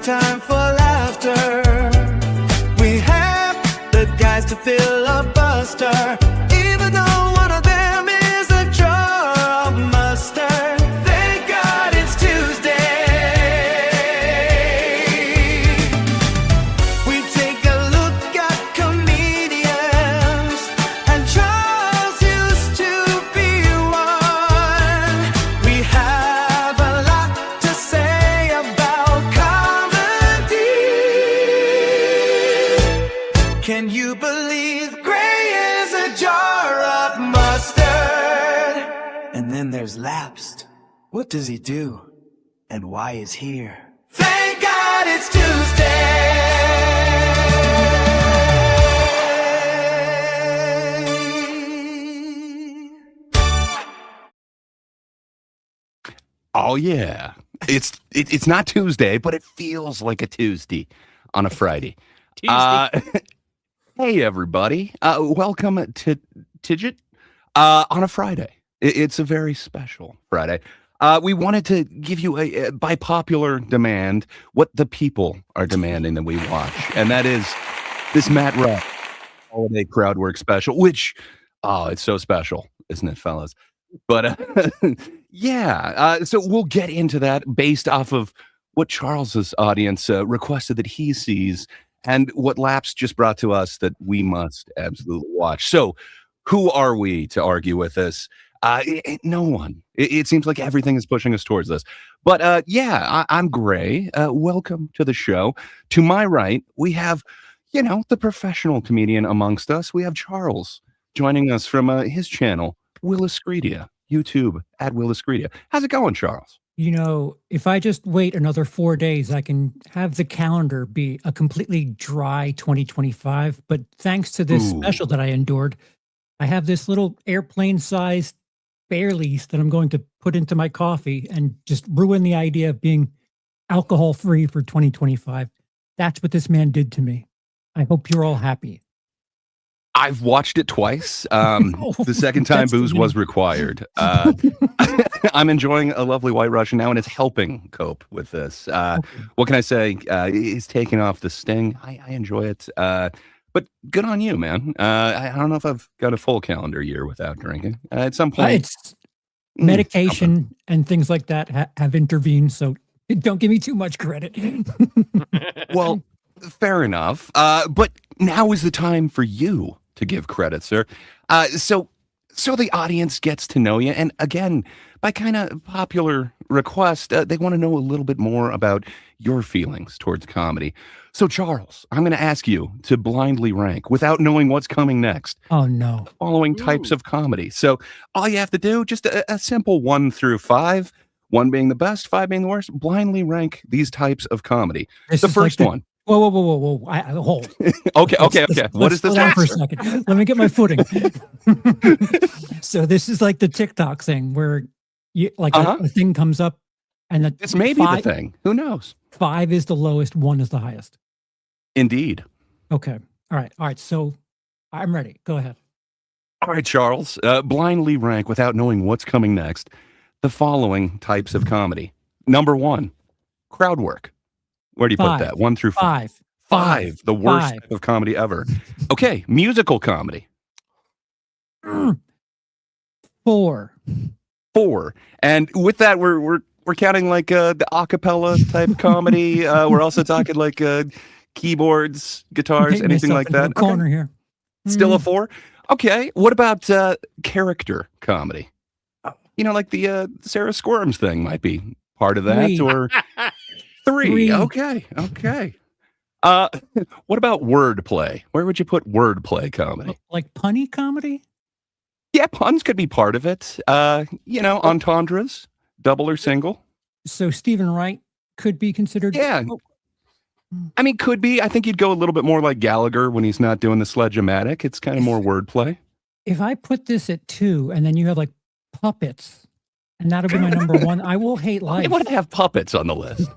time for laughter. We have the guys to fill a buster, even though one of them is a jar of mustard. Thank God it's Tuesday. We take a look at comedians, and Charles used to be one. We have a lot to say about comedy. Can you believe Gray is a jar of mustard? And then there's Lapsed. What does he do? And why is here? Thank God it's Tuesday. Oh yeah, it's not Tuesday, but it feels like a Tuesday on a Friday. Hey everybody, welcome to TGIT on a Friday. It's a very special Friday. We wanted to give you by popular demand what the people are demanding that we watch, and that is this Matt Rife holiday crowd work special, which it's so special, isn't it, fellas? But yeah, so we'll get into that based off of what Charles's audience requested that he sees, and what Laps just brought to us that we must absolutely watch. So, who are we to argue with this? No one. It seems like everything is pushing us towards this. But yeah, I'm Gray. Welcome to the show. To my right, we have, the professional comedian amongst us. We have Charles joining us from his channel, WILIscredia, YouTube at WILIscredia. How's it going, Charles? If I just wait another 4 days, I can have the calendar be a completely dry 2025. But thanks to this special that I endured, I have this little airplane-sized Baileys that I'm going to put into my coffee and just ruin the idea of being alcohol-free for 2025. That's what this man did to me. I hope you're all happy. I've watched it twice. The second time booze was required. I'm enjoying a lovely White Russian now, and it's helping cope with this. What can I say? It's taking off the sting. I enjoy it. But good on you, man. I don't know if I've got a full calendar year without drinking. At some point, it's medication and things like that have intervened, so don't give me too much credit. Well, fair enough. But now is the time for you to give credit, sir. So the audience gets to know you, and again, by kind of popular request, they want to know a little bit more about your feelings towards comedy. So, Charles, I'm going to ask you to blindly rank, without knowing what's coming next, Oh no. the following types of comedy. So, all you have to do, just a simple 1 through 5, 1 being the best, 5 being the worst, blindly rank these types of comedy. This The is like first the- one. Whoa. Hold. Okay. What is Let's this? slow down for a answer? second. Let me get my footing. So this is like the TikTok thing where you a thing comes up and This may be the thing. Who knows? 5 is the lowest, 1 is the highest. Indeed. Okay. All right. So I'm ready. Go ahead. All right, Charles. Blindly rank, without knowing what's coming next, the following types of comedy. Number 1, crowd work. Where do you put 5. that? 1 through 5. 5. 5, the worst 5. type of comedy ever. Okay, musical comedy. 4. 4. And with that, we're counting like the acapella type comedy. We're also talking like keyboards, guitars, Paint anything myself like into that. a corner here. Still a 4? Okay. What about character comedy? Like the Sarah Squirms thing might be part of that. 3. Or 3. Okay. What about wordplay? Where would you put wordplay comedy? Like punny comedy? Yeah, puns could be part of it. Entendres, double or single. So Stephen Wright could be considered. Yeah. I mean, could be. I think you'd go a little bit more like Gallagher when he's not doing the sledge-o-matic. It's kind of more wordplay. If I put this at 2 and then you have like puppets, and that'll be my number 1, I will hate life. I want to have puppets on the list.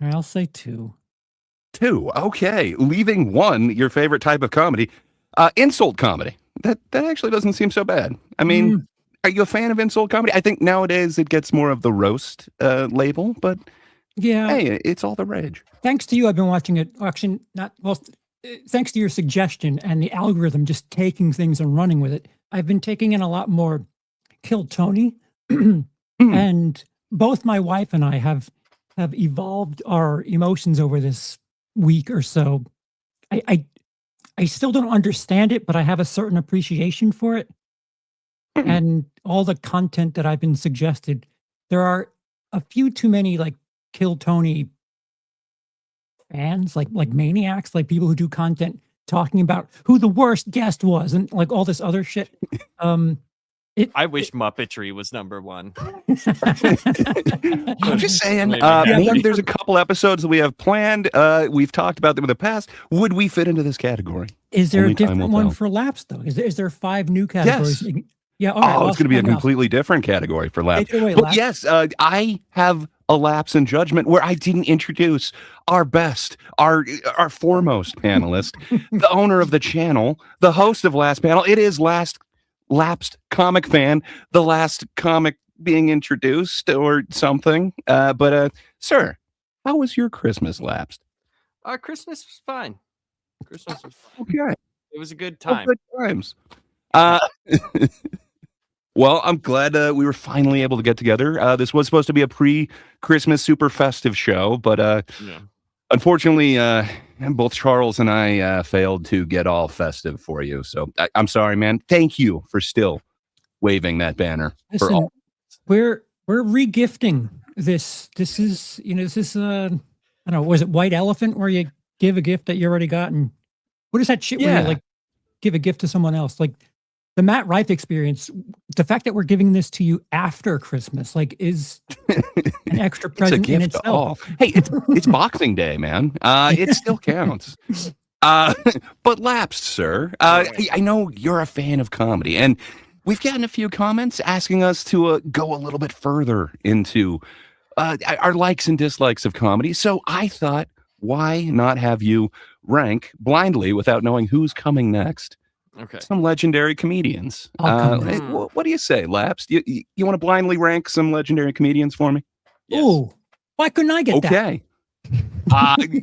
I'll say 2. 2. Okay. Leaving 1, your favorite type of comedy. Insult comedy. That actually doesn't seem so bad. I mean, Are you a fan of insult comedy? I think nowadays it gets more of the roast label, but Yeah. hey, it's all the rage. Thanks to you, I've been watching it. Actually, not well. Thanks to your suggestion and the algorithm just taking things and running with it, I've been taking in a lot more Kill Tony, and both my wife and I have evolved our emotions over this week or so. I still don't understand it, but I have a certain appreciation for it. And all the content that I've been suggested, there are a few too many like Kill Tony fans, like maniacs, like people who do content talking about who the worst guest was and like all this other shit. I wish Muppetry was number one. I'm just saying, Maybe. maybe there's a couple episodes that we have planned. We've talked about them in the past. Would we fit into this category? Is there Only a time different will one tell. for Laps though? Is there 5 new categories? Yes. Yeah. All right, Oh, well, it's going to be a find out. completely different category for Laps. Wait, But Laps? yes, I have a lapse in judgment where I didn't introduce our best, our foremost panelist, the owner of the channel, the host of Last Panel. It is Lapsed Comic Fan, the last comic being introduced or something. But sir, how was your Christmas, Lapsed? Our Christmas was fine. Christmas was fine. Okay. It was a good Oh, time. good times. Well, I'm glad we were finally able to get together. This was supposed to be a pre-Christmas super festive show, but Yeah. unfortunately, both Charles and I failed to get all festive for you. So I'm sorry, man. Thank you for still waving that banner for Listen, all. we're regifting this. This is I don't know, was it White Elephant where you give a gift that you already got? And what is that shit where Yeah. you like give a gift to someone else? Like the Matt Rife experience, the fact that we're giving this to you after Christmas, like is an extra It's a present in gift to all. itself. Hey, it's Boxing Day, man. It still counts. But Lapsed, sir, I know you're a fan of comedy, and we've gotten a few comments asking us to go a little bit further into our likes and dislikes of comedy. So I thought, why not have you rank blindly without knowing who's coming next? Okay. Some legendary comedians. I'll come Hey, next. what do you say, Lapsed? You want to blindly rank some legendary comedians for me? Yes. Ooh, why couldn't I get that? Okay.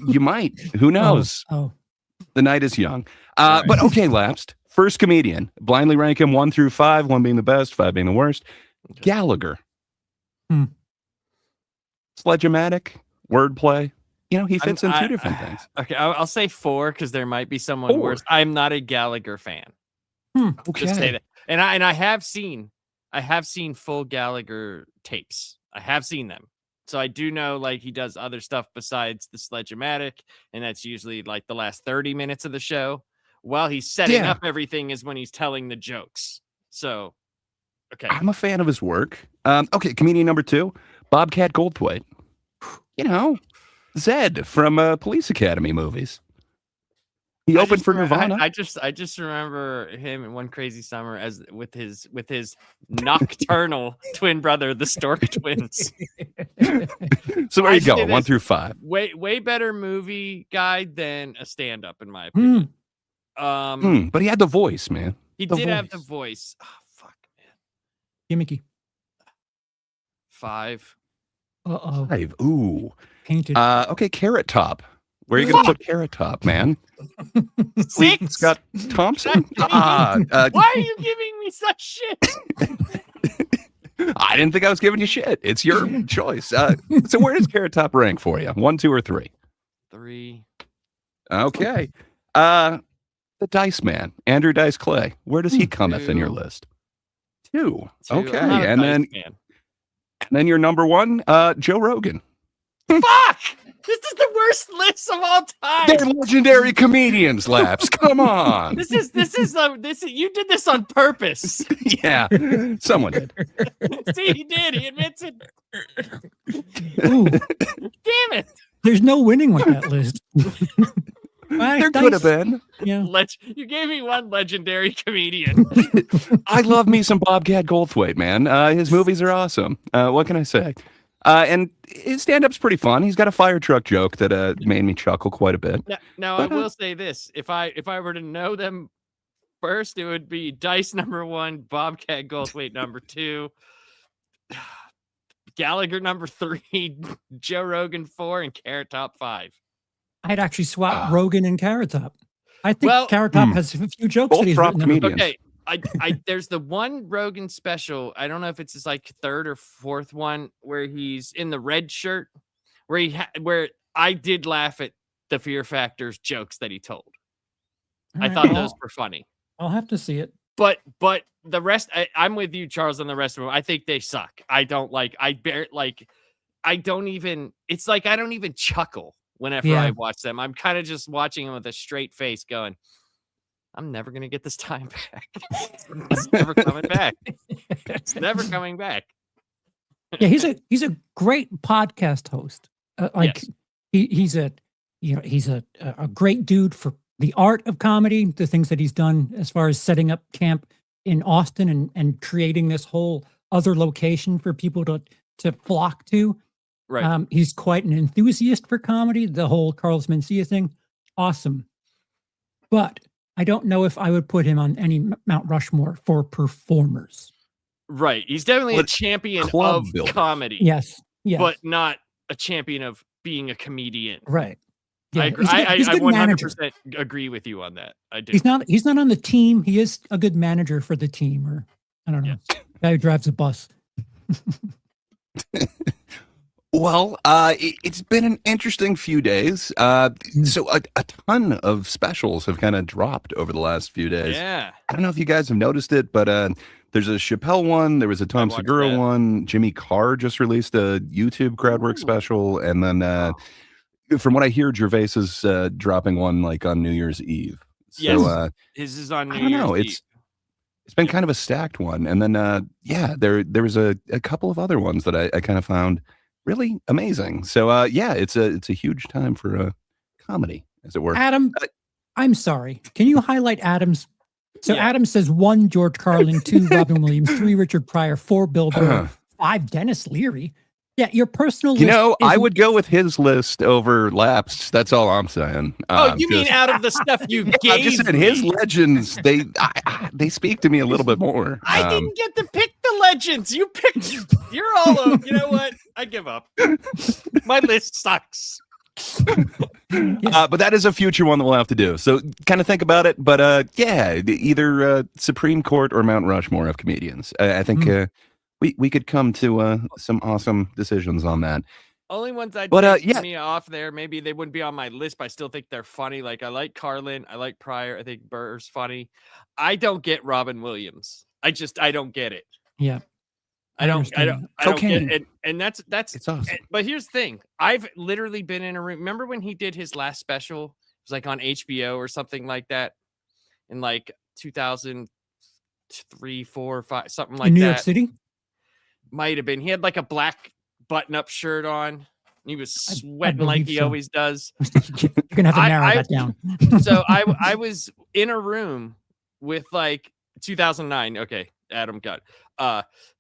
You might. Who knows? Oh, The night is young. Right. But okay, Lapsed. First comedian. Blindly rank him 1 through 5, 1 being the best, 5 being the worst. Okay. Gallagher. Hmm. Sledge-o-matic, wordplay. You know, he I'm- fits in two different things. Okay, I'll say 4 because there might be someone 4. worse. I'm not a Gallagher fan. Just say that. And I have seen full Gallagher tapes. I have seen them. So I do know like he does other stuff besides the Sledge-o-matic, and that's usually like the last 30 minutes of the show. While he's setting Yeah. up everything is when he's telling the jokes. So okay. I'm a fan of his work. Okay, comedian number 2, Bobcat Goldthwait. You know, Zed from Police Academy movies. He opened for Nirvana. I just remember him in One Crazy Summer as with his nocturnal twin brother, the Stork Twins. So there I you go, say 1 this. through 5. Way better movie guy than a stand-up, in my opinion. But he had the voice, man. He the did have the voice. voice. Oh, fuck, man. gimmicky. 5. Uh-oh. 5. Ooh. Painted. Okay, Carrot Top. Where are you going to put Carrot Top, man? 6. Scott Thompson? Why are you giving me such shit? I didn't think I was giving you shit. It's your choice. So where does Carrot Top rank for you? 1, 2, or 3? 3. Okay. The Dice Man, Andrew Dice Clay. Where does he cometh in your 2. list? 2. 2. Okay. I'm not a And Dice then fan. your number 1, Joe Rogan. Fuck! This is the worst list of all They're time. legendary comedians, Laps. Come on. This is you did this on purpose. Yeah. Someone did. See, he did. He admits it. Ooh, Damn it. there's no winning with that list. There could have been. Yeah. You gave me one legendary comedian. I love me some Bobcat Goldthwait, man. His movies are awesome. What can I say? And his stand-up's pretty fun. He's got a fire truck joke that made me chuckle quite a bit. Now I will say this: if I were to know them first, it would be Dice number 1, Bobcat Goldthwait number 2, Gallagher number 3, Joe Rogan 4, and Carrot Top 5. I'd actually swap Rogan and Carrot Top. I think Carrot Top has a few jokes that he's written. Comedians. Okay, there's the one Rogan special. I don't know if it's his like third or fourth one where he's in the red shirt, where I did laugh at the Fear Factor's jokes that he told. I thought those were funny. I'll have to see it. But the rest, I'm with you, Charles, on the rest of them. I think they suck. I don't like. I don't even. It's like I don't even chuckle whenever I watch them. I'm kind of just watching them with a straight face, going, "I'm never gonna get this time back. It's never coming back. It's never coming back." Yeah, he's a great podcast host. He's a great dude for the art of comedy, the things that he's done as far as setting up camp in Austin and creating this whole other location for people to flock to. Right. He's quite an enthusiast for comedy, the whole Carlos Mencia thing. Awesome. But I don't know if I would put him on any Mount Rushmore for performers. Right. He's definitely a champion of comedy. Yes. But not a champion of being a comedian. Right. Yeah, I 100% agree with you on that. I do. He's not on the team. He is a good manager for the team, or I don't know. Guy who drives a bus. Well, it's been an interesting few days. So a ton of specials have kind of dropped over the last few days. Yeah. I don't know if you guys have noticed it, but there's a Chappelle one. There was a Tom Segura one. Jimmy Carr just released a YouTube crowd work special. And then from what I hear, Gervais is dropping one like on New Year's Eve. So, his is on New Year's Eve. It's been kind of a stacked one. And then, there was a couple of other ones that I kind of found really amazing. So, it's a huge time for comedy, as it were. Adam, I'm sorry. Can you highlight Adam's? So Adam says 1 George Carlin, 2 Robin Williams, 3 Richard Pryor, 4 Bill Burr, 5 Dennis Leary. Yeah, your personal list. I would go with his list over Lapsed. That's all I'm saying. You mean out of the stuff you gave I'm just saying, his legends, they speak to me a little bit more. I didn't get to pick the legends. You picked. You're all over. You know what? I give up. My list sucks. But that is a future one that we'll have to do. So kind of think about it. But either Supreme Court or Mount Rushmore of comedians. I think we could come to some awesome decisions on that. Only ones I'd take me off there. Maybe they wouldn't be on my list, but I still think they're funny. Like I like Carlin, I like Pryor. I think Burr's funny. I don't get Robin Williams. I don't get it. Yeah. I don't get it. And that's it's awesome. But here's the thing. I've literally been in a room. Remember when he did his last special? It was like on HBO or something like that in like 2003, 4, 5, something like that. In New York City? Might have been. He had like a black button-up shirt on. He was sweating like he always does. You're gonna have to narrow that down. So I was in a room with like 2009. Okay, Adam got.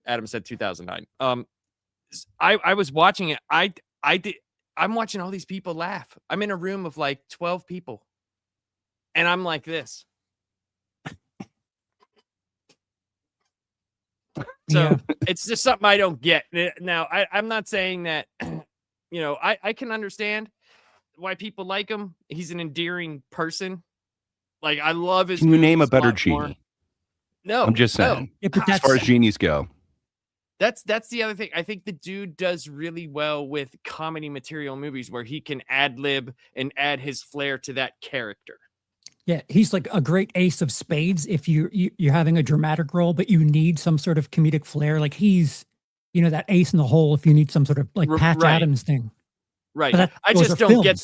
Adam said 2009. I was watching it. I'm watching all these people laugh. I'm in a room of like 12 people, and I'm like this. So it's just something I don't get. Now, I'm not saying that, I can understand why people like him. He's an endearing person. Like, I love his. Can you name a better genie? No. I'm just saying. Yeah, as far as genies go. That's the other thing. I think the dude does really well with comedy material movies where he can ad lib and add his flair to that character. Yeah, he's like a great ace of spades if you're having a dramatic role, but you need some sort of comedic flair. Like he's, that ace in the hole if you need some sort of like Patch Adams thing. Right. I just don't get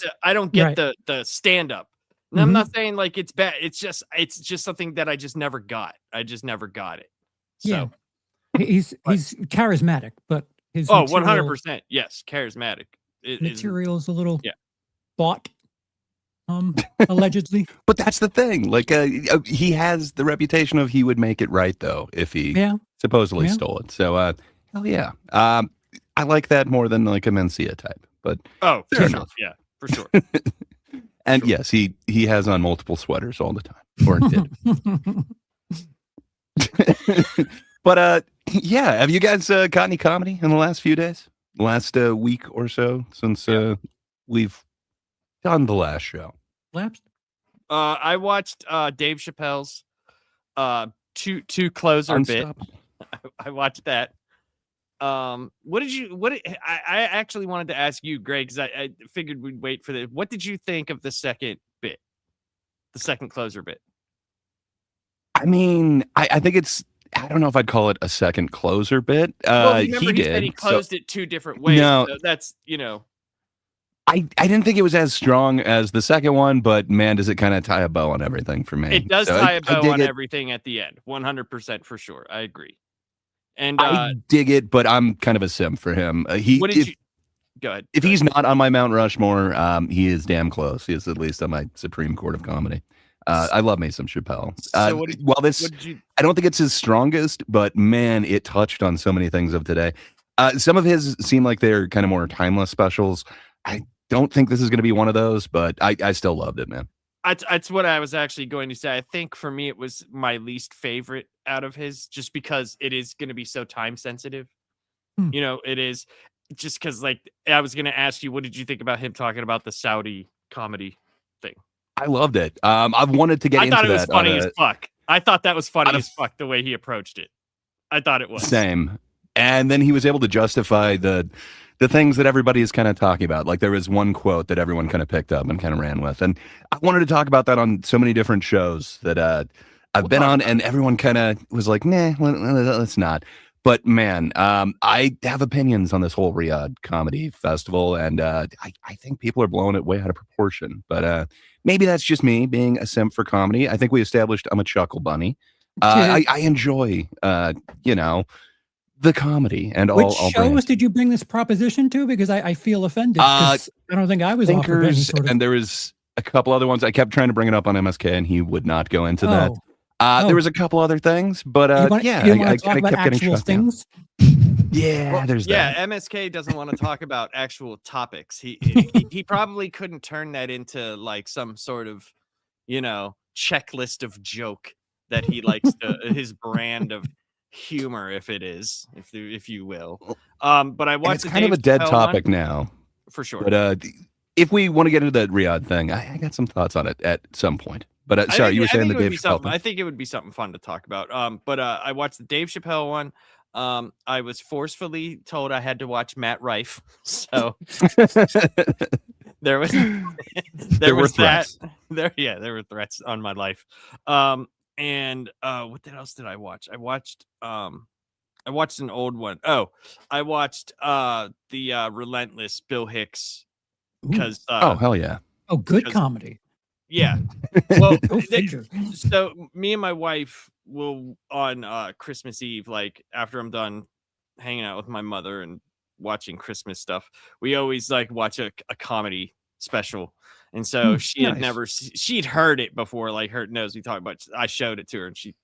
the stand up. And I'm not saying like it's bad. It's just something that I just never got. I just never got it. So he's charismatic, but his 100%. Yes, charismatic. Material is a little bought. Allegedly. But that's the thing. Like he has the reputation of he would make it right though if he supposedly stole it. So hell yeah. I like that more than like a Mencia type. But for sure. Yeah, for sure. And yes, he has on multiple sweaters all the time. or did. But yeah, have you guys got any comedy in the last few days? Last week or so since we've done the last show? Lapsed. I watched Dave Chappelle's two closer bit. I watched that. I actually wanted to ask you, Greg, because I figured we'd wait for the. What did you think of the second bit? The second closer bit? I mean, I think it's, I don't know if I'd call it a second closer bit. Well, he did. Said he closed it two different ways. No, so that's, I didn't think it was as strong as the second one, but man, does it kind of tie a bow on everything for me. It does tie a bow on everything at the end. 100% for sure. I agree. And I dig it, but I'm kind of a simp for him. Go ahead. If he's not on my Mount Rushmore, he is damn close. He is at least on my Supreme Court of Comedy. I love me some Chappelle. I don't think it's his strongest, but man, it touched on so many things of today. Some of his seem like they're kind of more timeless specials. I don't think this is going to be one of those, but I still loved it, man. That's what I was actually going to say. I think for me, it was my least favorite out of his, just because it is going to be so time sensitive. It is just because, like, I was going to ask you, what did you think about him talking about the Saudi comedy thing? I loved it. I've wanted to get into that. I thought it was funny as fuck. I thought that was funny as fuck, the way he approached it. I thought it was. Same. And then he was able to justify the things that everybody is kind of talking about. Like, there was one quote that everyone kind of picked up and kind of ran with. And I wanted to talk about that on so many different shows that I've been on, and everyone kind of was like, nah, let's not. But man, I have opinions on this whole Riyadh Comedy Festival, and I think people are blowing it way out of proportion. But maybe that's just me being a simp for comedy. I think we established I'm a chuckle bunny. I enjoy, the comedy and all. Which shows did you bring this proposition to? Because I feel offended. I don't think I was offered any sort of... And there was a couple other ones. I kept trying to bring it up on MSK, and he would not go into that. There was a couple other things, but I kept getting shut down. Yeah, there's that. Yeah, MSK doesn't want to talk about actual topics. He probably couldn't turn that into like some sort of, checklist of joke that he likes his brand of humor, if you will. But I watched. It's kind of a dead topic now, for sure. But if we want to get into that Riyadh thing, I got some thoughts on it at some point. But sorry, you were saying the Dave Chappelle thing. I think it would be something fun to talk about. But I watched the Dave Chappelle one. I was forcefully told I had to watch Matt Rife, so there was threats. There were threats on my life. And what else did I watch? I watched an old one. Oh, I watched the Relentless Bill Hicks, because oh, hell yeah. Oh, good comedy. Yeah. Well, so me and my wife will on Christmas Eve, like after I'm done hanging out with my mother and watching Christmas stuff, we always like watch a comedy special. And so she had she'd heard it before, like her knows we talked about. I showed it to her, and she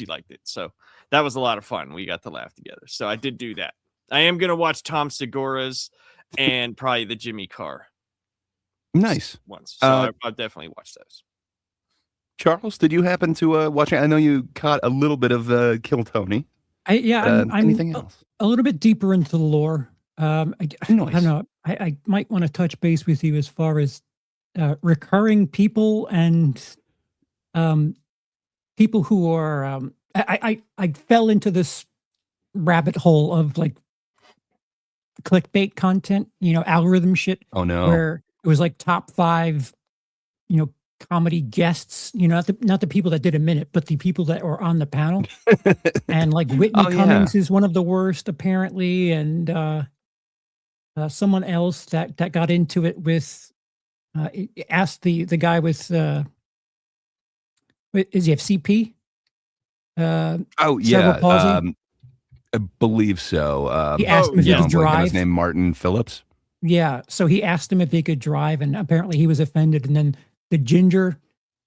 liked it. So that was a lot of fun. We got to laugh together. So I did do that. I am gonna watch Tom Segura's and probably the Jimmy Carr. Nice ones. So I've definitely watched those. Charles, did you happen to watch it? I know you caught a little bit of Kill Tony. I'm anything else? A little bit deeper into the lore. I don't know. I might want to touch base with you as far as recurring people and people who are. I fell into this rabbit hole of like clickbait content, algorithm shit. Oh no! Where it was like top 5, comedy guests, not the people that did a minute, but the people that were on the panel. And like Whitney Cummings is one of the worst, apparently, and someone else that got into it with asked the guy with is he have CP? Cerebral palsy? I believe so. He asked him if he could drive. His name Martin Phillips. Yeah, so he asked him if he could drive, and apparently he was offended. And then the ginger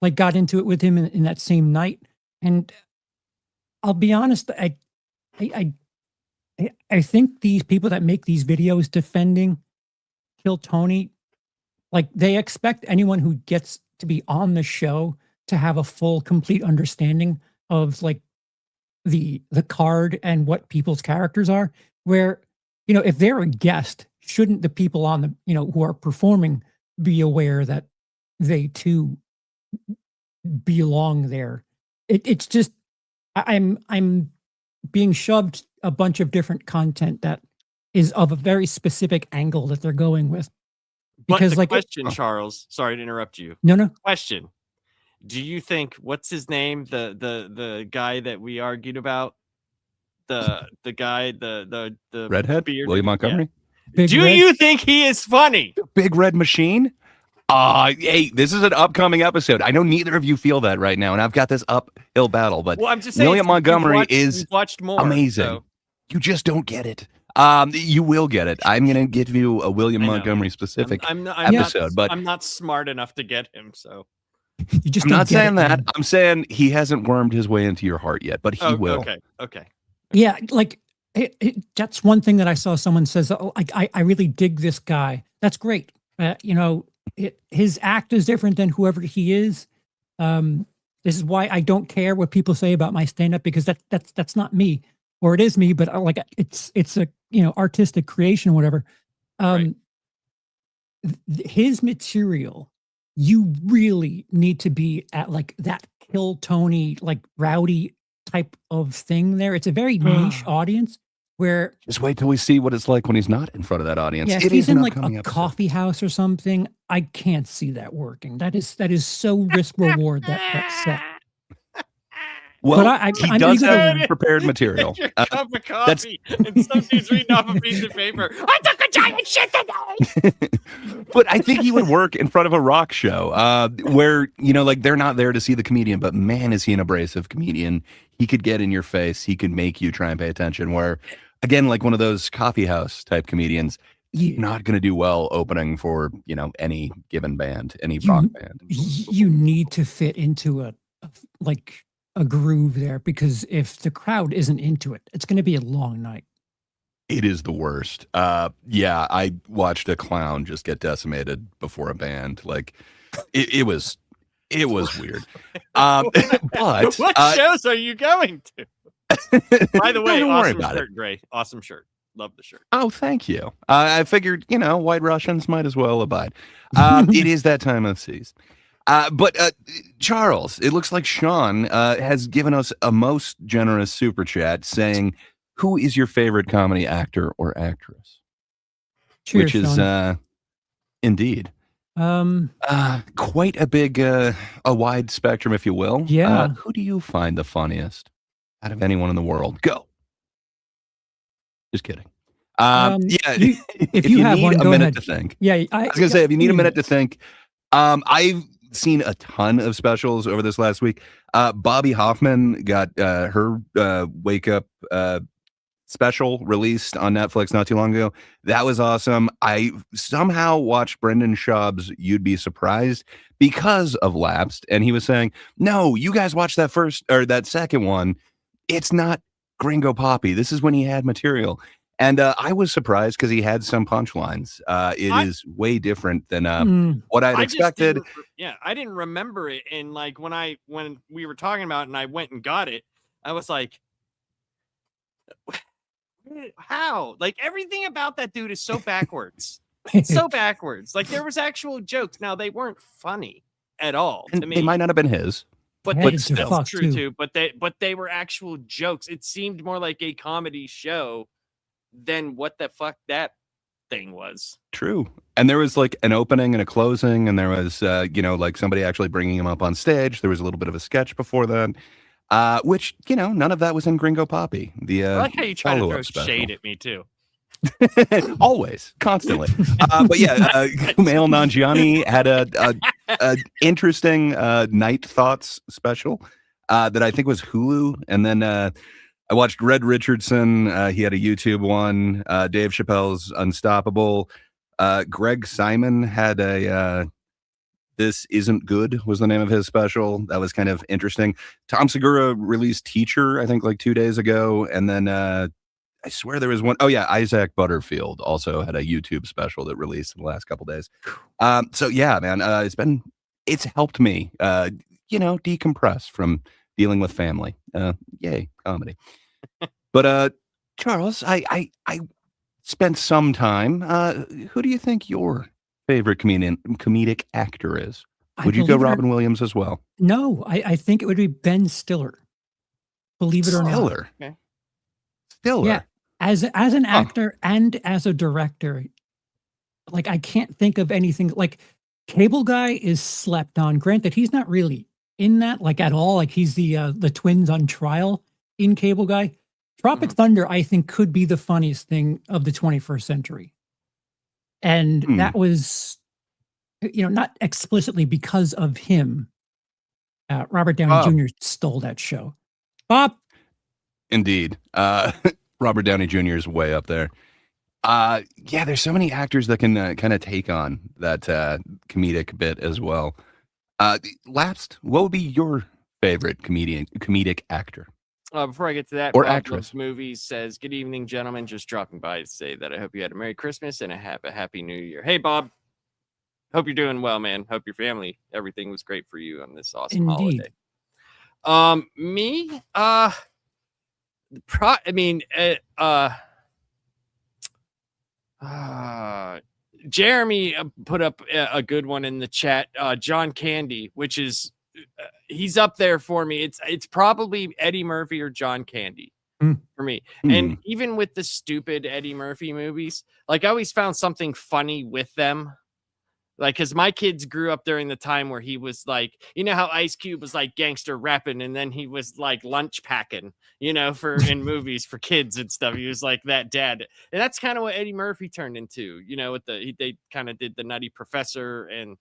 like got into it with him in that same night. And I'll be honest, I think these people that make these videos defending Kill Tony, like they expect anyone who gets to be on the show to have a full, complete understanding of like the card and what people's characters are. Where, you know, if they're a guest, shouldn't the people on the, you know, who are performing be aware that they too belong there? It's just I'm being shoved a bunch of different content that is of a very specific angle that they're going with. But Because the like question, Charles, sorry to interrupt you. no. Question. Do you think what's his name? The guy that we argued about? The guy, the Redhead? bearded- William Montgomery? Big Do Red- you think he is funny? Big Red Machine? Hey, this is an upcoming episode. I know neither of you feel that right now, and I've got this uphill battle, but Well, I'm just saying William Montgomery is you've watched more, amazing. so- You just don't get it. You will get it. I'm going to give you a William I know. Montgomery specific I'm episode, but I'm not smart enough to get him. So You just I'm don't not get saying it, that. man. I'm saying he hasn't wormed his way into your heart yet, but he will. Okay. Yeah, like that's one thing that I saw someone says, "Oh, I really dig this guy." That's great. You know, his act is different than whoever he is. This is why I don't care what people say about my stand-up, because that's not me, or it is me, but like it's a, you know, artistic creation or whatever. Right. His material, you really need to be at like that Kill Tony, like rowdy type of thing there. It's a very niche audience where, Just wait till we see what it's like when he's not in front of that audience. yeah, if It he's is an in like upcoming a episode. coffee house or something, I can't see that working. That is so risk reward that set. Well, But I he know does you gotta- have prepared material. Your cup of coffee, and some dude's reading off a piece of paper. I took a giant shit today. But I think he would work in front of a rock show where, you know, like they're not there to see the comedian, but man, is he an abrasive comedian. He could get in your face. He could make you try and pay attention. Where, again, like one of those coffee house type comedians, You, not going to do well opening for, you know, any given band, any rock band. you need to fit into a like a groove there, because if the crowd isn't into it, it's going to be a long night. It is the worst. Yeah, I watched a clown just get decimated before a band. Like it was weird. But What shows are you going to? By the way, don't worry awesome about shirt, Gray. Awesome shirt. Love the shirt. oh, thank you. I figured, you know, White Russians might as well abide. It is that time of season. But Charles, it looks like Sean has given us a most generous super chat saying, "Who is your favorite comedy actor or actress?" Cheers, Which is Sean. indeed quite a big, a wide spectrum, if you will. Yeah. Who do you find the funniest out of anyone in the world? Go. Just kidding. Yeah. if you have need one, a go minute ahead. to think. Yeah, I was gonna say, if you need a minute to think, I've seen a ton of specials over this last week. Bobby Hoffman got her Wake Up special released on Netflix not too long ago. That was awesome. I somehow watched Brendan Schaub's You'd Be Surprised because of Lapsed, and he was saying, "No, you guys watch that first or that second one. It's not Gringo Poppy. This is when he had material." And I was surprised because he had some punchlines. It is way different than what I'd I just expected. I didn't remember it, and like when we were talking about it and I went and got it, I was like, how? Like everything about that dude is so backwards. It's so backwards. Like there was actual jokes. Now they weren't funny at all And to me. they might not have been his. but Headed they, to that's fuck, true too. too. But they were actual jokes. It seemed more like a comedy show than what the fuck that thing was. True. And there was like an opening and a closing, and there was, you know, like somebody actually bringing him up on stage. There was a little bit of a sketch before that, which, you know, none of that was in Gringo Poppy. The I like how you try to follow-up throw special. shade at me too. Always, constantly. But yeah, Kumail Nanjiani had a interesting Night Thoughts special that I think was Hulu. And then I watched Red Richardson. He had a YouTube one. Dave Chappelle's Unstoppable. Greg Simon had a This Isn't Good was the name of his special. That was kind of interesting. Tom Segura released Teacher, I think like 2 days ago. And then I swear there was one. Oh yeah, Isaac Butterfield also had a YouTube special that released in the last couple days. So yeah, man, it's helped me decompress from dealing with family. Yay, comedy. But Charles, I spent some time. Who do you think your favorite comedic actor is? I Would you go believe it or Robin Williams as well? no, I think it would be Ben Stiller. Believe it or not. Stiller. Okay. Stiller. Yeah, as an Huh. actor and as a director, like I can't think of anything like Cable Guy is slept on. Granted, he's not really in that like at all. Like he's the twins on trial in Cable Guy. Tropic Thunder, I think, could be the funniest thing of the 21st century. And that was, not explicitly because of him. Robert Downey Bob. Jr. stole that show. Bob. Indeed. Robert Downey Jr. is way up there. Yeah, there's so many actors that can kind of take on that comedic bit as well. Last, what would be your favorite comedic actor? Before I get to that, Or Bob actress. Loves Movies says, "Good evening, gentlemen. Just dropping by to say that I hope you had a Merry Christmas and have a Happy New Year." Hey, Bob. Hope you're doing well, man. Hope your family, everything was great for you on this awesome Indeed. holiday. Me, Jeremy put up a good one in the chat. John Candy, which is he's up there for me. It's probably Eddie Murphy or John Candy for me. And even with the stupid Eddie Murphy movies, like I always found something funny with them. Like, because my kids grew up during the time where he was like, how Ice Cube was like gangster rapping, and then he was like lunch packing, for in movies for kids and stuff. He was like that dad, and that's kind of what Eddie Murphy turned into. With they kind of did the Nutty Professor and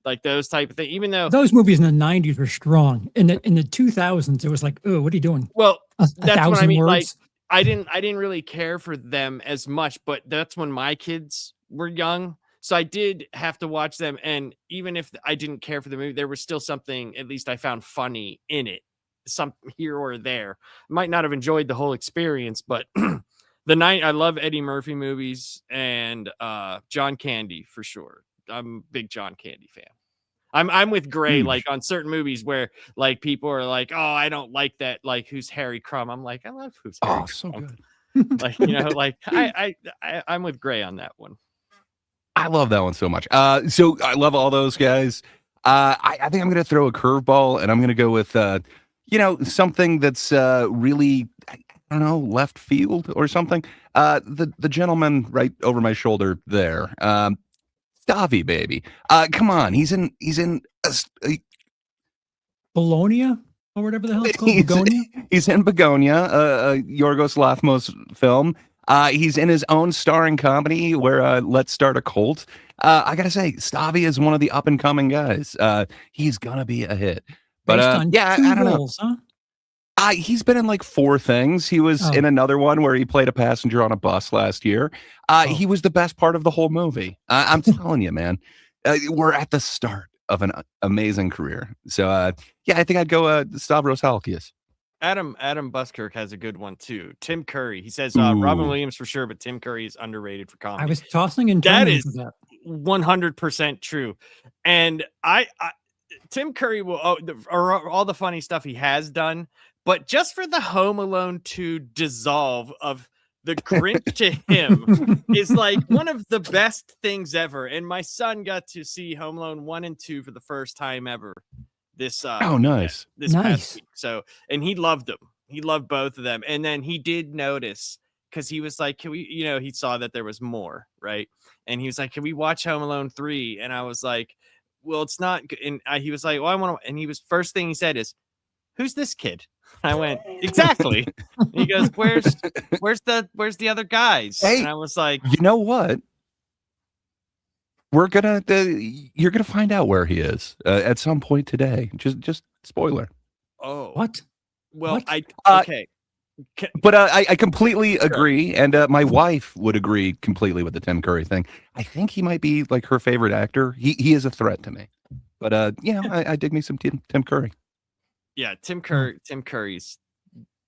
like those type of things. Even though those movies in the 90s were strong, in the 2000s it was like, oh, what are you doing? Well, a that's what I thousand mean. words. Like, I didn't really care for them as much, but that's when my kids were young. So I did have to watch them, and even if I didn't care for the movie, there was still something at least I found funny in it, some here or there. Might not have enjoyed the whole experience, but I love Eddie Murphy movies and John Candy for sure. I'm a big John Candy fan. I'm with Gray, like on certain movies where like people are like, oh, I don't like that. Like, who's Harry Crumb? I'm like, I love who's Harry Crumb. So good. Like, like I'm with Gray on that one. I love that one so much. So I love all those guys. I think I'm going to throw a curveball, and I'm going to go with, something that's really, I don't know, left field or something. The gentleman right over my shoulder there, Stavi, baby. Come on, he's in Bologna or whatever the hell it's called. Begonia? He's in Begonia, Yorgos Lanthimos film. He's in his own starring comedy where Let's Start a Cult. I gotta say, Stavi is one of the up and coming guys. He's gonna be a hit. But Based on yeah, two I don't roles, know. Huh? He's been in like 4 things. He was in another one where he played a passenger on a bus last year. He was the best part of the whole movie. I'm telling you, man. We're at the start of an amazing career. So yeah, I think I'd go Stavros Halkias. Adam Buskirk has a good one too. Tim Curry. He says Robin Williams for sure, but Tim Curry is underrated for comedy. I was tossing and that turning is for that. 100% true. And I Tim Curry will all the funny stuff he has done, but just for the Home Alone 2 dissolve of the Grinch to him is like one of the best things ever. And my son got to see Home Alone 1 and 2 for the first time ever. This nice. This past week. So, and he loved them. He loved both of them. And then he did notice because he was like, can we, he saw that there was more, right? And he was like, can we watch Home Alone 3? And I was like, well, it's not. And he was like, well, I want to. And he was, first thing he said is, who's this kid? I went, exactly. And he goes, where's the other guys? Hey, and I was like, you know what? You're gonna find out where he is at some point today. Just spoiler. Oh, what? Well, what? Okay. But I completely agree, and my wife would agree completely with the Tim Curry thing. I think he might be like her favorite actor. He is a threat to me. But I dig me some Tim Curry. Yeah, Tim Curry's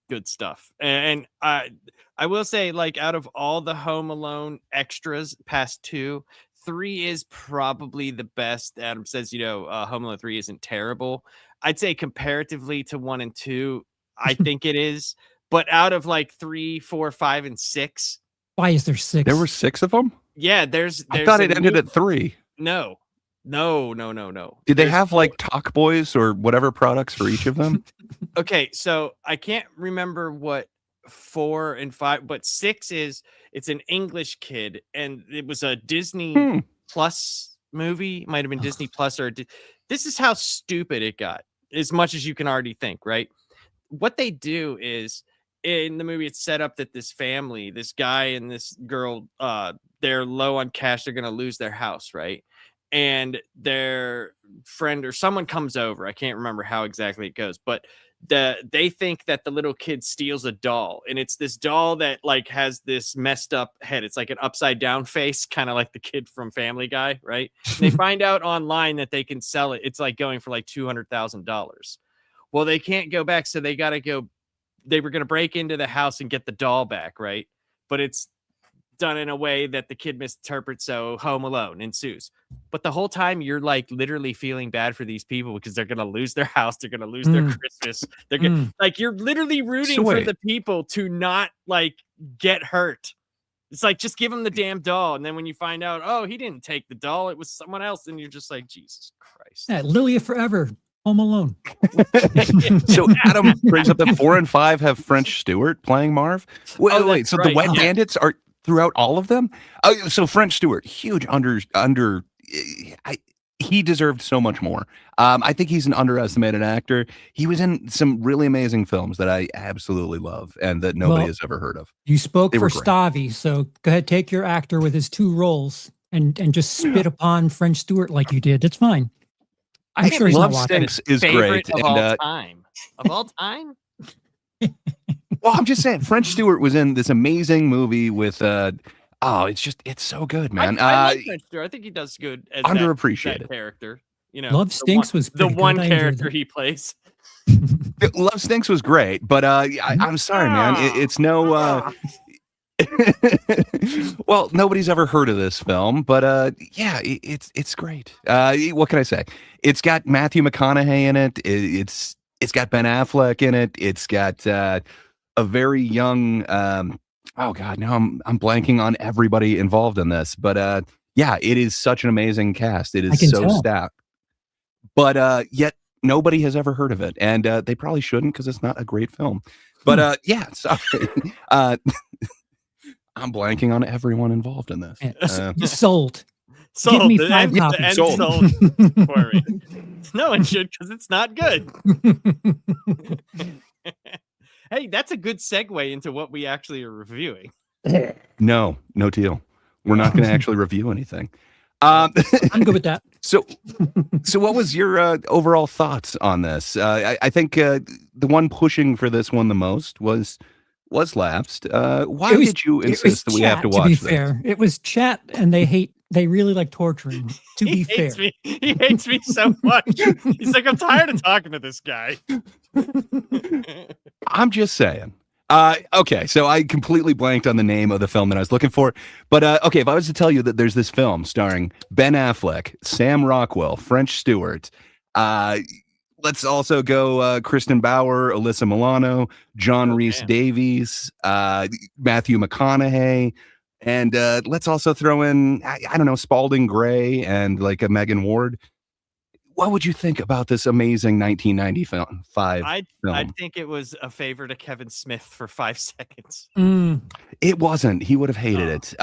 good stuff. And I will say, like, out of all the Home Alone extras past 2, 3 is probably the best. Adam says, Home Alone 3 isn't terrible. I'd say comparatively to 1 and 2, I think it is. But out of like 3, 4, 5, and 6, Why is there 6? There were 6 of them? yeah, there's I thought a it ended new- at 3. No. Did they There's have 4. like Talk Boys or whatever products for each of them? Okay, so I can't remember what 4 and 5, but 6 is, it's an English kid, and it was a Disney Plus movie. Might have been Disney Plus this is how stupid it got, as much as you can already think, right? What they do is, in the movie, it's set up that this family, this guy and this girl, they're low on cash. They're going to lose their house, right? And their friend or someone comes over. I can't remember how exactly it goes, but they think that the little kid steals a doll, and it's this doll that like has this messed up head. It's like an upside down face, kind of like the kid from Family Guy, right? And they find out online that they can sell it. It's like going for like $200,000. Well, they can't go back, so they got to go. They were going to break into the house and get the doll back, right? But it's done in a way that the kid misinterprets, so Home Alone ensues. But the whole time you're like literally feeling bad for these people because they're gonna lose their house, they're gonna lose their Christmas, they're gonna like, you're literally rooting for the people to not like get hurt. It's like, just give him the damn doll, and then when you find out, oh, he didn't take the doll, it was someone else, and you're just like, Jesus Christ. Yeah, Lily Forever, Home Alone. So Adam brings up that 4 and 5 have French Stewart playing Marv. Wait, so the Wet Bandits are throughout all of them? So French Stewart, huge he deserved so much more. I think he's an underestimated actor. He was in some really amazing films that I absolutely love and that nobody has ever heard of. You spoke for Stavi, so go ahead, take your actor with his 2 roles and just spit upon French Stewart like you did. It's fine. I'm sure he's Love not watching. Stinks is great. Of all time. Of all time? Well, I'm just saying, French Stewart was in this amazing movie with it's so good, man. I like French Stewart. I think he does good as underappreciated that character. You know, Love Stinks was the one character he plays. Love Stinks was great, but I'm sorry, man. It's no. Well, nobody's ever heard of this film, but it's great. What can I say? It's got Matthew McConaughey in it. It's got Ben Affleck in it. It's got a very young. Oh God, now I'm blanking on everybody involved in this, but it is such an amazing cast. It is so stacked, but yet nobody has ever heard of it, and they probably shouldn't because it's not a great film. But sorry. I'm blanking on everyone involved in this. Sold. Sold. Give me 5 copies. Sold. For me. No one should, because it's not good. Hey, that's a good segue into what we actually are reviewing. No deal. We're not going to actually review anything. I'm good with that. So what was your overall thoughts on this? I think the one pushing for this one the most was Lapsed. Why did you insist that we have to watch this? To be fair, it was chat, and they really like torturing. To be fair, he hates me so much. He's like, I'm tired of talking to this guy. I'm just saying. Okay, so I completely blanked on the name of the film that I was looking for. But okay, if I was to tell you that there's this film starring Ben Affleck, Sam Rockwell, French Stewart, let's also go Kristen Bauer, Alyssa Milano, John Rhys Davies, Matthew McConaughey, and let's also throw in, I don't know, Spalding Gray and like a Megan Ward. What would you think about this amazing 1995 film? I'd think it was a favor to Kevin Smith for 5 seconds. It wasn't. He would have hated it.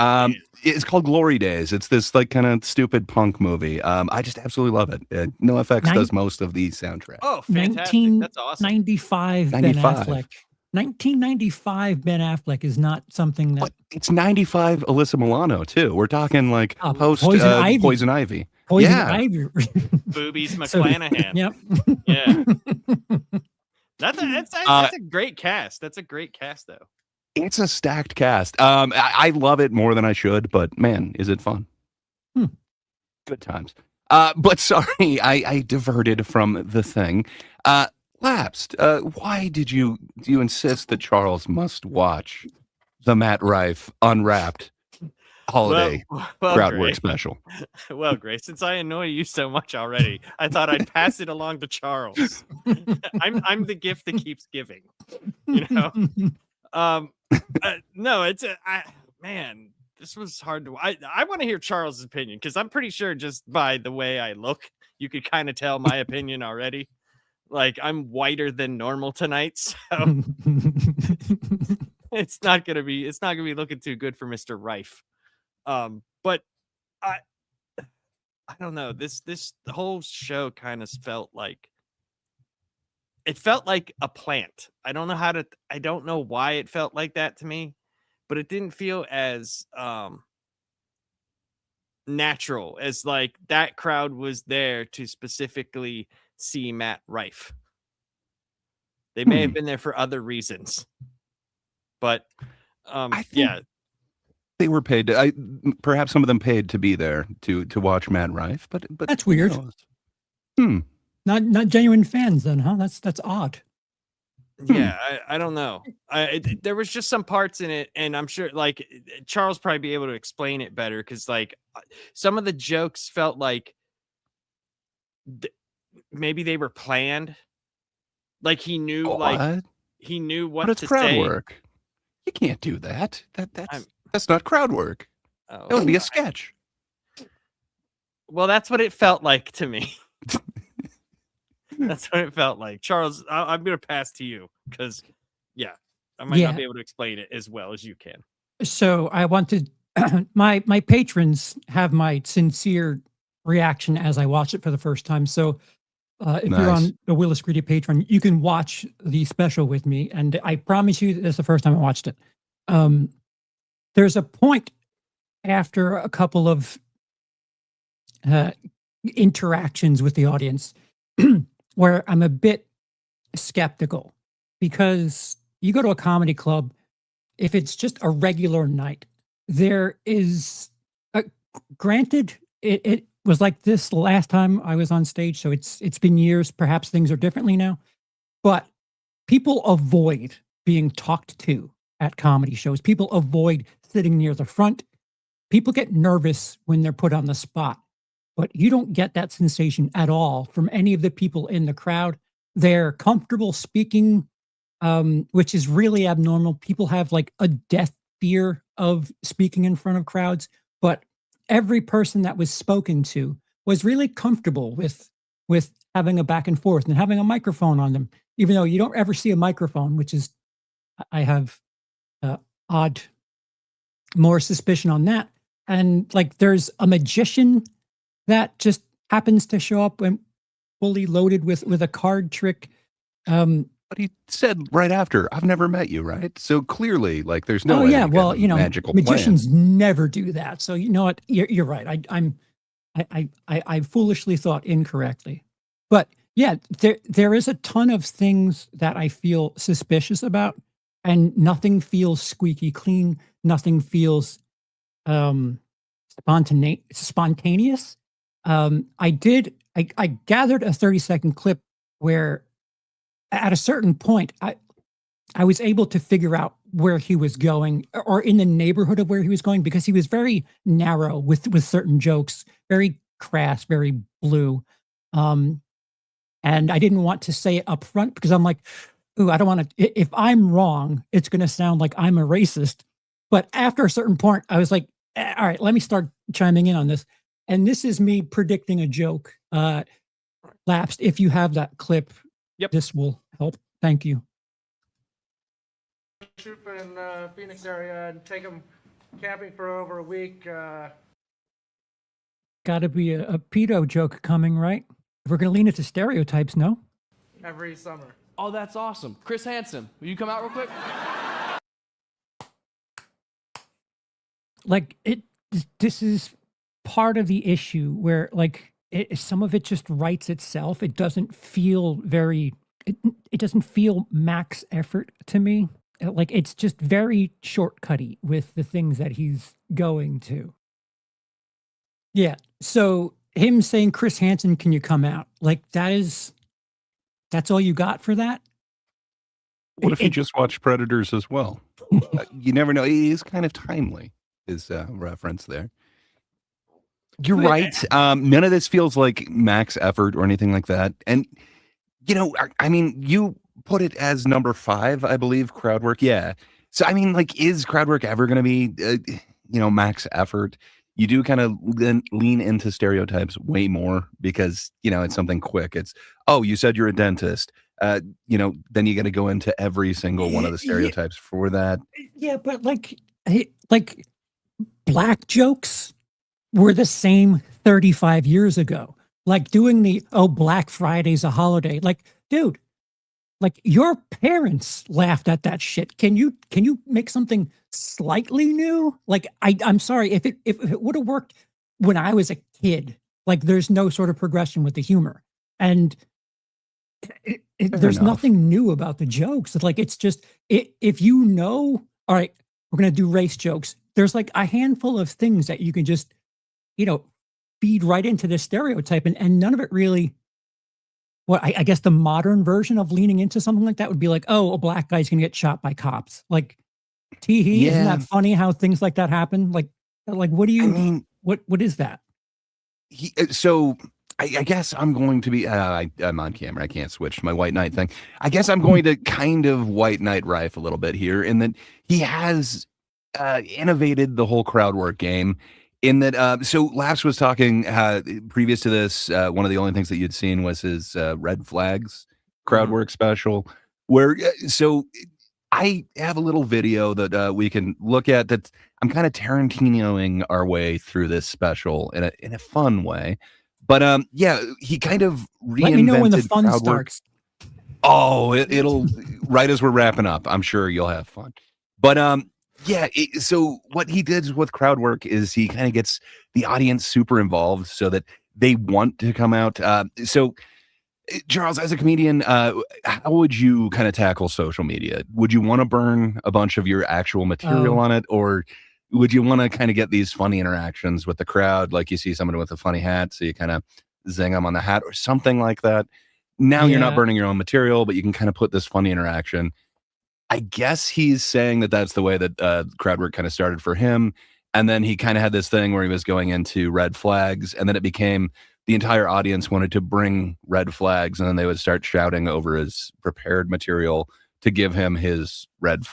It's called Glory Days. It's this like kind of stupid punk movie. I just absolutely love it. NoFX does most of the soundtrack. Oh, fantastic. That's awesome. 1995 Ben Affleck. 1995 Ben Affleck is not something that... But it's 95 Alyssa Milano, too. We're talking like post Poison Ivy. Poison Ivy. Poison Ivy. Boobies McClanahan. Yep. Yeah. That's a great cast. That's a great cast, though. It's a stacked cast. I love it more than I should, but man, is it fun. Good times. But sorry, I diverted from the thing. Lapsed. Why do you insist that Charles must watch the Matt Rife Unwrapped holiday well, crowd Gray. work special. Well, Gray, since I annoy you so much already, I thought I'd pass it along to Charles. I'm the gift that keeps giving, you know. No, it's man, this was hard to. I want to hear Charles's opinion because I'm pretty sure just by the way I look, you could kind of tell my opinion already. Like I'm whiter than normal tonight, so it's not gonna be looking too good for Mr. Rife. But I don't know. This whole show kind of felt like a plant. I don't know why it felt like that to me, but it didn't feel as natural as like that crowd was there to specifically see Matt Rife. They may have been there for other reasons, but I think yeah, they were paid. Perhaps some of them paid to be there to watch Matt Rife, but That's weird. Not genuine fans then, huh? That's odd. Yeah, I don't know. There was just some parts in it, and I'm sure like Charles probably be able to explain it better because like some of the jokes felt like maybe they were planned. Like he knew, what? he knew what But it's to crowd say. work. You can't do that. That's not crowd work. Oh, That would be a sketch. well, that's what it felt like to me. That's what it felt like. Charles, I'm going to pass to you because, yeah, I might not be able to explain it as well as you can. So I wanted my patrons have my sincere reaction as I watch it for the first time. So if you're on the WILIscredia Patreon, you can watch the special with me. And I promise you, this is the first time I watched it. There's a point after a couple of interactions with the audience where I'm a bit skeptical because you go to a comedy club, if it's just a regular night, there is, granted, it was like this last time I was on stage, so it's been years. Perhaps things are differently now, but people avoid being talked to at comedy shows. People avoid sitting near the front. People get nervous when they're put on the spot, but you don't get that sensation at all from any of the people in the crowd. They're comfortable speaking, which is really abnormal. People have like a death fear of speaking in front of crowds, but every person that was spoken to was really comfortable with having a back and forth and having a microphone on them, even though you don't ever see a microphone, which is, I have more suspicion on that. And like there's a magician that just happens to show up and fully loaded with a card trick. But he said right after, "I've never met you," right? So clearly, like, there's no. Oh yeah, well, magical magicians plan. never do that. So you know what? You're right. I foolishly thought incorrectly, but yeah, there is a ton of things that I feel suspicious about, and nothing feels squeaky clean. Nothing feels spontaneous. I gathered a 30-second clip where at a certain point, I was able to figure out where he was going or in the neighborhood of where he was going because he was very narrow with certain jokes, very crass, very blue. And I didn't want to say it up front because I'm like, ooh, I don't want to, if I'm wrong, it's going to sound like I'm a racist. But after a certain point, I was like, all right, let me start chiming in on this. And this is me predicting a joke. Lapsed, if you have that clip, yep, this will help. Thank you. Troop in Phoenix area and take them camping for over a week. Got to be a pedo joke coming, right? If we're going to lean into stereotypes, no? Every summer. Oh, that's awesome. Chris Hansen, will you come out real quick? Like, this is part of the issue where, like, some of it just writes itself. It doesn't feel very, it doesn't feel max effort to me. Like, it's just very shortcutty with the things that he's going to. Yeah. So him saying, Chris Hansen, can you come out? Like, that's all you got for that? What if you just watch Predators as well? You never know. It is kind of timely. his reference there. You're right. None of this feels like max effort or anything like that. And, you know, I mean, you put it as number 5, I believe, crowd work. Yeah. So, I mean, like, is crowd work ever going to be, you know, max effort? You do kind of lean into stereotypes way more because, you know, it's something quick. It's, oh, you said you're a dentist. You know, then you got to go into every single one of the stereotypes for that. Yeah, but like black jokes were the same 35 years ago. Like doing the, oh, Black Friday's a holiday. Like, dude, like your parents laughed at that shit. Can you make something slightly new? Like, I'm sorry, if it would have worked when I was a kid, like there's no sort of progression with the humor. And there's nothing new about the jokes. It's like, it's just, if you know, all right, we're going to do race jokes. There's like a handful of things that you can just, you know, feed right into this stereotype, and none of it really. Well, I guess the modern version of leaning into something like that would be like, oh, a black guy's gonna get shot by cops. Like, tee-hee, isn't that funny how things like that happen? Like what do you? I mean, what is that? So I guess I'm going to be. I'm on camera. I can't switch to my white knight thing. I guess I'm going to kind of white knight Rife a little bit here, in that he has innovated the whole crowd work game. In that, so Laughs was talking previous to this. One of the only things that you'd seen was his red flags crowd work special. Where so I have a little video that we can look at. That I'm kind of Tarantinoing our way through this special in a fun way. But yeah, he kind of reinvented. Let me know when the fun starts. Oh, it'll right as we're wrapping up. I'm sure you'll have fun. But yeah, so what he did with crowd work is he kind of gets the audience super involved so that they want to come out. So, Charles, as a comedian, how would you kind of tackle social media? Would you want to burn a bunch of your actual material on it? Or would you want to kind of get these funny interactions with the crowd? Like you see someone with a funny hat, so you kind of zing them on the hat or something like that. Now you're not burning your own material, but you can kind of put this funny interaction. I guess he's saying that that's the way that crowd work kind of started for him. And then he kind of had this thing where he was going into red flags, and then it became the entire audience wanted to bring red flags, and then they would start shouting over his prepared material to give him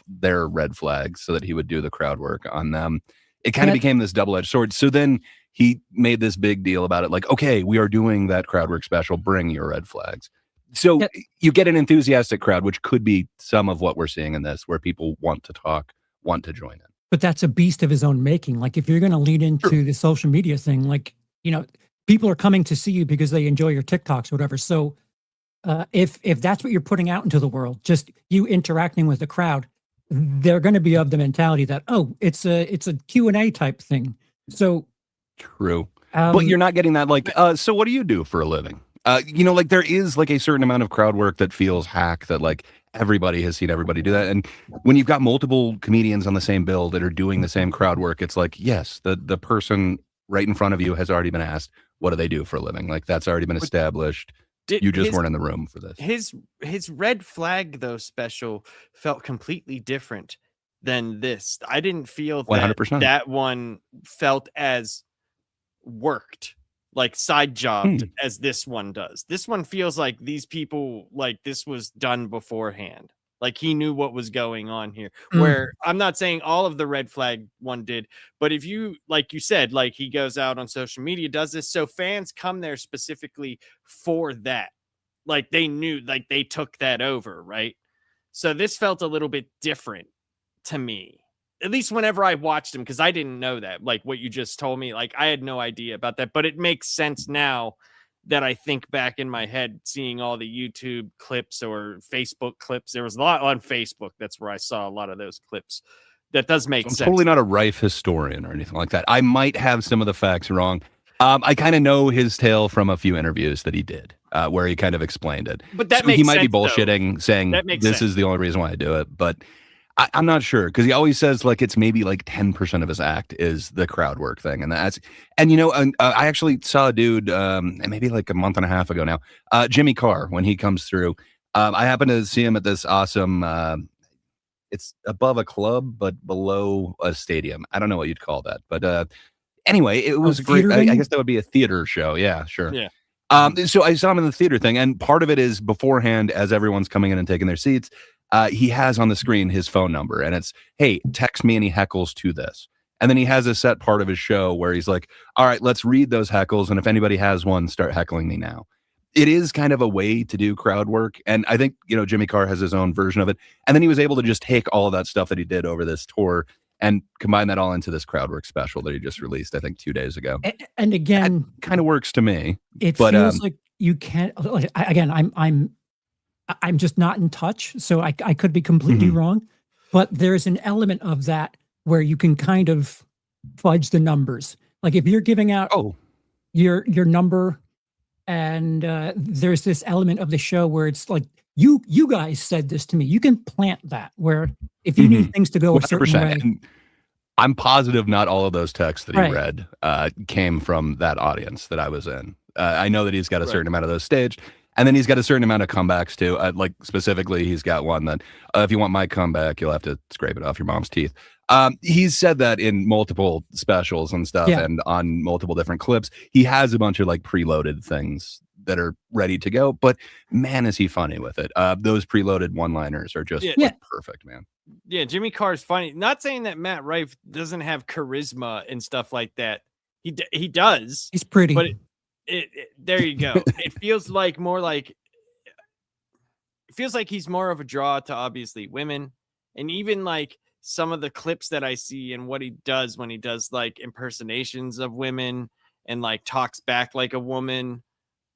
their red flags so that he would do the crowd work on them. It kind of became this double-edged sword. So then he made this big deal about it. Like, okay, we are doing that crowd work special. Bring your red flags. So you get an enthusiastic crowd, which could be some of what we're seeing in this, where people want to talk, want to join in. But that's a beast of his own making. Like, if you're going to lead into the social media thing, like, you know, people are coming to see you because they enjoy your TikToks or whatever. So if that's what you're putting out into the world, just you interacting with the crowd, they're going to be of the mentality that, oh, it's a Q&A type thing. So true. But you're not getting that, like, so what do you do for a living? You know, like there is like a certain amount of crowd work that feels hack, that like everybody has seen everybody do that. And when you've got multiple comedians on the same bill that are doing the same crowd work, it's like, yes, the person right in front of you has already been asked, what do they do for a living? Like that's already been established. You just weren't in the room for this. His red flag, though, special felt completely different than this. I didn't feel that 100%. That one felt as worked, like side jobbed as this one does. This one feels like these people, like this was done beforehand. Like he knew what was going on here. Where I'm not saying all of the red flag one did, but if you, like you said, like he goes out on social media, does this, so fans come there specifically for that. Like they knew, like they took that over, right? So this felt a little bit different to me. At least whenever I watched him, because I didn't know that, like what you just told me, like I had no idea about that, but it makes sense now that I think back in my head, seeing all the YouTube clips or Facebook clips. There was a lot on Facebook. That's where I saw a lot of those clips. That does make sense. I'm totally not a Rife historian or anything like that. I might have some of the facts wrong. I kind of know his tale from a few interviews that he did, where he kind of explained it. But that so makes he might sense, be bullshitting, saying this is the only reason why I do it. But I'm not sure, because he always says like it's maybe like 10% of his act is the crowd work thing, and you know, I actually saw a dude maybe like a month and a half ago now, Jimmy Carr, when he comes through. I happened to see him at this awesome it's above a club but below a stadium. I don't know what you'd call that, but anyway, it was great. I guess that would be a theater show. Yeah, sure. Yeah. So I saw him in the theater thing, and part of it is beforehand, as everyone's coming in and taking their seats, he has on the screen his phone number, and it's, hey, text me any heckles to this. And then he has a set part of his show where he's like, all right, let's read those heckles, and if anybody has one, start heckling me now. It is kind of a way to do crowd work, and I think, you know, Jimmy Carr has his own version of it. And then he was able to just take all of that stuff that he did over this tour and combine that all into this crowd work special that he just released, I think, 2 days ago. And again, kind of works to me. It feels like you can't. Again, I'm just not in touch, so I could be completely wrong. But there's an element of that where you can kind of fudge the numbers. Like if you're giving out your number, and there's this element of the show where it's like you guys said this to me. You can plant that where if you need things to go a certain way. And I'm positive not all of those texts that he read came from that audience that I was in. I know that he's got a certain amount of those staged, and then he's got a certain amount of comebacks too. Like specifically, he's got one that if you want my comeback, you'll have to scrape it off your mom's teeth. He's said that in multiple specials and stuff, and on multiple different clips. He has a bunch of like preloaded things that are ready to go, but man, is he funny with it. Those preloaded one-liners are just like, perfect, man. Yeah, Jimmy Carr's funny. Not saying that Matt Rife doesn't have charisma and stuff like that. He does. He's pretty. But there you go. It feels like he's more of a draw to obviously women, and even like some of the clips that I see and what he does when he does like impersonations of women and like talks back like a woman,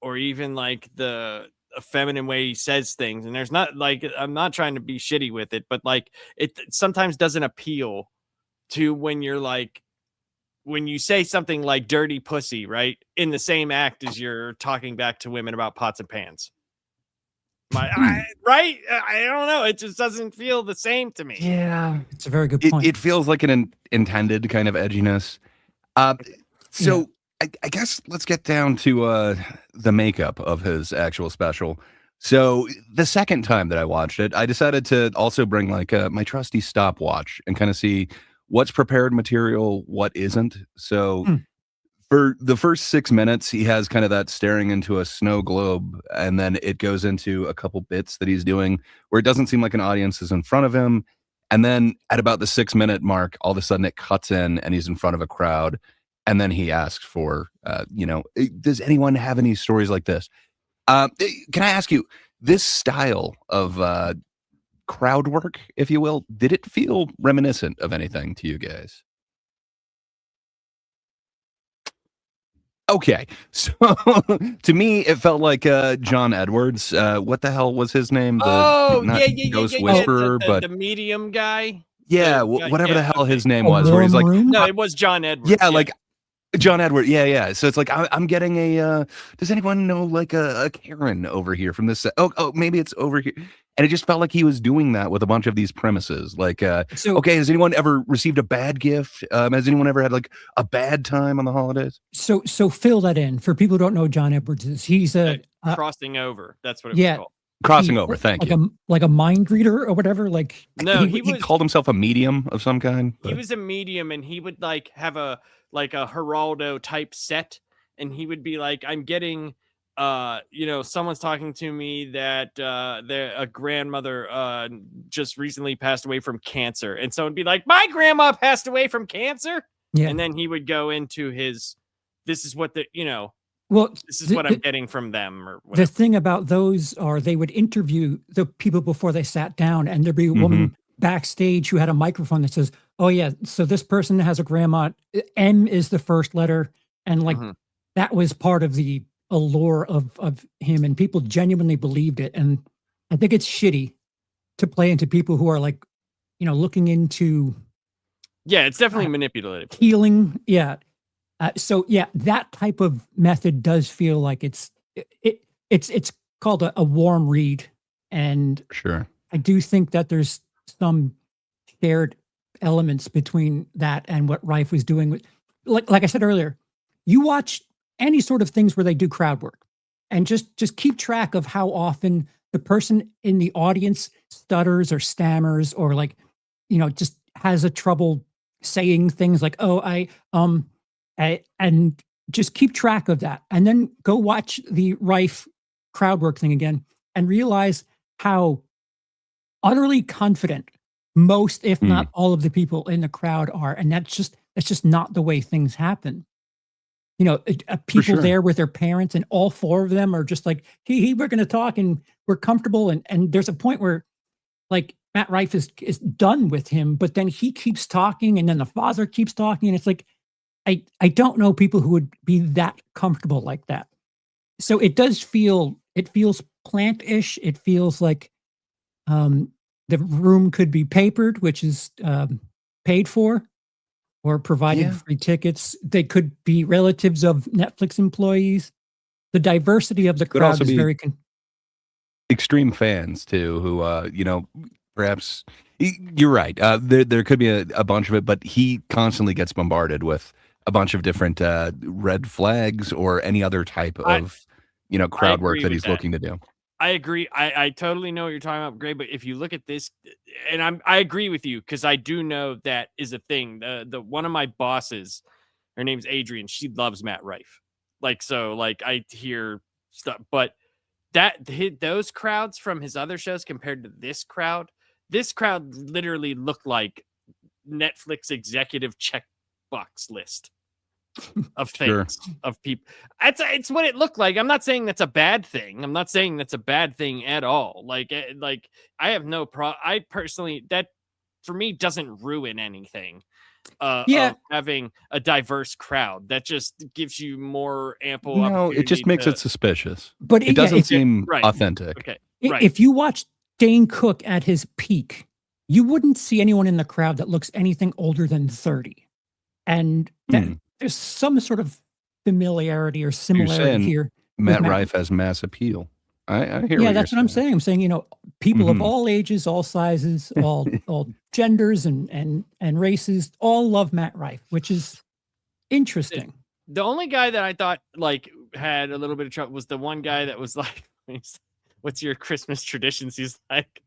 or even like a feminine way he says things. And there's not like, I'm not trying to be shitty with it, but like it sometimes doesn't appeal to when you're like, when you say something like dirty pussy, right, in the same act as you're talking back to women about pots and pans. I don't know. It just doesn't feel the same to me. Yeah, it's a very good point. It feels like an intended kind of edginess. So I guess let's get down to the makeup of his actual special. So the second time that I watched it, I decided to also bring like my trusty stopwatch and kind of see what's prepared material, what isn't. So for the first 6 minutes, he has kind of that staring into a snow globe, and then it goes into a couple bits that he's doing where it doesn't seem like an audience is in front of him. And then at about the 6-minute mark, all of a sudden it cuts in and he's in front of a crowd. And then he asks for, does anyone have any stories like this? Can I ask you, this style of crowd work, if you will, did it feel reminiscent of anything to you guys? Okay, so to me, it felt like John Edwards. What the hell was his name? Ghost Whisperer, but the medium guy. Yeah, whatever the hell his name was. Where he's like, no, it was John Edwards. Yeah, like John Edward. Yeah. So it's like I'm getting a. Does anyone know like a Karen over here from this? Oh, maybe it's over here. And it just felt like he was doing that with a bunch of these premises. Like, okay, has anyone ever received a bad gift? Has anyone ever had like a bad time on the holidays? So fill that in for people who don't know who John Edwards is. He's a crossing over. That's what it was called. Crossing over. Thank you. Like a mind reader or whatever. Like no, he called himself a medium of some kind. He was a medium, and he would like have a Geraldo type set, and he would be like, I'm getting someone's talking to me that a grandmother just recently passed away from cancer, and so it'd be like, my grandma passed away from cancer, and then he would go into his, this is what this is what I'm getting from them, or whatever. The thing about those are they would interview the people before they sat down, and there'd be a woman backstage who had a microphone that says, oh yeah, so this person has a grandma, M is the first letter, and like that was part of the allure of him, and people genuinely believed it. And I think it's shitty to play into people who are like, looking into it's definitely manipulative healing. So that type of method does feel like it's called a warm read, and sure, I do think that there's some shared elements between that and what Rife was doing with, like I said earlier, you watch any sort of things where they do crowd work, and just keep track of how often the person in the audience stutters or stammers, or like just has a trouble saying things like, "Oh, and just keep track of that, and then go watch the Rife crowd work thing again, and realize how utterly confident most, if not all, of the people in the crowd are, and that's just not the way things happen. People sure. there with their parents, and all four of them are just like, we're going to talk, and we're comfortable, and there's a point where, like, Matt Rife is done with him, but then he keeps talking, and then the father keeps talking, and it's like, I don't know people who would be that comfortable like that. So it feels plant-ish. It feels like the room could be papered, which is paid for, or provided free tickets. They could be relatives of Netflix employees. The diversity of the crowd is very extreme fans too, who perhaps you're right. There could be a bunch of it, but he constantly gets bombarded with a bunch of different red flags or any other type of crowd work that he's looking to do. I agree. I totally know what you're talking about, Gray. But if you look at this, and I agree with you, because I do know that is a thing. The one of my bosses, her name's Adrian. She loves Matt Rife. I hear stuff, but those crowds from his other shows compared to this crowd literally looked like Netflix executive checkbox list of things, of people. It's what it looked like. I'm not saying that's a bad thing. I'm not saying that's a bad thing at all. Like I have no problem. I personally, that for me doesn't ruin anything. Of having a diverse crowd, that just gives you more ample. No, it just makes it suspicious. But it doesn't seem authentic. Okay, if you watch Dane Cook at his peak, you wouldn't see anyone in the crowd that looks anything older than 30, and there's some sort of familiarity or similarity here. Matt Rife has mass appeal. I hear. Yeah, that's what I'm saying. I'm saying, people of all ages, all sizes, all genders and races, all love Matt Rife, which is interesting. The only guy that I thought had a little bit of trouble was the one guy that was like, "What's your Christmas traditions?" He's like,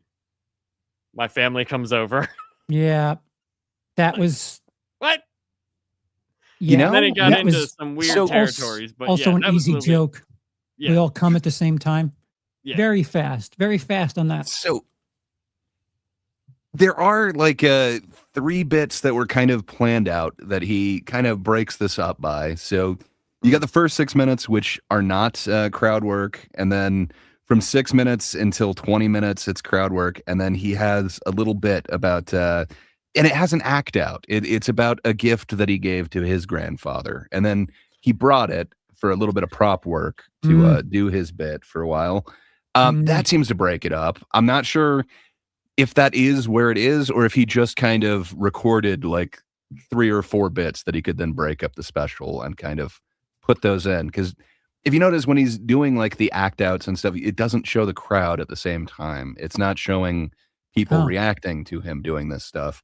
"My family comes over." Yeah, that was what. Yeah, and then it got into some weird territories, but also an easy joke. Yeah. We all come at the same time. Yeah. Very fast on that. So there are 3 bits that were kind of planned out that he kind of breaks this up by. So you got the first 6 minutes, which are not crowd work, and then from 6 minutes until 20 minutes, it's crowd work, and then he has a little bit about. And it has an act out. It's about a gift that he gave to his grandfather. And then he brought it for a little bit of prop work to do his bit for a while. That seems to break it up. I'm not sure if that is where it is, or if he just kind of recorded 3 or 4 bits that he could then break up the special and kind of put those in. Because if you notice, when he's doing the act outs and stuff, it doesn't show the crowd at the same time. It's not showing people reacting to him doing this stuff.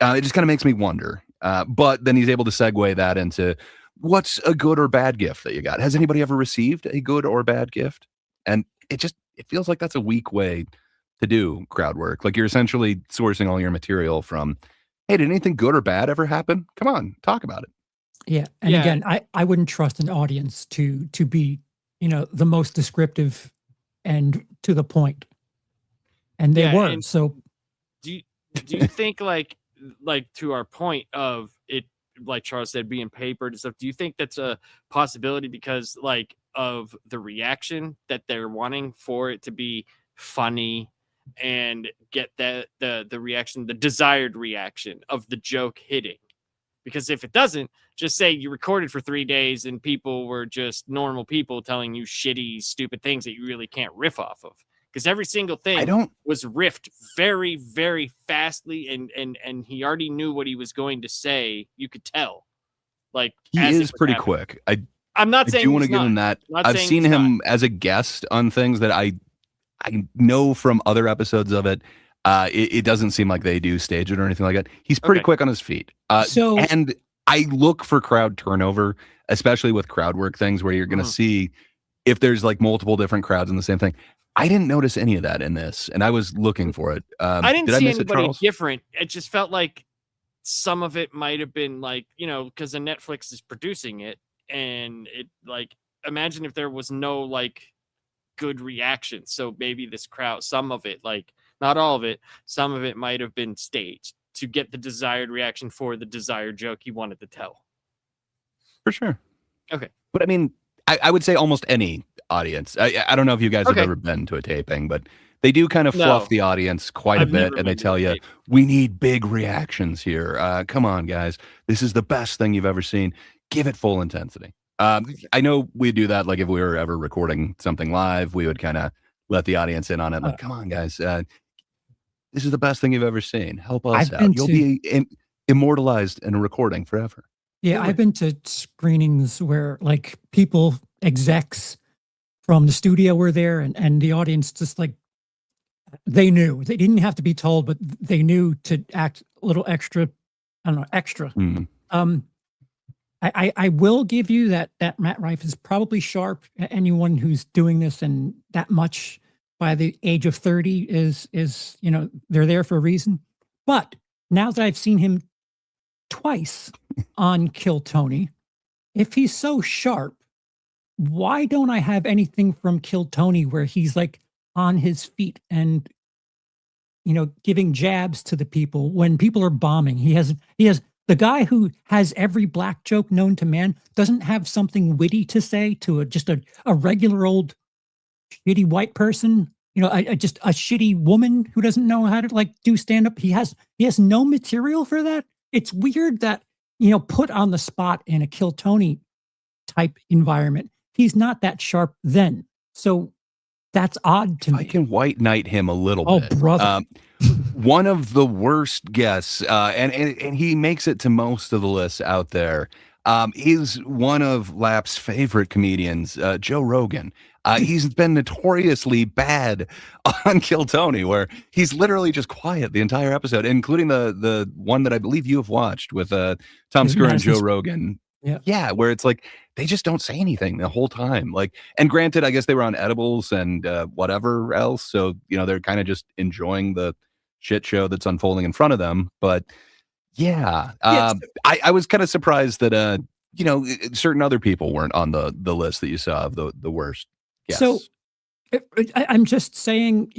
It just kind of makes me wonder. But then he's able to segue that into what's a good or bad gift that you got. Has anybody ever received a good or bad gift? And it feels like that's a weak way to do crowd work. You're essentially sourcing all your material from, hey, did anything good or bad ever happen? Come on, talk about it. Yeah. And again, I wouldn't trust an audience to be, the most descriptive and to the point. And they were. And so do you think to our point of it, like Charles said, being papered and stuff, do you think that's a possibility because of the reaction that they're wanting for it to be funny and get the reaction, the desired reaction of the joke hitting? Because if it doesn't, just say you recorded for 3 days and people were just normal people telling you shitty, stupid things that you really can't riff off of. Because every single thing was riffed very, very fastly, and he already knew what he was going to say. You could tell. He is pretty quick. I'm not saying I do want to give him that. I've seen him as a guest on things that I know from other episodes of it. It doesn't seem like they do stage it or anything like that. He's pretty quick on his feet. And I look for crowd turnover, especially with crowd work things where you're going to see if there's like multiple different crowds in the same thing. I didn't notice any of that in this, and I was looking for it. I didn't did see miss it, anybody Charles? different. It just felt like some of it might have been like, because the Netflix is producing it, and it like, imagine if there was no like good reaction. So maybe this crowd, some of it, like not all of it, some of it might have been staged to get the desired reaction for the desired joke he wanted to tell. For sure. Okay. But I mean, I would say almost any audience. I don't know if you guys have Okay. ever been to a taping, but they do kind of fluff No. the audience quite I've a bit, never and they been to tell a you, taping. we need big reactions here. Come on, guys. This is the best thing you've ever seen. Give it full intensity. I know we do that, like if we were ever recording something live, we would kind of let the audience in on it. Like, come on, guys. This is the best thing you've ever seen. Help us out. You'll be immortalized in a recording forever. Yeah, I've been to screenings where like people, execs from the studio were there, and the audience just like, they knew. They didn't have to be told, but they knew to act a little extra, I don't know, extra. I will give you that Matt Rife is probably sharp. Anyone who's doing this and that much by the age of 30 is they're there for a reason. But now that I've seen him twice on Kill Tony, if he's so sharp, why don't I have anything from Kill Tony where he's like on his feet and giving jabs to the people when people are bombing? He has the guy who has every black joke known to man doesn't have something witty to say to just a regular old shitty white person, just a shitty woman who doesn't know how to like do stand up. He has no material for that. It's weird that, put on the spot in a Kill Tony type environment, he's not that sharp then. So that's odd to me. I can white knight him a little bit. Oh, brother. One of the worst guests, and he makes it to most of the lists out there. He's one of Lap's favorite comedians, Joe Rogan. He's been notoriously bad on Kill Tony, where he's literally just quiet the entire episode, including the one that I believe you have watched with Tom Segura and Joe Rogan. Yeah, where it's like they just don't say anything the whole time. Like, and granted, I guess they were on edibles and whatever else, so they're kind of just enjoying the shit show that's unfolding in front of them. But yeah, I was kind of surprised that certain other people weren't on the list that you saw of the worst. Yes. So I'm just saying,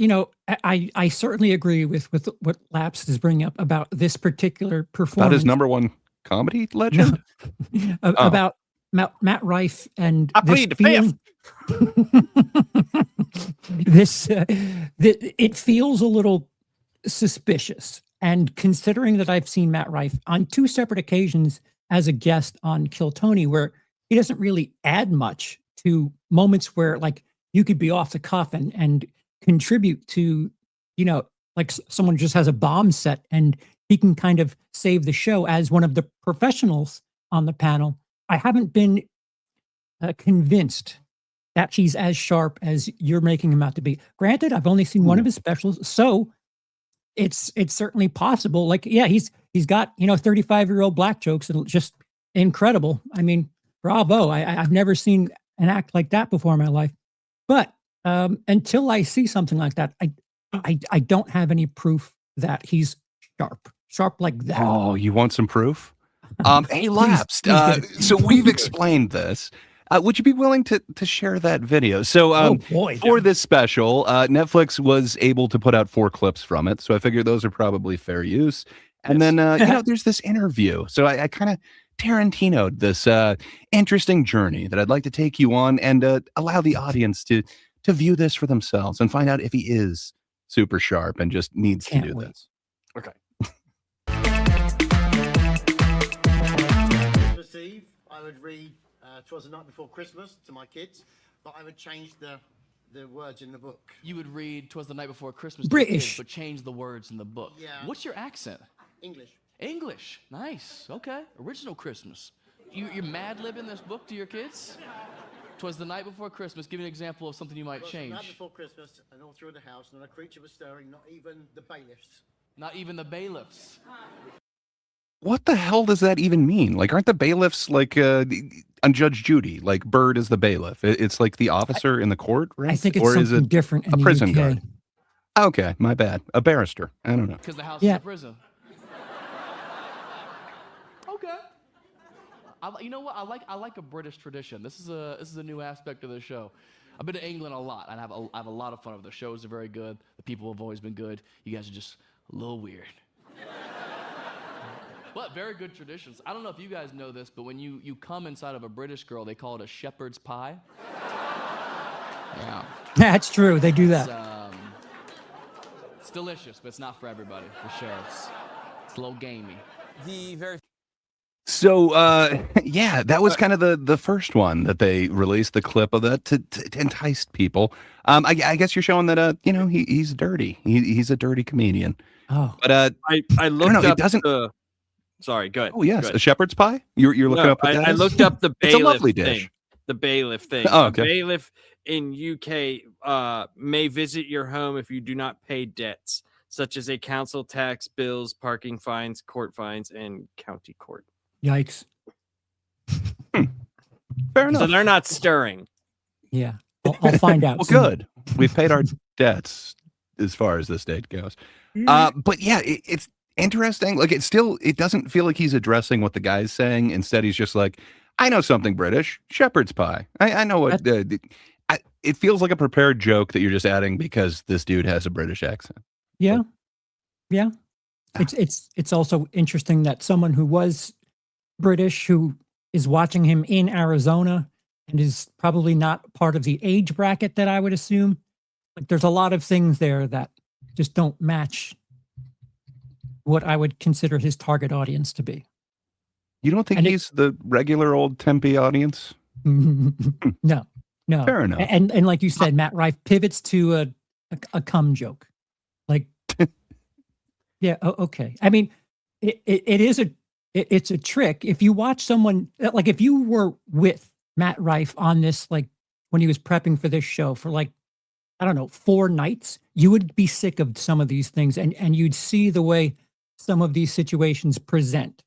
I certainly agree with what Laps is bringing up about this particular performance. About his number one comedy legend? About Matt Rife and I plead the fifth. It feels a little suspicious. And considering that I've seen Matt Rife on 2 separate occasions as a guest on Kill Tony, where he doesn't really add much to moments where like you could be off the cuff and contribute to, like someone just has a bomb set and he can kind of save the show as one of the professionals on the panel. I haven't been convinced that he's as sharp as you're making him out to be. Granted, I've only seen one of his specials, so it's certainly possible. Like, yeah, he's got 35-year-old black jokes that are just incredible. I mean, bravo! I've never seen an act like that before in my life. But until I see something like that, I don't have any proof that he's sharp like that. Oh, you want some proof? Hey, Lapsed. So we've explained this. Would you be willing to share that video? So for this special, Netflix was able to put out 4 clips from it. So I figured those are probably fair use. And then, there's this interview. So I kind of Tarantino'd this interesting journey that I'd like to take you on and allow the audience to view this for themselves and find out if he is super sharp and just needs to do this. Okay. Christmas Eve, I would read "'Twas the Night Before Christmas" to my kids, but I would change the words in the book. You would read "'Twas the Night Before Christmas" to your British, kids, but change the words in the book. Yeah. What's your accent? English. English. Nice. Okay. Original Christmas. You're mad-libbing this book to your kids? "'Twas the night before Christmas." Give me an example of something you might change. The night before Christmas, and all through the house, not a creature was stirring, not even the bailiffs. Not even the bailiffs. What the hell does that even mean? Like, aren't the bailiffs like on Judge Judy, like Bird is the bailiff. It's like the officer in the court, right? I think it's or is something it different in a the prison UK. guard? Okay, my bad. A barrister. I don't know. Because the house Yeah. is a prison. Okay. You know what? I like a British tradition. This is a new aspect of the show. I've been to England a lot, and I have a lot of fun with it. The shows are very good. The people have always been good. You guys are just a little weird. But very good traditions. I don't know if you guys know this, but when you come inside of a British girl, they call it a shepherd's pie. Yeah. That's true. They do that. It's delicious, but it's not for everybody, for sure. It's a little gamey. So, yeah, that was kind of the first one that they released, the clip of that to entice people. I guess you're showing that, he's dirty. He's a dirty comedian. Oh, But I looked know, it up doesn't- sorry, go ahead. oh yes, go a ahead. shepherd's pie. You're looking No, up. What that I is? looked up the It's a bailiff lovely thing. dish. The bailiff thing. Oh, A okay. bailiff in UK may visit your home if you do not pay debts, such as a council tax, bills, parking fines, court fines, and county court. yikes. Fair enough. So they're not stirring. Yeah. I'll find out. Well, soon. good. We've paid our debts as far as this date goes. But yeah, it's interesting. Like it doesn't feel like he's addressing what the guy's saying. Instead, he's just like, I know something British, shepherd's pie. I know what. It feels like a prepared joke that you're just adding because this dude has a British accent. Yeah. Yeah. It's also interesting that someone who was British, who is watching him in Arizona and is probably not part of the age bracket that I would assume. Like there's a lot of things there that just don't match what I would consider his target audience to be. You don't think And he's the regular old Tempe audience? No. Fair enough. And like you said, Matt Rife pivots to a cum joke. Like, yeah, okay. I mean, it's a trick. If you watch someone, like if you were with Matt Rife on this, like when he was prepping for this show for like, I don't know, 4 nights, you would be sick of some of these things and you'd see the way some of these situations present.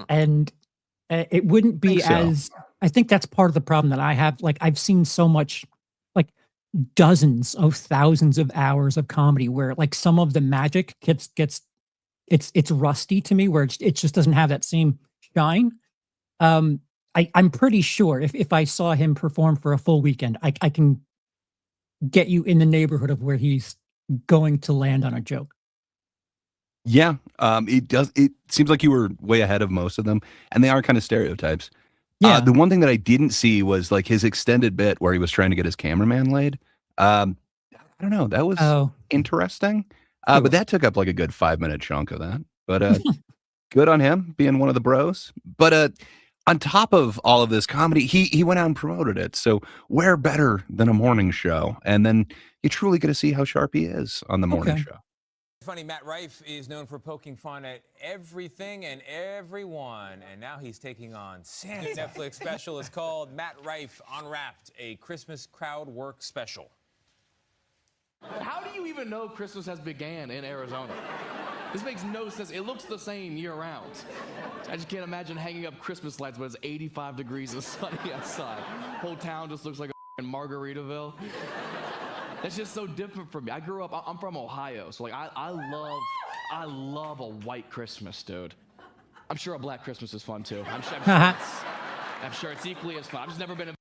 And it wouldn't be I think that's part of the problem that I have. Like I've seen so much, like dozens of thousands of hours of comedy where like some of the magic gets it's rusty to me, where it just doesn't have that same shine. I'm pretty sure if I saw him perform for a full weekend, I can get you in the neighborhood of where he's going to land on a joke. Yeah, it seems like you were way ahead of most of them, and they are kind of stereotypes. Yeah. The one thing that I didn't see was like his extended bit where he was trying to get his cameraman laid. I don't know. That was interesting. But that took up like a good 5-minute chunk of that. But good on him being one of the bros. But on top of all of this comedy, he went out and promoted it. So where better than a morning show? And then you truly get to see how sharp he is on the morning show. Funny, Matt Rife is known for poking fun at everything and everyone, and now he's taking on Santa. The Netflix special is called Matt Rife Unwrapped, a Christmas crowd work special. How do you even know Christmas has began in Arizona? This makes no sense. It looks the same year round. I just can't imagine hanging up Christmas lights when it's 85 degrees and sunny outside. Whole town just looks like a Margaritaville. That's just so different from me. I grew up, I'm from Ohio, so like I love a white Christmas, dude. I'm sure a black Christmas is fun too. I'm sure it's equally as fun. I've just never been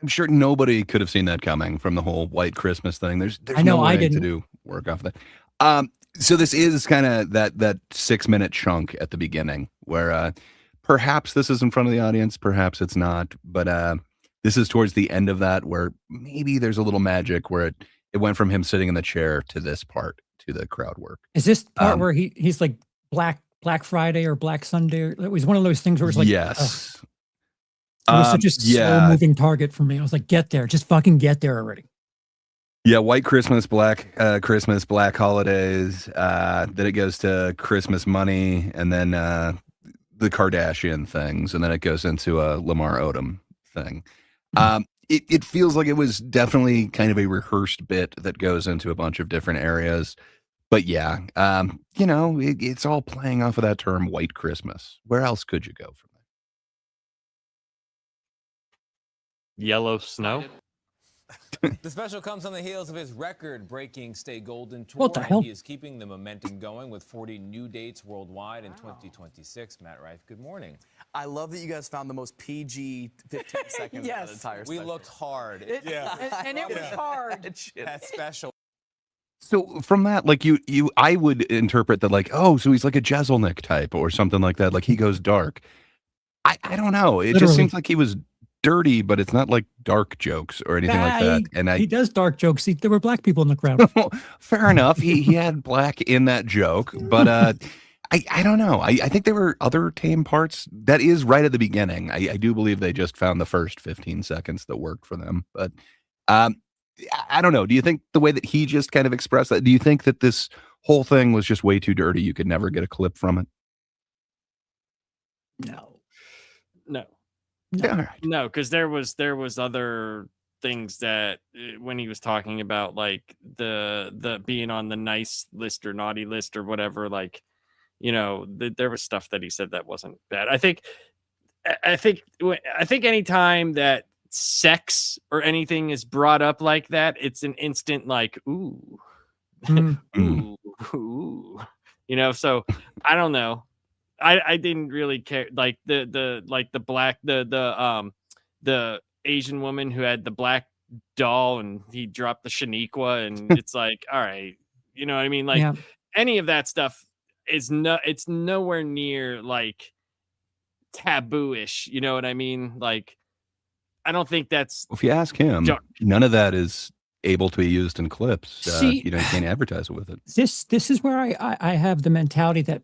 I'm sure nobody could have seen that coming from the whole white Christmas thing. There's I know, no I way didn't. to do work off of that. So this is kind of that 6-minute chunk at the beginning where perhaps this is in front of the audience, perhaps it's not, but this is towards the end of that where maybe there's a little magic where it went from him sitting in the chair to this part, to the crowd work. Is this part where he's like Black Friday or Black Sunday? It was one of those things where it's like, yes. It was such a slow moving target for me. I was like, get there, just fucking get there already. Yeah, white Christmas, black Christmas, black holidays. Then it goes to Christmas money, and then the Kardashian things, and then it goes into a Lamar Odom thing. It feels like it was definitely kind of a rehearsed bit that goes into a bunch of different areas. But yeah, it's all playing off of that term, white Christmas. Where else could you go from Yellow snow. The special comes on the heels of his record-breaking Stay Golden tour. What the hell? He is keeping the momentum going with 40 new dates worldwide in 2026. Matt Rife, good morning. I love that you guys found the most PG 15 seconds of the Yes. entire We special. looked hard. And it was hard. That special. So from that, like I would interpret that like, oh, so he's like a Jeselnik type or something like that. Like he goes dark. I don't know. It just Literally. seems like he was dirty, but it's not like dark jokes or anything like that. And he does dark jokes. There were black people in the crowd. fair enough. He had black in that joke, but I don't know. I think there were other tame parts. That is right at the beginning. I do believe they just found the first 15 seconds that worked for them. But I don't know. Do you think the way that he just kind of expressed that, do you think that this whole thing was just way too dirty? You could never get a clip from it? No. Yeah, all right. No, because there was other things that when he was talking about like the being on the nice list or naughty list or whatever, like, you know, there was stuff that he said that wasn't bad. I think anytime that sex or anything is brought up like that, it's an instant like, ooh, ooh, you know. So I don't know. I didn't really care. Like the Asian woman who had the black doll and he dropped the Shaniqua and it's like, all right, you know what I mean? Like any of that stuff is it's nowhere near like taboo-ish. You know what I mean? Like, I don't think that's. If you ask him, none of that is able to be used in clips. See, you know, you can't advertise it with it. This is where I have the mentality that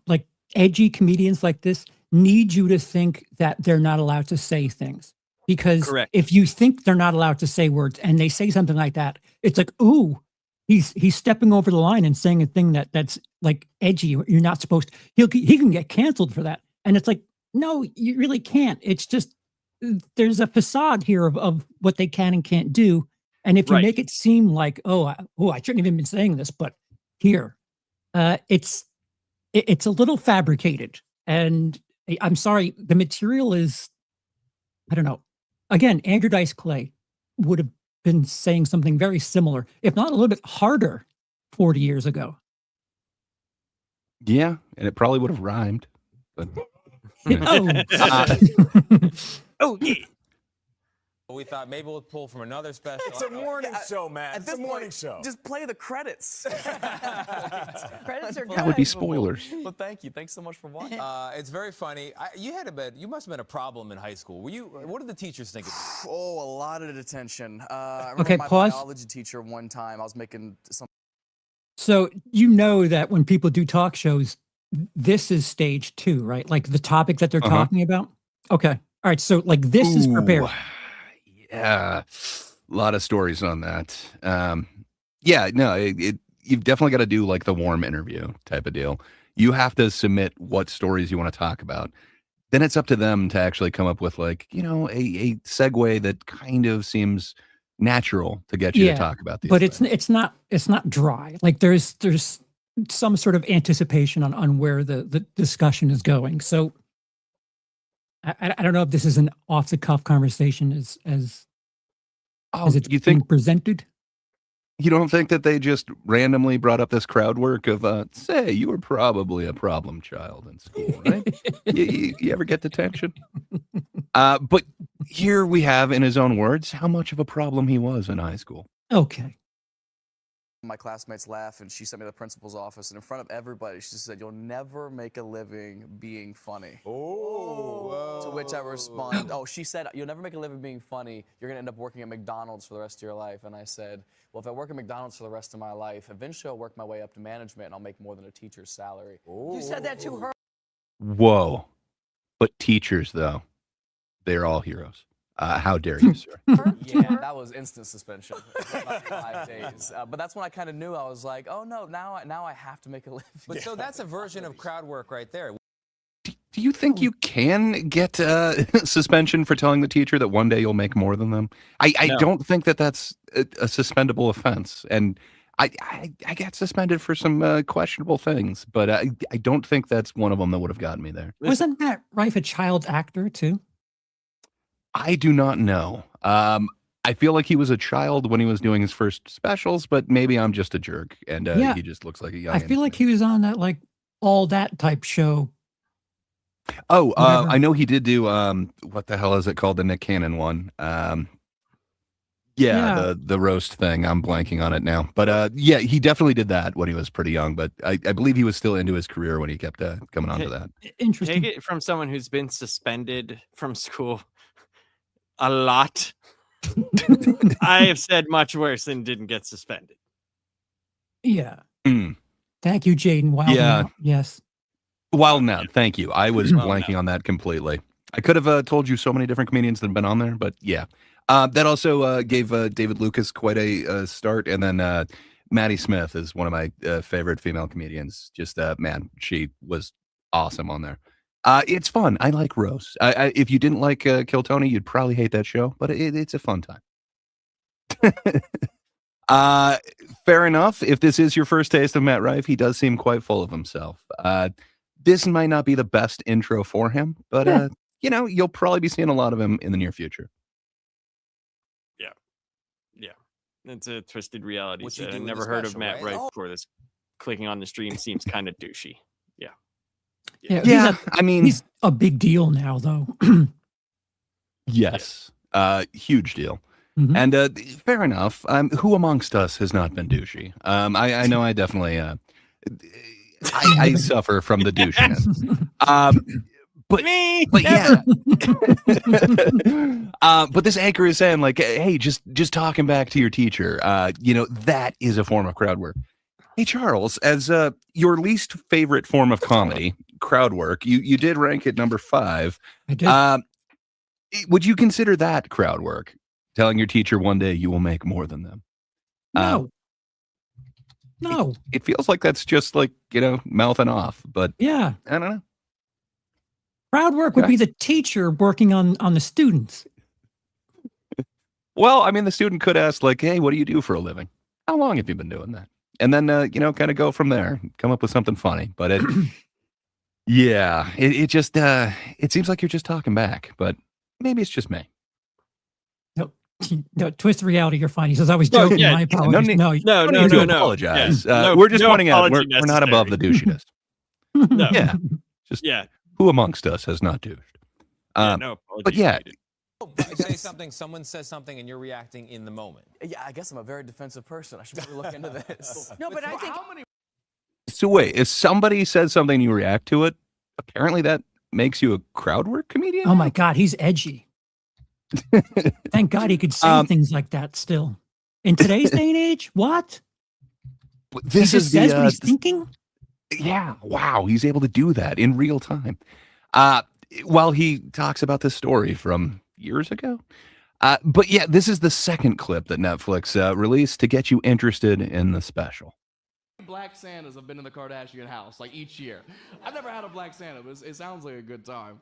like edgy comedians like this need you to think that they're not allowed to say things. Because if you think they're not allowed to say words and they say something like that, it's like, ooh, he's stepping over the line and saying a thing that's like edgy. You're not supposed to. He can get canceled for that. And it's like, no, you really can't. It's just there's a facade here of what they can and can't do. And if you make it seem like, I shouldn't have even been saying this, but here, it's a little fabricated. And I'm sorry, the material is, I don't know. Again, Andrew Dice Clay would have been saying something very similar, if not a little bit harder, 40 years ago. Yeah, and it probably would have rhymed. But oh yeah. We thought maybe we'll pull from another special. It's a morning show, Matt. At this morning show. Just play the credits. Credits are good. that would be spoilers. Well, thank you. Thanks so much for watching. It's very funny. You must have been a problem in high school. What did the teachers think of you? Oh, a lot of detention. I remember my biology teacher one time, I was making some. So you know that when people do talk shows, this is stage 2, right? Like the topic that they're talking about? Okay. All right. So like this is prepared. Yeah, a lot of stories on that. Yeah, no, you've definitely got to do like the warm interview type of deal. You have to submit what stories you want to talk about. Then it's up to them to actually come up with like, you know, a segue that kind of seems natural to get you to talk about these. But things. it's not dry. Like there's some sort of anticipation on where the discussion is going. So I don't know if this is an off the cuff conversation as it's being presented. You don't think that they just randomly brought up this crowd work of say you were probably a problem child in school, right? you ever get detention? But here we have, in his own words, how much of a problem he was in high school. Okay. My classmates laughed, and she sent me to the principal's office, and in front of everybody, she said, "You'll never make a living being funny." Oh. To which I responded, she said, "You'll never make a living being funny. You're going to end up working at McDonald's for the rest of your life." And I said, "Well, if I work at McDonald's for the rest of my life, eventually I'll work my way up to management, and I'll make more than a teacher's salary." You said that to her. Whoa. But teachers, though, they're all heroes. How dare you, sir? Yeah, that was instant suspension. About 5 days. But that's when I kind of knew. I was like, oh, no, now I have to make a living. But so that's a version of crowd work right there. Do you think you can get suspension for telling the teacher that one day you'll make more than them? I don't think that that's a suspendable offense. And I got suspended for some questionable things, but I don't think that's one of them that would have gotten me there. Wasn't Matt Rife a child actor, too? I do not know. I feel like he was a child when he was doing his first specials, but maybe I'm just a jerk, and Yeah. he just looks like a young. I feel like he was on that like all that type show. Oh, Whatever. I know he did do what the hell is it called? The Nick Cannon one. Yeah. The roast thing. I'm blanking on it now. But yeah, he definitely did that when he was pretty young. But I believe he was still into his career when he kept coming onto that. Interesting. Take it from someone who's been suspended from school a lot. I have said much worse and didn't get suspended. Yeah. Mm. Thank you, Jaden. Wow. Yeah. Yes. Wild Now. Thank you. I was Wild blanking Now. on that completely. I could have told you so many different comedians that have been on there, but yeah. That also gave David Lucas quite a start. And then Maddie Smith is one of my favorite female comedians. Just, man, she was awesome on there. It's fun. I like roast. If you didn't like Kill Tony, you'd probably hate that show, but it's a fun time. Fair enough. If this is your first taste of Matt Rife, he does seem quite full of himself. This might not be the best intro for him, but you know, you'll probably be seeing a lot of him in the near future. Yeah. It's a twisted reality. What's he Set. do I've in never the heard of special, Matt right? Rife Oh. before this. Clicking on the stream seems kind of douchey. Yeah. Yeah. I mean, He's a big deal now, though. yes, huge deal. Mhm. And fair enough. Who amongst us has not been douchey? I know I definitely I suffer from the douchiness. Me, but yeah. But this anchor is saying like, hey, just talking back to your teacher. You know, that is a form of crowd work. Hey, Charles, as your least favorite form of comedy, crowd work, you did rank it number 5. I did. Would you consider that crowd work? Telling your teacher one day you will make more than them? No. No. It feels like that's just like, you know, mouthing off, but Yeah. I don't know. Crowd work would be the teacher working on the students. Well, I mean, the student could ask like, hey, what do you do for a living? How long have you been doing that? And then, you know, kind of go from there, come up with something funny. But it, yeah, it just, it seems like you're just talking back, but maybe it's just me. No, twist the reality. You're fine. He says, I was joking. yeah, My apologies. no No, don't need to apologize. We're just pointing out we're not above the douchiness. No. Yeah. Just who amongst us has not douched? No but yeah, You say something, someone says something, and you're reacting in the moment. Yeah, I guess I'm a very defensive person. I should probably look into this. No, but I think so wait, if somebody says something and you react to it, apparently that makes you a crowd work comedian? Oh my God, he's edgy. Thank God he could say things like that still. In today's day and age, what? This he just is says the, what he's thinking? Yeah, wow, he's able to do that in real time. While he talks about this story from years ago. But yeah, this is the second clip that Netflix released to get you interested in the special. Black Santas have been in the Kardashian house like each year. I've never had a Black Santa, but it sounds like a good time.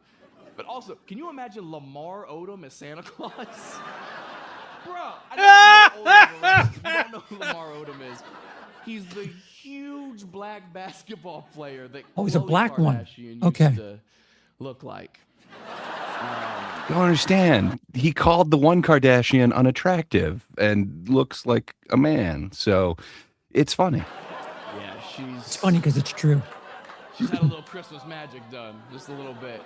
But also, can you imagine Lamar Odom as Santa Claus? Bro, I don't know who Lamar Odom is. He's the huge black basketball player that Oh, he's a Khloe black one. Kardashian Okay. used to look like. You don't understand. He called the one Kardashian unattractive and looks like a man. So it's funny. Yeah, It's funny because it's true. she's had a little Christmas magic done, just a little bit.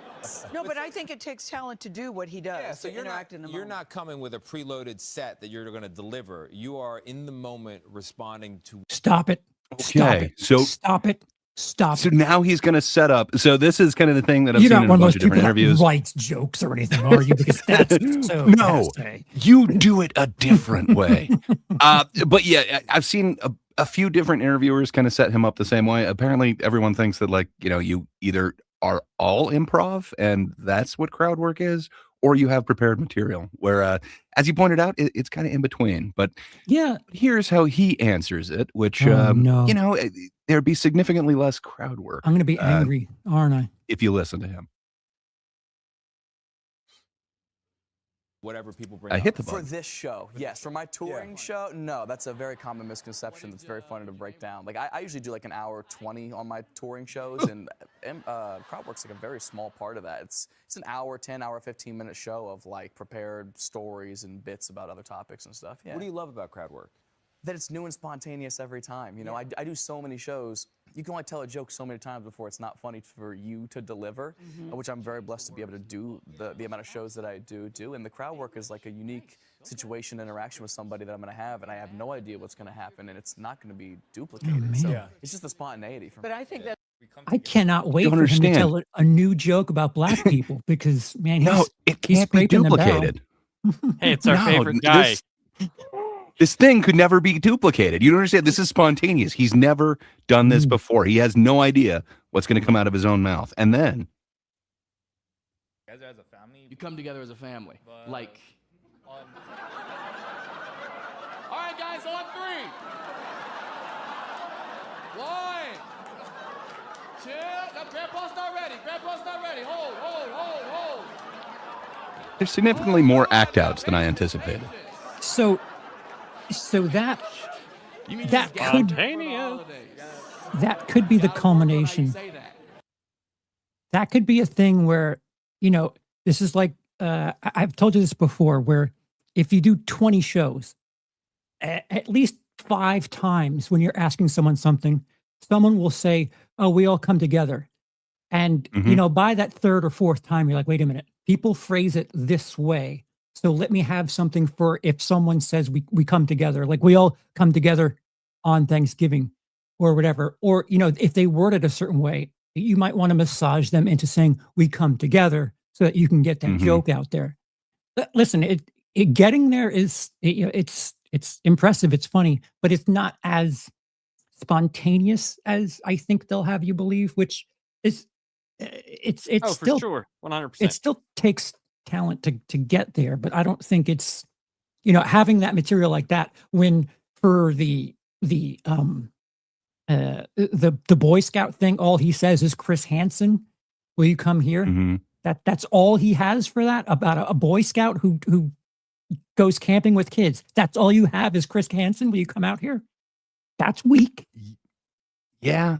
no, but I think it takes talent to do what he does. Yeah, so to you're interact in the you're moment. not coming with a preloaded set that you're going to deliver. You are in the moment responding to. Stop it. Stop Okay, it. so- Stop it. Stop So it. now he's going to set up. So this is kind of the thing that I've You're seen not in a one of bunch those of people different that interviews. writes jokes or anything, are you? Because that's so No, passe. you do it a different way. But yeah, I've seen a few different interviewers kind of set him up the same way. Apparently, everyone thinks that like, you know, you either are all improv and that's what crowd work is, or you have prepared material. Where, as you pointed out, it's kind of in between. But yeah, here's how he answers it, which no. you know, there'd be significantly less crowd work. I'm going to be angry, aren't I? If you listen to him. whatever people bring I up. hit the For button. this show, yes. For my touring show, no. That's a very common misconception that's very funny to break down. Like, I usually do like an hour 20 on my touring shows, and crowd work's like a very small part of that. It's an hour 10, hour 15-minute show of like prepared stories and bits about other topics and stuff. Yeah. What do you love about crowd work? That it's new and spontaneous every time. You know, I do so many shows. You can only tell a joke so many times before it's not funny for you to deliver, which I'm very blessed to be able to do the amount of shows that I do. And the crowd work is like a unique situation, interaction with somebody that I'm going to have, and I have no idea what's going to happen, and it's not going to be duplicated. So it's just the spontaneity for me. But I think that I cannot wait Don't for him to understand. tell a new joke about black people because, man, No, it he's can't be scraping the barrel. duplicated. Hey, it's our No, favorite guy. This thing could never be duplicated. You don't understand. This is spontaneous. He's never done this before. He has no idea what's going to come out of his own mouth. And then, You guys are as a family. You come together as a family. Like. All right, guys, on 3. 1, 2. No, Grandpa's not ready. Grandpa's not ready. Hold. there's significantly more act outs than I anticipated. So that could be the culmination. That could be a thing where, you know, this is like I've told you this before, where if you do 20 shows, at least 5 times when you're asking someone something, someone will say, "Oh, we all come together," and you know, by that 3rd or 4th time, you're like, "Wait a minute, people phrase it this way." So let me have something for if someone says we come together, like we all come together on Thanksgiving or whatever. Or, you know, if they word it a certain way, you might want to massage them into saying we come together so that you can get that joke out there. But listen, it getting there is, you know, it's impressive. It's funny, but it's not as spontaneous as I think they'll have you believe, which is it's Oh, still for sure. 100%. it still takes talent to get there, but I don't think it's, you know, having that material like that when for the Boy Scout thing, all he says is Chris Hansen, will you come here? That's all he has for that, about a Boy Scout who goes camping with kids. That's all you have is Chris Hansen, will you come out here? That's weak. Yeah.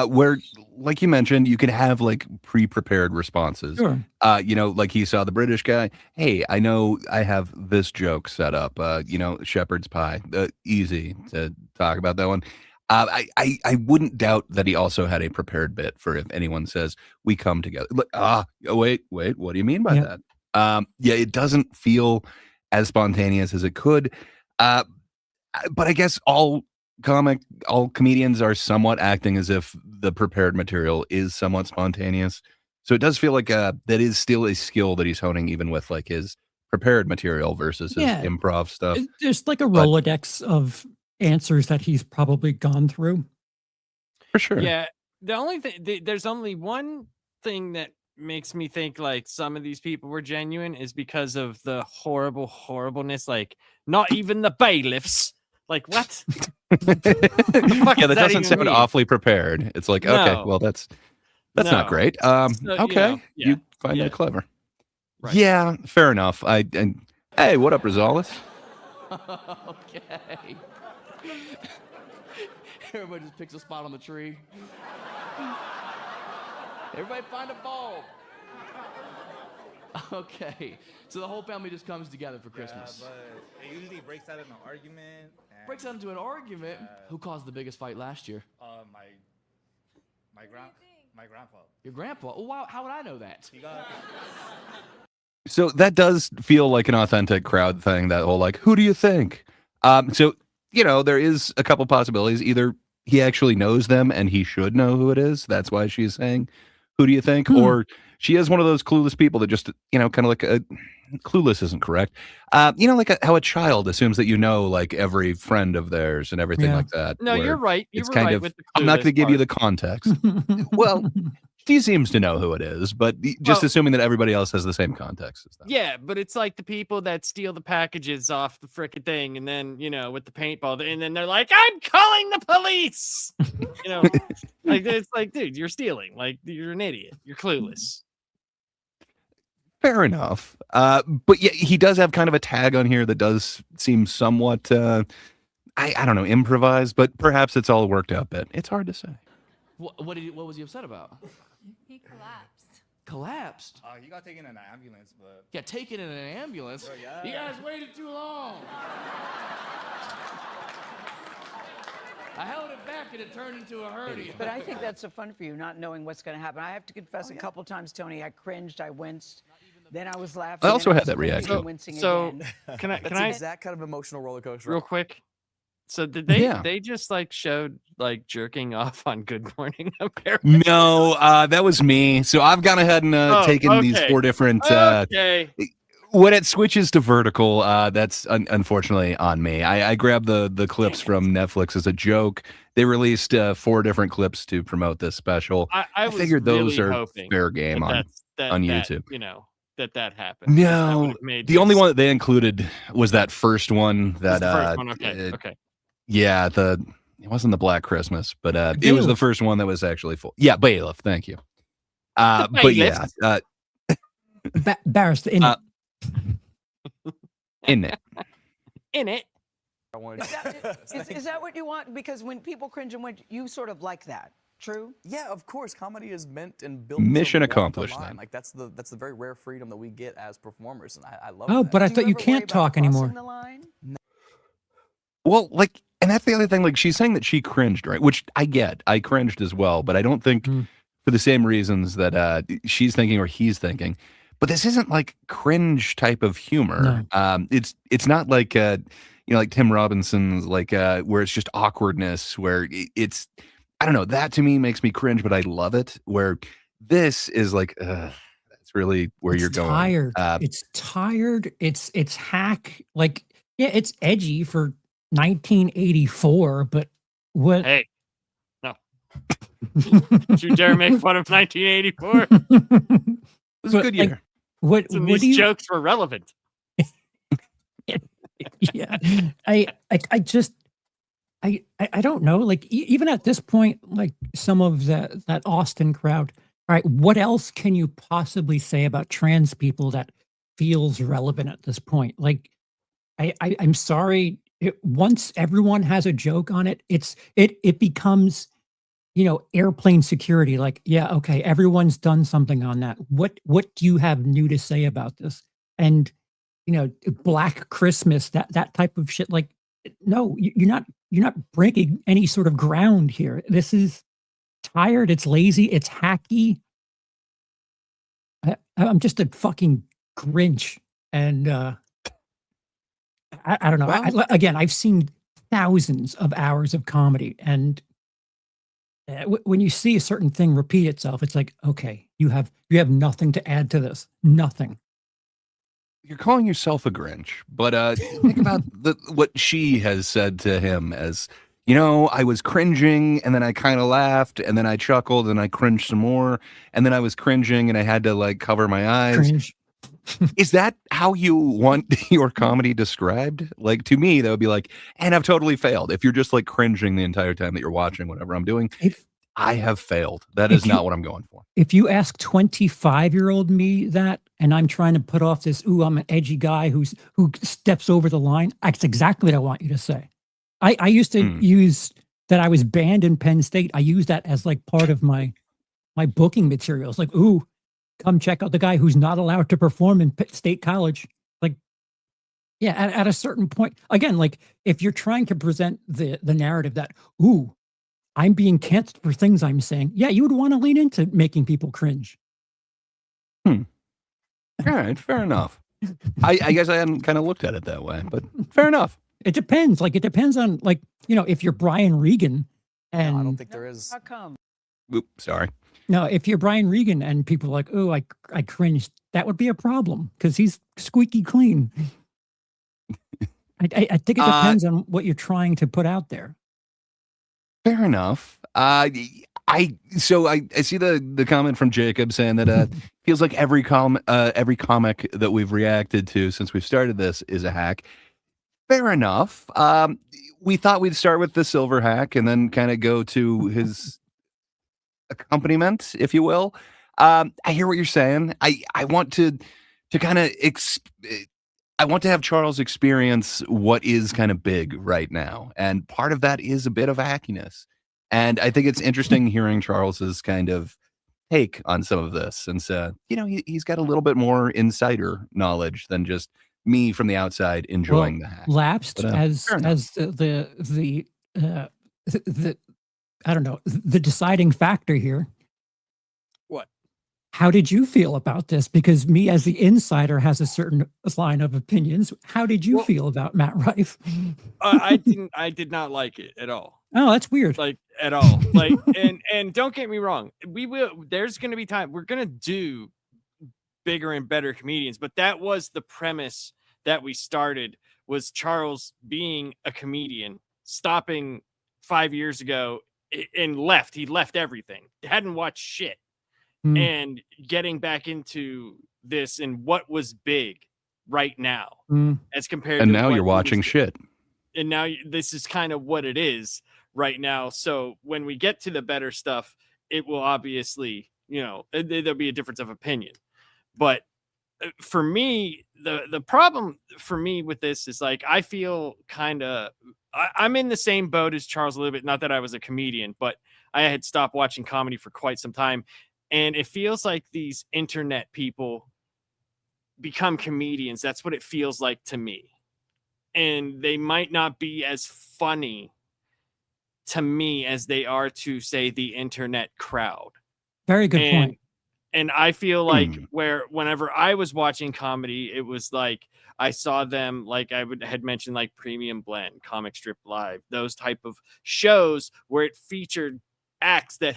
Where, like you mentioned, you could have like pre-prepared responses. Sure. You know, like he saw the British guy. Hey, I know I have this joke set up. You know, shepherd's pie. Easy to talk about that one. I wouldn't doubt that he also had a prepared bit for if anyone says we come together. Wait, what do you mean by that? Yeah, it doesn't feel as spontaneous as it could. But I guess all comedians are somewhat acting as if the prepared material is somewhat spontaneous. So it does feel like that is still a skill that he's honing, even with like his prepared material versus his improv stuff. There's like a Rolodex of answers that he's probably gone through. For sure. Yeah. The only thing, there's only one thing that makes me think like some of these people were genuine is because of the horribleness. Like, not even the bailiffs. Like, what? Yeah, that doesn't even sound mean? awfully prepared. It's like, okay, well, that's not No. great. So, Okay, you find that clever. Right. Yeah, fair enough. Hey, what up, Rosales? Okay. Everybody just picks a spot on the tree. Everybody find a bulb. Okay. So the whole family just comes together for Christmas. Yeah, but it usually breaks out in an argument. Breaks out into an argument? Who caused the biggest fight last year? My grandpa. Your grandpa? Oh, wow. How would I know that? So that does feel like an authentic crowd thing, that whole like, who do you think? So, you know, there is a couple possibilities. Either he actually knows them and he should know who it is. That's why she's saying, who do you think? Or she is one of those clueless people that just, you know, kind of like clueless isn't correct. You know, like how a child assumes that you know, like every friend of theirs and everything like that. No, you're right. You It's were kind right of, with the I'm not going to clueless give you part. the context. Well, she seems to know who it is, but just assuming that everybody else has the same context as that. Yeah, but it's like the people that steal the packages off the frickin' thing, and then, you know, with the paintball, and then they're like, I'm calling the police. You know, like, it's like, dude, you're stealing. Like, you're an idiot. You're clueless. Fair enough. But yeah, he does have kind of a tag on here that does seem somewhat, I don't know, improvised, but perhaps it's all worked out bit. It's hard to say. What was he upset about? He collapsed. Collapsed? He got taken in an ambulance, but... Yeah, taken in an ambulance? Oh, yeah. You guys waited too long. I held it back and it turned into a hurdy. But I think that's so fun for you, not knowing what's going to happen. I have to confess, a couple times, Tony, I cringed, I winced, then I was laughing. I also then had was that cringing reaction. and wincing So again. can I That's the exact kind of emotional roller coaster. real quick? So did they Yeah. they just like showed like jerking off on Good Morning America? No, that was me. So I've gone ahead and taken these okay. 4 different. Okay. When it switches to vertical, that's unfortunately on me. I grabbed the clips from Netflix as a joke. They released 4 different clips to promote this special. I was figured those really are hoping fair game that on that, YouTube. you know, that happened. That No, would've made the only this- one that they included was that first one. was That the first one. Okay. Okay. yeah, it wasn't the Black Christmas, but it was the first one that was actually full. Yeah, Bailiff. Thank you. But yeah, Barris, in it. in it. In it. Is that what you want? Because when people cringe and when you sort of like that, true? Yeah, of course. Comedy is meant and built. Mission to walk the accomplished, line. then. Like that's the very rare freedom that we get as performers, and I love. Oh, that. but I Do thought you ever worry can't about talk anymore. crossing the line? Well, like, and that's the other thing. Like, she's saying that she cringed, right? Which I get. I cringed as well, but I don't think for the same reasons that she's thinking or he's thinking. But this isn't like cringe type of humor. No. It's not like like Tim Robinson's, like where it's just awkwardness. Where it's, I don't know. That to me makes me cringe, but I love it. Where this is like, that's really where you're going. Tired. It's tired. It's hack. Like, yeah, it's edgy for 1984, but what? Hey. No. Don't you dare make fun of 1984. It was a good year. What So what these do you jokes were relevant. yeah. I don't know. Like even at this point, like some of that Austin crowd. All right, what else can you possibly say about trans people that feels relevant at this point? Like, I'm sorry. Once everyone has a joke on it, it becomes, airplane security. Like, yeah, okay, everyone's done something on that. What do you have new to say about this? And Black Christmas, that type of shit. Like, no, you're not breaking any sort of ground here. This is tired. It's lazy. It's hacky. I'm just a fucking Grinch, and I don't know. Well- Again, I've seen thousands of hours of comedy, and when you see a certain thing repeat itself, it's like, okay, you have nothing to add to this. Nothing. You're calling yourself a Grinch, but think about what she has said to him as, I was cringing and then I kind of laughed and then I chuckled and I cringed some more and then I was cringing and I had to like cover my eyes. Cringe. Is that how you want your comedy described? Like, to me, that would be like, and I've totally failed. If you're just like cringing the entire time that you're watching whatever I'm doing, I have failed. That is not what I'm going for. If you ask 25-year-old me that, and I'm trying to put off this, I'm an edgy guy who steps over the line, that's exactly what I want you to say. I used to use that. I was banned in Penn State. I used that as like part of my booking materials. Like, come check out the guy who's not allowed to perform in State College. Like, yeah, at a certain point, again, like if you're trying to present the narrative that, I'm being canceled for things I'm saying. Yeah, you would want to lean into making people cringe. All right, fair enough. I guess I hadn't kind of looked at it that way, but fair enough. It depends. Like, it depends on, like, if you're Brian Regan and... No, I don't think there is. How come? Oops, sorry. No, if you're Brian Regan and people are like, I cringed, that would be a problem because he's squeaky clean. I think it depends on what you're trying to put out there. Fair enough. I see the comment from Jacob saying that feels like every comic that we've reacted to since we've started this is a hack. Fair enough. We thought we'd start with the silver hack and then kind of go to his accompaniment, if you will. I hear what you're saying. I want to to kind of I want to have Charles experience what is kind of big right now. And part of that is a bit of hackiness. And I think it's interesting hearing Charles's kind of take on some of this. And so, he's got a little bit more insider knowledge than just me from the outside enjoying the hack. Lapsed But, as fair enough. the I don't know, the deciding factor here. What? How did you feel about this? Because me as the insider has a certain line of opinions. How did you feel about Matt Rife? I did not like it at all. Oh, that's weird. Like at all. Like and don't get me wrong. There's going to be time we're going to do bigger and better comedians, but that was the premise that we started, was Charles being a comedian, stopping 5 years ago and left. He left everything. Hadn't watched shit. And getting back into this and what was big right now as compared And to now what you're he watching was- shit. and now this is kind of what it is right now. So when we get to the better stuff, it will obviously, there'll be a difference of opinion. But for me, the problem for me with this is like, I feel I'm in the same boat as Charles a little bit. Not that I was a comedian, but I had stopped watching comedy for quite some time. And it feels like these internet people become comedians. That's what it feels like to me. And they might not be as funny to me as they are to, say, the internet crowd. Very good point. And I feel like whenever I was watching comedy, it was like I saw them, like had mentioned, like Premium Blend, Comic Strip Live, those type of shows where it featured acts that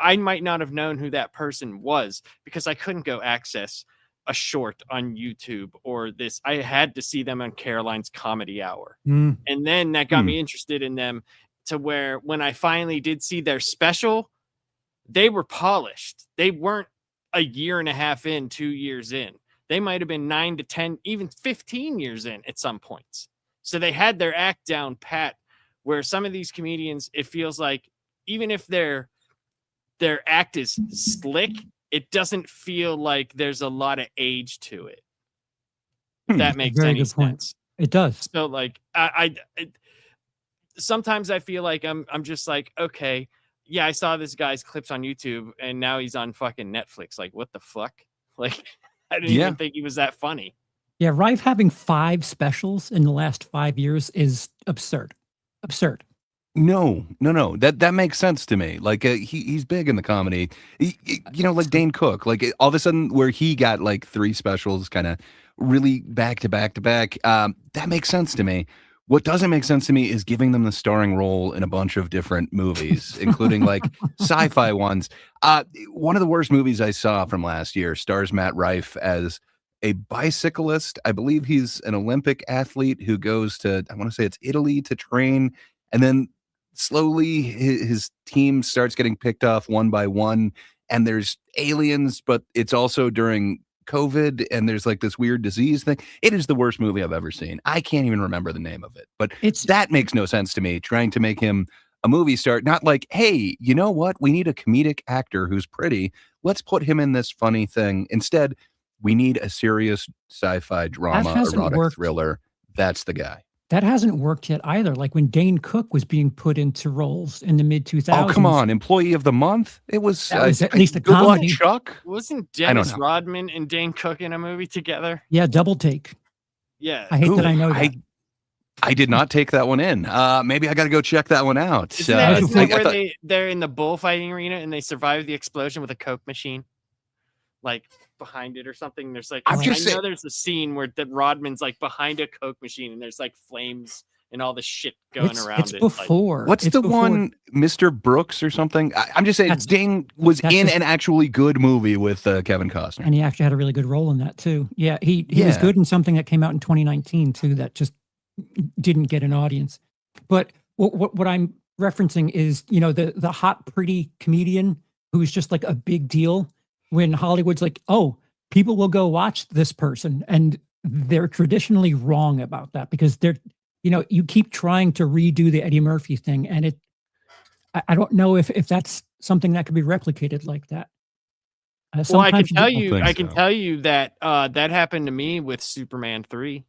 I might not have known who that person was because I couldn't go access a short on YouTube or this. I had to see them on Caroline's Comedy Hour. And then that got me interested in them, to where when I finally did see their special, they were polished. They weren't a year and a half in, 2 years in. They might have been 9 to 10, even 15 years in at some points. So they had their act down pat, where some of these comedians, it feels like, even if their act is slick, it doesn't feel like there's a lot of age to it. If that makes Very any good point. sense. It does. So like sometimes I feel like I'm just like, okay, yeah, I saw this guy's clips on YouTube and now he's on fucking Netflix. Like, what the fuck? Like, I didn't even think he was that funny. Yeah, Rife having 5 specials in the last 5 years is absurd. Absurd. No. That makes sense to me. Like he's big in the comedy. Like Dane Cook. Like all of a sudden, where he got like 3 specials, kind of really back to back to back. That makes sense to me. What doesn't make sense to me is giving them the starring role in a bunch of different movies, including like sci-fi ones. One of the worst movies I saw from last year stars Matt Rife as a bicyclist. I believe he's an Olympic athlete who goes to, I want to say it's Italy, to train, and then slowly his team starts getting picked off one by one, and there's aliens, but it's also during COVID, and there's like this weird disease thing. It is the worst movie I've ever seen. I can't even remember the name of it, but that makes no sense to me, trying to make him a movie star. Not like, hey, you know what? We need a comedic actor who's pretty. Let's put him in this funny thing. Instead, we need a serious sci-fi drama, erotic thriller. That's the guy. That hasn't worked yet either. Like when Dane Cook was being put into roles in the mid-2000s. Oh, come on. Employee of the Month? It was, at least a Good Luck, comedy. Chuck? Wasn't I don't Dennis know. Rodman and Dane Cook in a movie together? Yeah, Double Take. Yeah. I hate that I know that. I did not take that one in. Maybe I got to go check that one out. Isn't that where they're in the bullfighting arena and they survive the explosion with a Coke machine? Like behind it or something. There's like, I know there's a scene where Rodman's like behind a Coke machine and there's like flames and all this shit going around it's it. Before. What's the one, Mr. Brooks or something? I'm just saying, Dane was in an actually good movie with Kevin Costner. And he actually had a really good role in that too. Yeah, he was good in something that came out in 2019 too that just didn't get an audience. But what I'm referencing is, the hot, pretty comedian who's just like a big deal when Hollywood's like, oh, people will go watch this person. And they're traditionally wrong about that because you keep trying to redo the Eddie Murphy thing. And I don't know if that's something that could be replicated like that. Well, I can Sometimes you tell get- you, I can tell you that that happened to me with Superman 3.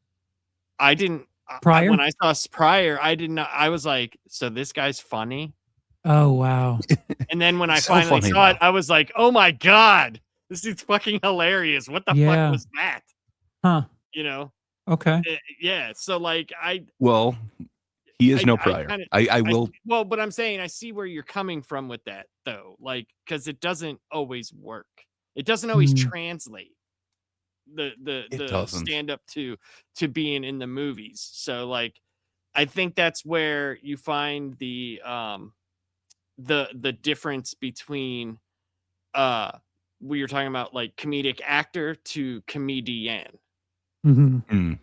I didn't Prior? when I saw Prior, I did not. I was like, so this guy's funny. Oh wow! And then when I So finally funny, saw it, though. I was like, oh my god, this is fucking hilarious. What the Yeah. fuck was that? Huh? You know? Okay. Yeah. So like, Well, he is no I prior. kinda- I will. Well, but I'm saying I see where you're coming from with that, though. Like, because it doesn't always work. It doesn't always Hmm. translate It the doesn't. stand up to being in the movies. So like, I think that's where you find the difference between we were talking about like comedic actor to comedian. Mm-hmm.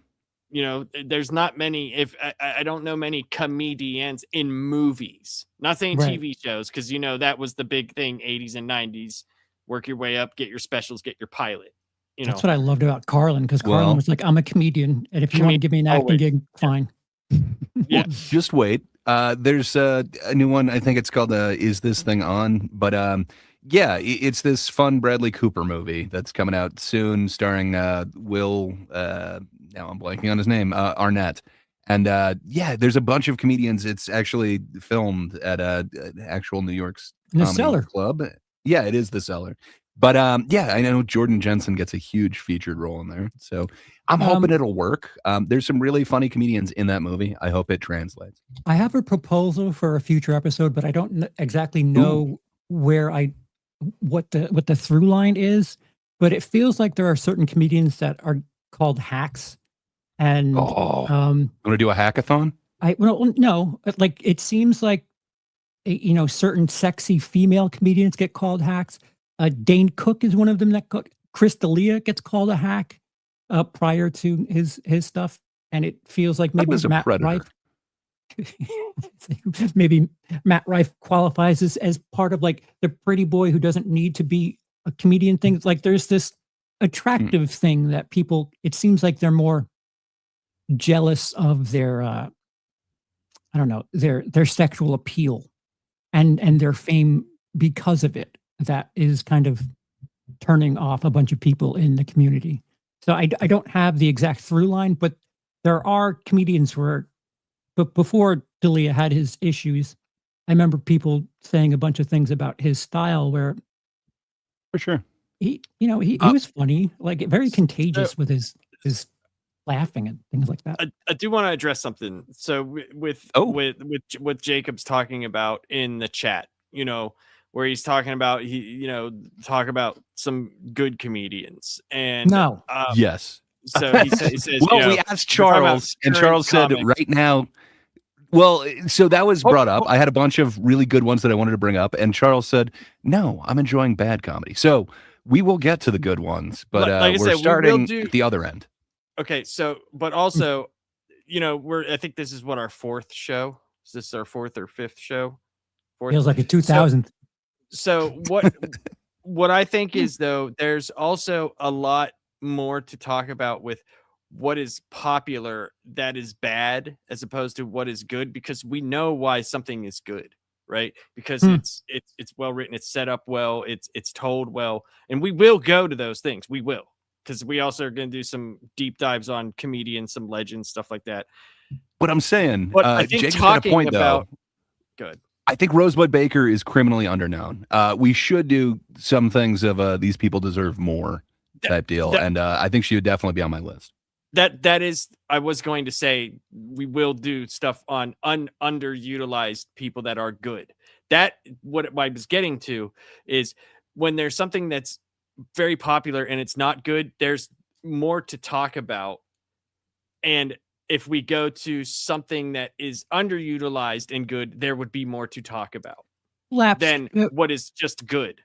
You know, there's not many. If I don't know many comedians in movies. Not saying Right. TV shows, because you know that was the big thing, 80s and 90s. Work your way up, get your specials, get your pilot. You know, That's what I loved about Carlin, because Carlin Well- was like, "I'm a comedian, and if you want to give me an acting always. gig, fine." Yeah. Well, just wait. There's a new one. I think it's called "Is This Thing On?" But yeah, it's this fun Bradley Cooper movie that's coming out soon, starring Will. Now I'm blanking on his name. Arnett. And yeah, there's a bunch of comedians. It's actually filmed at an actual New York's In the comedy Cellar. club. Yeah, it is the Cellar. But yeah, I know Jordan Jensen gets a huge featured role in there. So I'm hoping it'll work. There's some really funny comedians in that movie. I hope it translates. I have a proposal for a future episode, but I don't exactly know where what the through line is. But it feels like there are certain comedians that are called hacks, and Want to do a hackathon? no, like it seems like certain sexy female comedians get called hacks. Dane Cook is one of them that Chris D'Elia gets called a hack prior to his stuff, and it feels like maybe was a Matt predator. Rife. Maybe Matt Rife qualifies as part of like the pretty boy who doesn't need to be a comedian thing. It's like there's this attractive thing that people. It seems like they're more jealous of their I don't know, their sexual appeal and their fame because of it. That is kind of turning off a bunch of people in the community. So I don't have the exact through line, but there are comedians but before D'Elia had his issues, I remember people saying a bunch of things about his style where For sure. he was funny, like very contagious with his laughing and things like that. I do want to address something. So with what Jacob's talking about in the chat, where he's talking about talk about some good comedians and No. Yes. So he says, well, we asked Charles, and Charles said right now. Well, so that was brought up. I had a bunch of really good ones that I wanted to bring up, and Charles said, "No, I'm enjoying bad comedy." So we will get to the good ones, but like I we're said, starting at the other end. Okay, so but also, I think this is what our fourth show. Is this our fourth or fifth show? Fourth. Feels like a 2000. So what I think is though, there's also a lot more to talk about with what is popular that is bad as opposed to what is good, because we know why something is good, right? Because it's well written, it's set up well, it's told well, and we will go to those things. We will, because we also are going to do some deep dives on comedians, some legends, stuff like that. What I'm saying, But I think Jake's got a point about though. good. I think Rosebud Baker is criminally underknown. We should do some things of these people deserve more type deal, and I think she would definitely be on my list. That is, I was going to say we will do stuff on underutilized people that are good. That what I was getting to is when there's something that's very popular and it's not good, there's more to talk about. And if we go to something that is underutilized and good, there would be more to talk about than what is just good.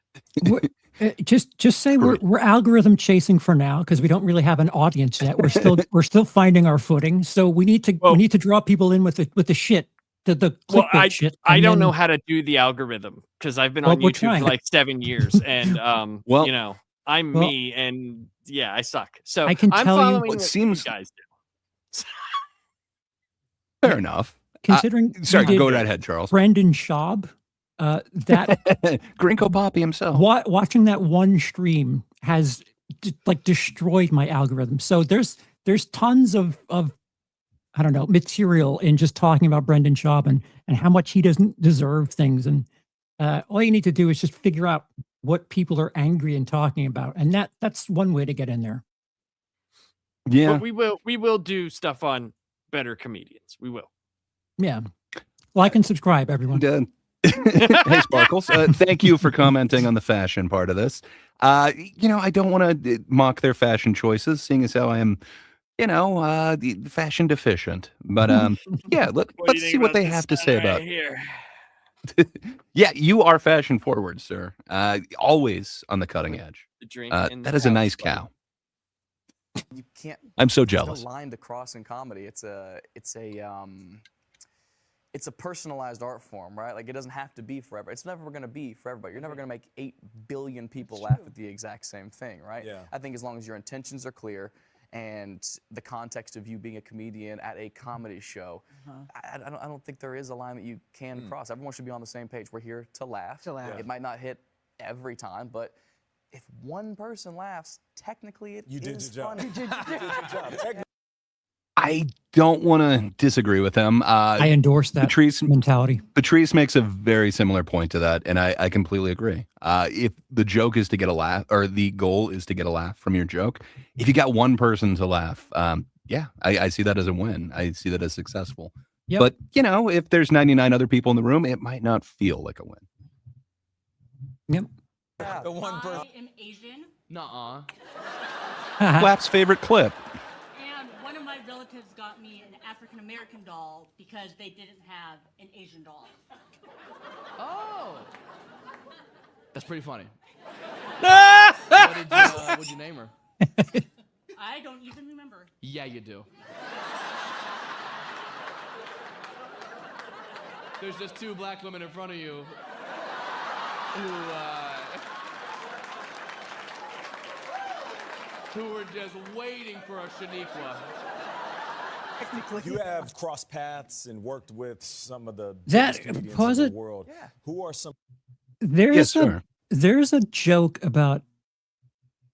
Just say we're algorithm chasing for now because we don't really have an audience yet. We're still finding our footing. So we need to draw people in with the shit, the clickbait shit. I don't know how to do the algorithm because I've been on YouTube for like 7 years, and I'm me, and yeah, I suck. So I can I'm tell you following what seems you guys do. Fair enough. Considering Sorry, we did go right ahead, Charles. Brendan Schaub, That Grinko Poppy himself. Watching that one stream has like destroyed my algorithm. So there's tons of I don't know, material in just talking about Brendan Schaub and how much he doesn't deserve things. And all you need to do is just figure out what people are angry and talking about, and that's one way to get in there. Yeah, but we will do stuff on better comedians. We will. Yeah, like and subscribe, everyone. Hey, Sparkles. Thank you for commenting on the fashion part of this. I don't want to mock their fashion choices, seeing as how I am, fashion deficient. But yeah, let's see what they have to say about here. Yeah, you are fashion forward, sir. Always on the cutting edge. That is a nice cow. You can't. I'm so there's no jealous. line to cross in comedy. It's a personalized art form, right? Like, it doesn't have to be forever. It's never going to be for everybody. You're never going to make 8 billion people laugh at the exact same thing, right? Yeah. I think as long as your intentions are clear and the context of you being a comedian at a comedy show, I don't think there is a line that you can cross. Everyone should be on the same page. We're here to laugh. It might not hit every time, but if one person laughs, technically it is funny. You did your job. I don't want to disagree with him. I endorse that mentality. Patrice makes a very similar point to that, and I completely agree. If the joke is to get a laugh, or the goal is to get a laugh from your joke, if you got one person to laugh, yeah, I see that as a win. I see that as successful. Yep. But, if there's 99 other people in the room, it might not feel like a win. Yep. The one person. I am Asian, Nuh-uh. Flap's favorite clip. and one of my relatives got me an African American doll because they didn't have an Asian doll. Oh. That's pretty funny. Ah! What'd you name her? I don't even remember. Yeah, you do. There's just 2 black women in front of you who were just waiting for a Shaniqua. You have crossed paths and worked with some of the That- biggest comedians pause in it. the world. Yeah. Who are some? There's sir. there's a joke about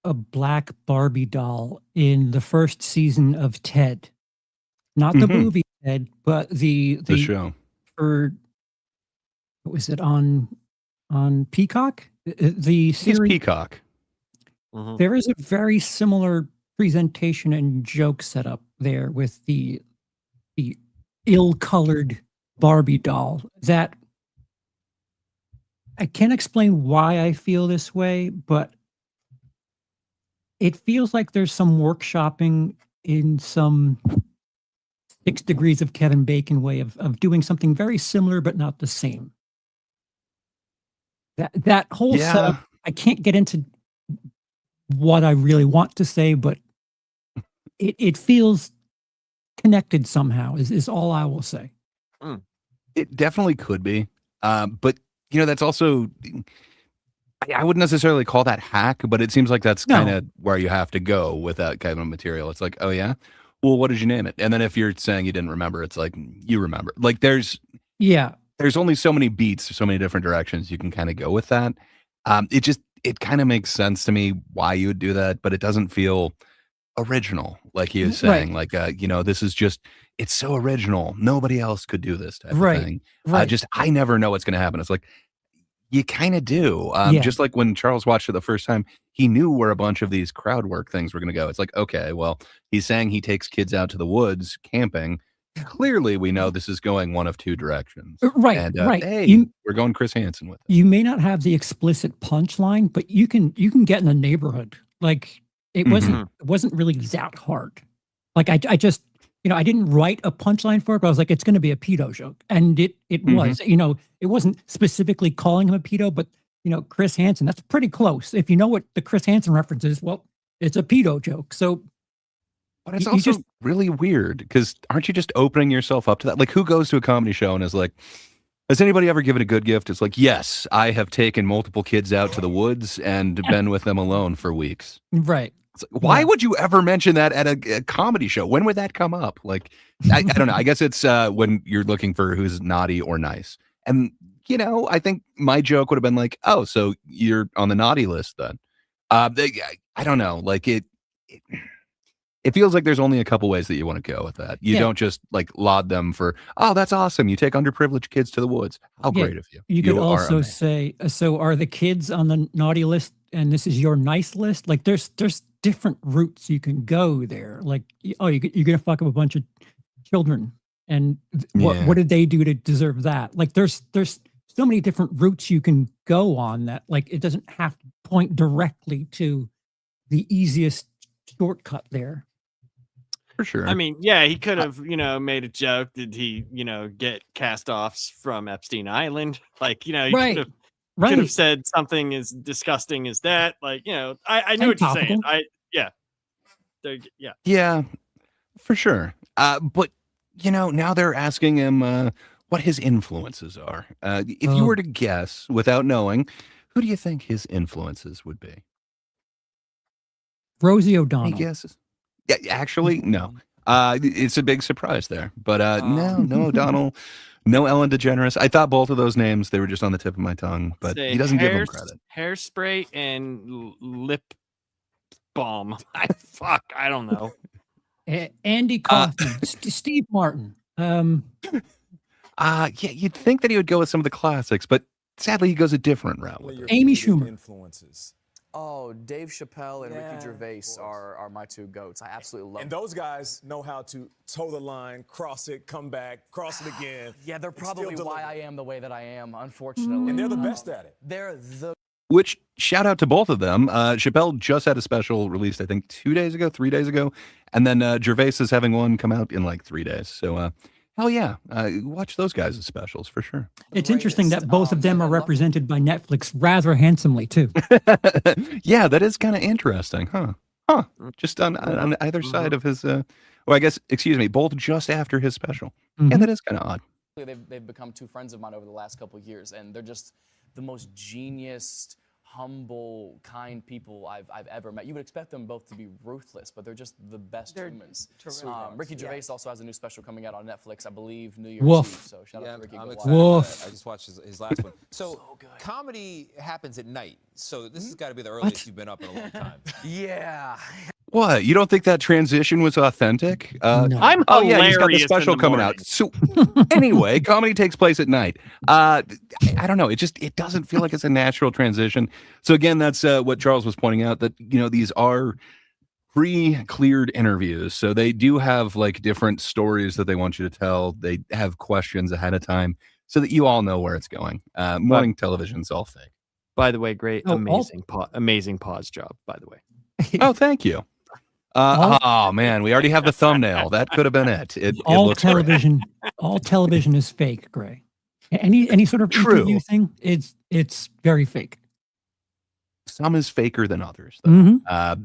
a black Barbie doll in the first season of Ted, not the movie Ted, but the show. For what was it on Peacock? The He's series. Peacock. There is a very similar presentation and joke setup there with the ill-colored Barbie doll that I can't explain why I feel this way, but it feels like there's some workshopping in some 6 Degrees of Kevin Bacon way of doing something very similar but not the same. That whole setup, I can't get into what I really want to say, but it feels connected somehow is all I will say. It definitely could be. But, that's also, I wouldn't necessarily call that hack, but it seems like that's kind of where you have to go with that kind of material. It's like, oh yeah, well, what did you name it? And then if you're saying you didn't remember, it's like, you remember. Like there's only so many beats, so many different directions you can kind of go with that. It kind of makes sense to me why you would do that, but it doesn't feel original, like he is saying. Right. Like, this is just, it's so original. Nobody else could do this type of thing. Right. I never know what's going to happen. It's like, you kind of do. Just like when Charles watched it the first time, he knew where a bunch of these crowd work things were going to go. It's like, okay, well, he's saying he takes kids out to the woods camping. Clearly, we know this is going one of 2 directions. Right, And, right. hey, we're going Chris Hansen with it. You may not have the explicit punchline, but you can get in the neighborhood. Like it wasn't really that hard. Like I just, I didn't write a punchline for it, but I was like, it's going to be a pedo joke, and it was. It wasn't specifically calling him a pedo, but Chris Hansen, that's pretty close. If you know what the Chris Hansen reference is, well, it's a pedo joke. So, but it's also really weird because aren't you just opening yourself up to that? Like, who goes to a comedy show and is like, has anybody ever given a good gift? It's like, yes, I have taken multiple kids out to the woods and been with them alone for weeks. Right. It's like, why would you ever mention that at a comedy show? When would that come up? Like, I don't know. I guess it's when you're looking for who's naughty or nice. And you know, I think my joke would have been like, oh, so you're on the naughty list then. I don't know. Like it feels like there's only a couple ways that you want to go with that. You don't just like laud them for, oh, that's awesome. You take underprivileged kids to the woods. How great of you. You could also say, so are the kids on the naughty list and this is your nice list? Like there's different routes you can go there. Like, oh, you're going to fuck up a bunch of children. And what did they do to deserve that? Like there's so many different routes you can go on that like it doesn't have to point directly to the easiest shortcut there. For sure. I mean, yeah, he could have, made a joke. Did he, get cast-offs from Epstein Island? Like, he could have said something as disgusting as that. Like, I know what you're saying. Yeah, for sure. But, now they're asking him what his influences are. If you were to guess without knowing, who do you think his influences would be? Rosie O'Donnell. Any guesses? Yeah, actually, no. It's a big surprise there. But no O'Donnell, no Ellen DeGeneres. I thought both of those names, they were just on the tip of my tongue, but he doesn't give them credit. Hairspray and lip balm. I don't know. Andy Kaufman, Steve Martin. Yeah, you'd think that he would go with some of the classics, but sadly he goes a different route. Amy Schumer. Influences. Oh, Dave Chappelle and Ricky Gervais are my two goats. I absolutely love And them. those guys know how to toe the line, cross it, come back, cross it again. Yeah, they're probably why I am the way that I am, unfortunately. And they're the best at it. They're the Which, shout out to both of them. Chappelle just had a special released, I think, 3 days ago. And then Gervais is having one come out in like 3 days. So, hell yeah. Watch those guys' specials for sure. It's interesting that both of them are represented by Netflix rather handsomely, too. Yeah, that is kind of interesting, huh? Just on either side of his, both just after his special. Yeah, that is kind of odd. They've become two friends of mine over the last couple of years, and they're just the most genius, humble, kind people I've ever met. You would expect them both to be ruthless, but they're just the best humans. Ricky Gervais also has a new special coming out on Netflix, I believe, New Year's Eve. So shout out to Ricky. I just watched his last one. So comedy happens at night. So this has got to be the earliest you've been up in a long time. Yeah. What? You don't think that transition was authentic? No. I'm yeah, he's got the hilarious special in the coming morning. out. So anyway, comedy takes place at night. I don't know. It doesn't feel like it's a natural transition. So again, that's what Charles was pointing out, that these are pre-cleared interviews. So they do have like different stories that they want you to tell. They have questions ahead of time so that you all know where it's going. Morning television's all fake. By the way, great, amazing pause job, by the way. Oh, thank you. Oh man, we already have the thumbnail. That could have been it. It looks television. All television is fake, Gray. Any sort of interview thing, it's very fake. Some is faker than others, though.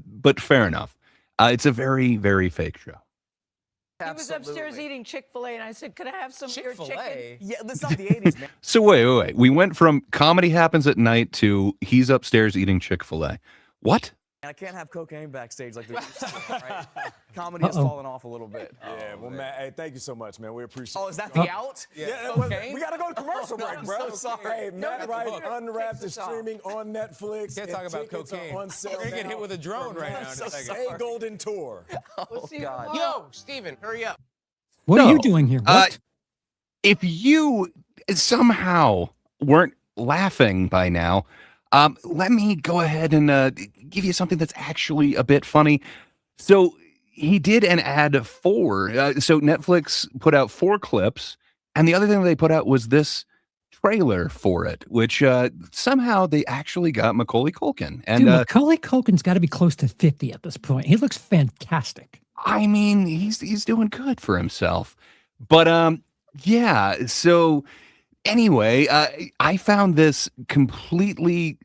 But fair enough. It's a very, very fake show. He was upstairs eating Chick-fil-A, and I said, "Could I have some of your chicken?" Yeah, that's not the 80s, man. So wait. We went from comedy happens at night to he's upstairs eating Chick-fil-A. What? I can't have cocaine backstage like this. Right? Comedy has fallen off a little bit. Yeah, well, Matt, hey, thank you so much, man. We appreciate it. Oh, is that the out? Yeah, okay. we got to go to commercial break, bro. I'm so sorry. Hey, Matt Rife Unwrapped is streaming on Netflix. Can't talk about cocaine. On sale We're going to get hit with a drone right now in a second. A Golden Tour. Oh, God. Yo, Steven, hurry up. What are you doing here? What? If you somehow weren't laughing by now, let me go ahead and give you something that's actually a bit funny. So he did an ad for, so Netflix put out 4 clips, and the other thing they put out was this trailer for it, which somehow they actually got Macaulay Culkin. And Dude, Macaulay Culkin's got to be close to 50 at this point. He looks fantastic. I mean, he's doing good for himself. But yeah, so anyway, I found this completely,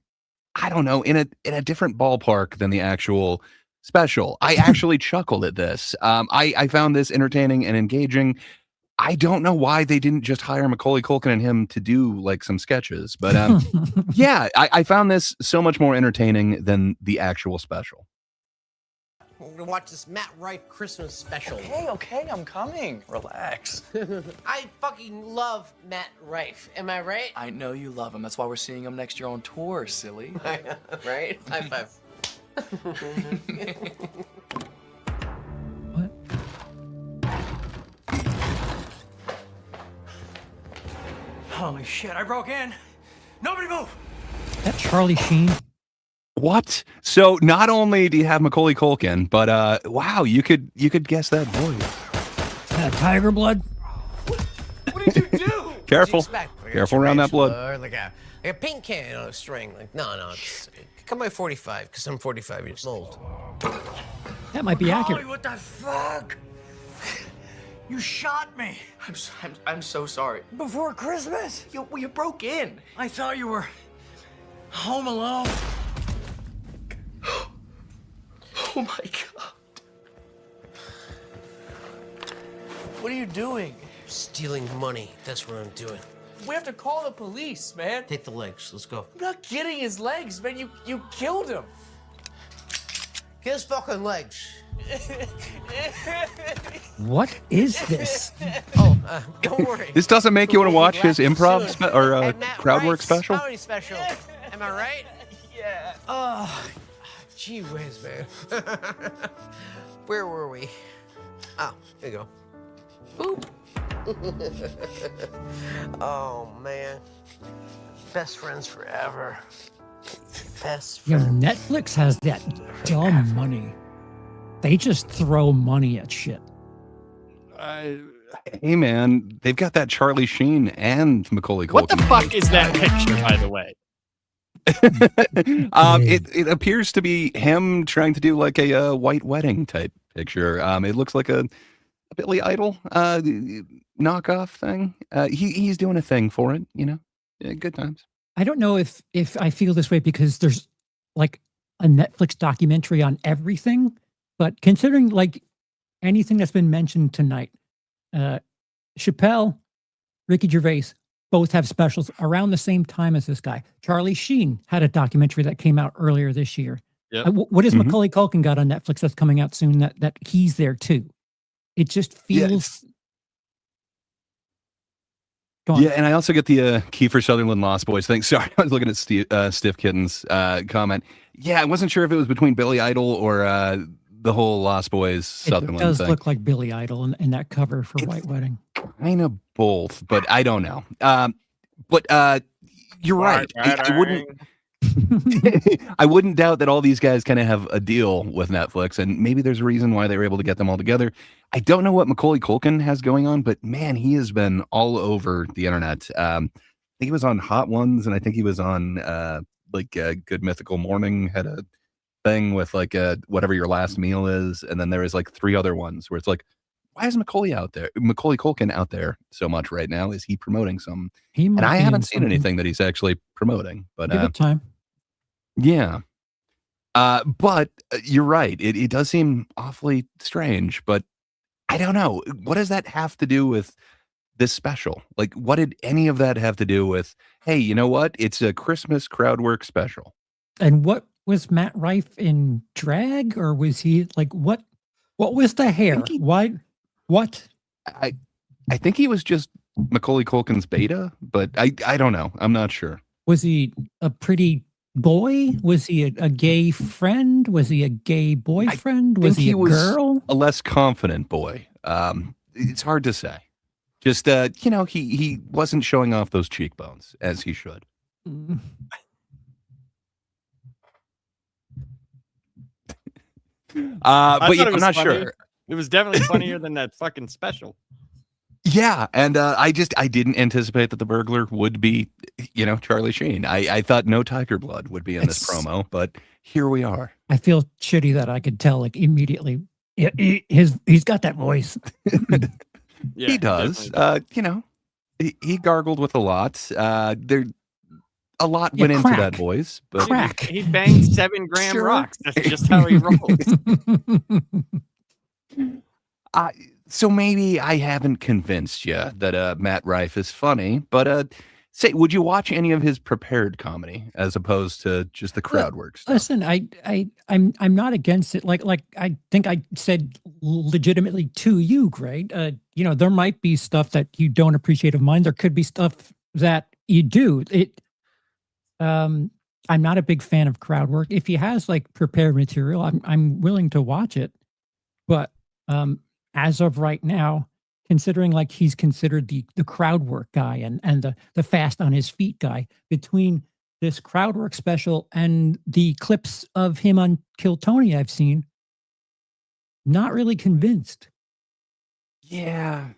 I don't know, in a different ballpark than the actual special. I actually chuckled at this. I found this entertaining and engaging. I don't know why they didn't just hire Macaulay Culkin and him to do like some sketches, but yeah, I found this so much more entertaining than the actual special. to watch this Matt Rife Christmas special. Okay, I'm coming. Relax. I fucking love Matt Rife. Am I right? I know you love him. That's why we're seeing him next year on tour, silly. Right? High five. What? Holy shit, I broke in. Nobody move. That Charlie Sheen. What? So not only do you have Macaulay Culkin, but wow, you could guess that voice. Tiger blood. What did you do? Careful. Careful around that blood. Like a paint can on a string. Like, no. Come by 45, because I'm 45 years old. That might be accurate. What the fuck? You shot me. I'm so sorry. Before Christmas? You broke in. I thought you were home alone. Oh my God. What are you doing? Stealing money. That's what I'm doing. We have to call the police, man. Take the legs. Let's go. I'm not getting his legs, man. You killed him. Get his fucking legs. What is this? Oh, don't worry. This doesn't make you want to watch his improv crowd work Rife's special? comedy special. Am I right? Yeah. Oh, gee whiz, man. Where were we? Oh, there you go. Boop. Oh, man. Best friends forever. Best You know, friends. Netflix has that dumb money. They just throw money at shit. Hey man, they've got that Charlie Sheen and Macaulay Culkin. What the fuck is that picture, by the way? It appears to be him trying to do like a white wedding type picture. It looks like a Billy Idol knockoff thing. He's doing a thing for it, you know. Yeah, good times. I don't know if I feel this way because there's like a Netflix documentary on everything, but considering like anything that's been mentioned tonight, Chappelle, Ricky Gervais, both have specials around the same time as this guy. Charlie Sheen had a documentary that came out earlier this year. Yep. What has Macaulay Culkin got on Netflix that's coming out soon that he's there too? It just feels... Yeah, and I also get the Kiefer Sutherland Lost Boys thing. Sorry, I was looking at Stiff Kitten's comment. Yeah, I wasn't sure if it was between Billy Idol or the whole Lost Boys Sutherland thing. It does thing. look like Billy Idol in that cover for White Wedding. Kind of both, but I don't know. But you're right. I wouldn't. I wouldn't doubt that all these guys kind of have a deal with Netflix, and maybe there's a reason why they were able to get them all together. I don't know what Macaulay Culkin has going on, but man, he has been all over the internet. I think he was on Hot Ones, and I think he was on Good Mythical Morning had a thing with like whatever your last meal is, and then there is like 3 other ones where it's like, why is Macaulay Culkin out there so much right now? Is he promoting some? And I haven't seen anything that he's actually promoting. But give it time. Yeah. But you're right. It does seem awfully strange, but I don't know. What does that have to do with this special? Like, what did any of that have to do with, hey, you know what? It's a Christmas crowd work special. And what was Matt Rife in drag, or was he like, what was the hair? Why? What? I think he was just Macaulay Culkin's beta, but I don't know. I'm not sure. Was he a pretty boy? Was he a gay friend? Was he a gay boyfriend? Was he a girl? A less confident boy. It's hard to say. Just he wasn't showing off those cheekbones as he should. But yeah, I'm not sure. It was definitely funnier than that fucking special. Yeah, and I didn't anticipate that the burglar would be, Charlie Sheen. I thought no tiger blood would be in this promo, but here we are. I feel shitty that I could tell like immediately. He's got that voice. Yeah, he does. He gargled with a lot. A lot went into that voice, but crack. He banged 7 gram rocks. That's just how he rolls. So maybe I haven't convinced you that Matt Rife is funny, but say, would you watch any of his prepared comedy as opposed to just the crowd work stuff? Listen, I'm not against it. Like I think I said legitimately to you, Greg. You know, there might be stuff that you don't appreciate of mine. There could be stuff that you do. I'm not a big fan of crowd work. If he has like prepared material, I'm willing to watch it. But as of right now, considering like he's considered the crowd work guy and the fast on his feet guy, between this crowd work special and the clips of him on Kill Tony I've seen, not really convinced. Yeah,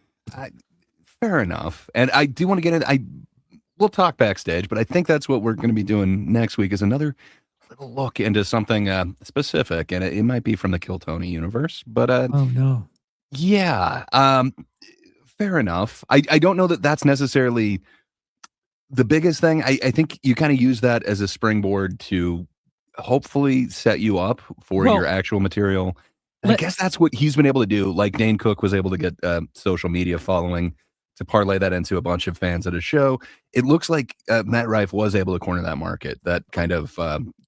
fair enough. And I do want to get into. We'll talk backstage, but I think that's what we're going to be doing next week. Is another little look into something specific, and it might be from the Kill Tony universe. But oh no, yeah, fair enough. I don't know that that's necessarily the biggest thing. I think you kind of use that as a springboard to hopefully set you up for your actual material. And I guess that's what he's been able to do. Like Dane Cook was able to get social media following to parlay that into a bunch of fans at a show. It looks like Matt Rife was able to corner that market, that kind of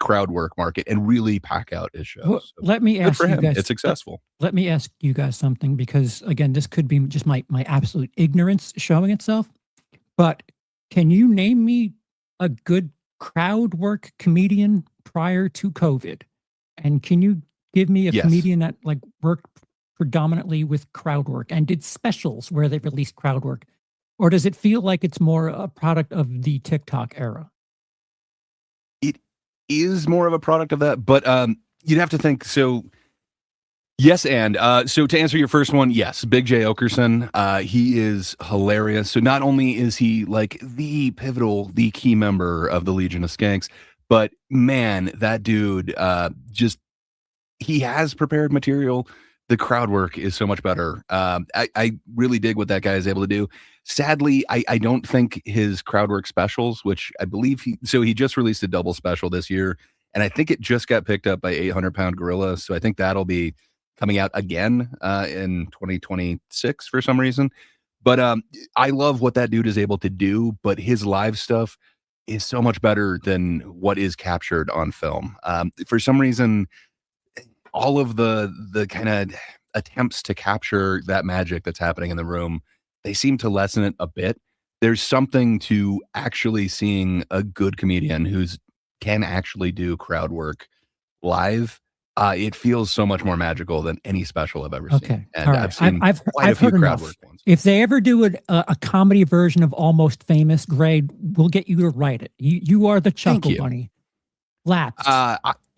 crowd work market, and really pack out his shows. Well, let me ask you guys. It's successful. Let me ask you guys something, because again, this could be just my absolute ignorance showing itself. But can you name me a good crowd work comedian prior to COVID? And can you give me a comedian that like worked predominantly with crowd work and did specials where they released crowd work? Or does it feel like it's more a product of the TikTok era? It is more of a product of that, but you'd have to think. So yes, and so to answer your first one, yes, Big J Okerson, he is hilarious. So not only is he like the pivotal, the key member of the Legion of Skanks, but man, that dude he has prepared material. The crowd work is so much better. I really dig what that guy is able to do. Sadly, I don't think his crowd work specials, which I believe he just released a double special this year, and I think it just got picked up by 800 Pound Gorilla. So I think that'll be coming out again in 2026 for some reason. But I love what that dude is able to do, but his live stuff is so much better than what is captured on film. For some reason, all of the kind of attempts to capture that magic that's happening in the room, they seem to lessen it a bit. There's something to actually seeing a good comedian who's can actually do crowd work live. It feels so much more magical than any special I've ever seen. And I've seen quite a few crowd work ones. If they ever do a comedy version of Almost Famous, Greg, we'll get you to write it. You are the Chuckle Bunny. Laps.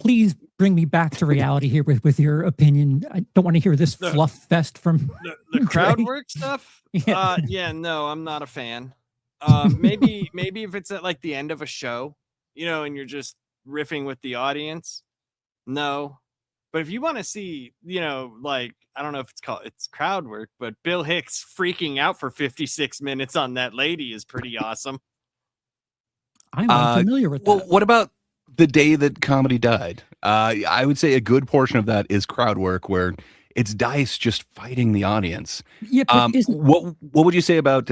Please bring me back to reality here with your opinion. I don't want to hear this fluff fest from the crowd work stuff. Yeah, no, I'm not a fan. Maybe if it's at like the end of a show, you know, and you're just riffing with the audience. No, but if you want to see, you know, like, I don't know if it's crowd work, but Bill Hicks freaking out for 56 minutes on that lady is pretty awesome. I'm unfamiliar with that. Well, what about the day that comedy died? I would say a good portion of that is crowd work, where it's Dice just fighting the audience. Yeah, but what would you say about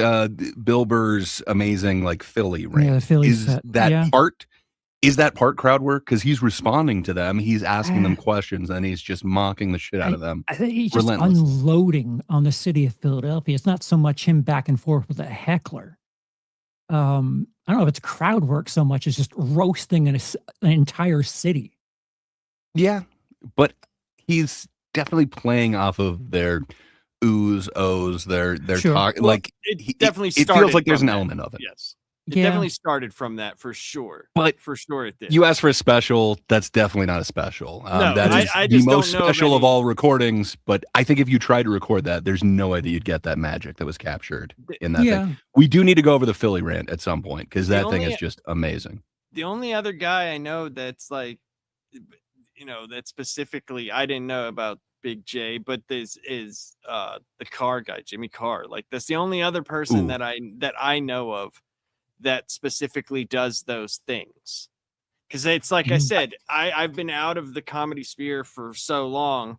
Bill Burr's amazing like Philly rant? Yeah, the Philly set. Is that part crowd work? Because he's responding to them, he's asking them questions, and he's just mocking the shit out of them. I think he's just unloading on the city of Philadelphia. It's not so much him back and forth with a heckler. I don't know if it's crowd work so much as just roasting an entire city. Yeah, but he's definitely playing off of their oohs, ohs, their talk. Well, like it definitely it feels like there's an element of it. Yes. It definitely started from that for sure. But for sure it did. You asked for a special. That's definitely not a special. No, that is I the just most don't know special of any- all recordings. But I think if you tried to record that, there's no way that you'd get that magic that was captured in that thing. We do need to go over the Philly rant at some point, because that thing is just amazing. The only other guy I know that's like, you know, that specifically I didn't know about Big J, but this is the Carr guy, Jimmy Carr. Like, that's the only other person that I know of that specifically does those things. Because it's like I said, I've been out of the comedy sphere for so long,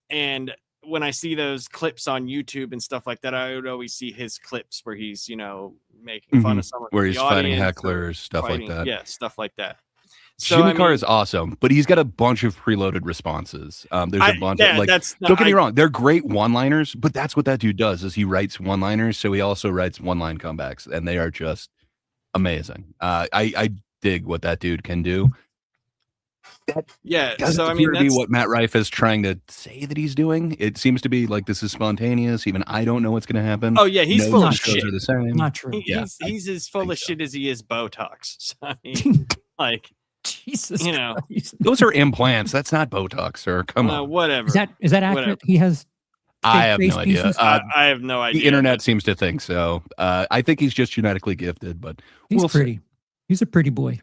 and when I see those clips on YouTube and stuff like that, I would always see his clips where he's, making fun of someone where in he's the fighting audience or hecklers, stuff like that. Yeah, stuff like that. So, Jimmy Carr is awesome, but he's got a bunch of preloaded responses. There's a bunch of don't get me wrong, they're great one-liners, but that's what that dude does is he writes one-liners, so he also writes one-line comebacks, and they are just amazing. I dig what that dude can do. Yeah, Doesn't appear to be what Matt Rife is trying to say that he's doing. It seems to be like this is spontaneous. Even I don't know what's going to happen. Oh yeah, he's full of shit. Are the same. Not true. He's as full of shit as he is Botox. So, I mean, like, Jesus, those are implants. That's not Botox, sir. Come on. Whatever. Is that accurate? Whatever. He has. I have no idea. I have no idea. The internet seems to think so. I think he's just genetically gifted, but He's pretty. See. He's a pretty boy.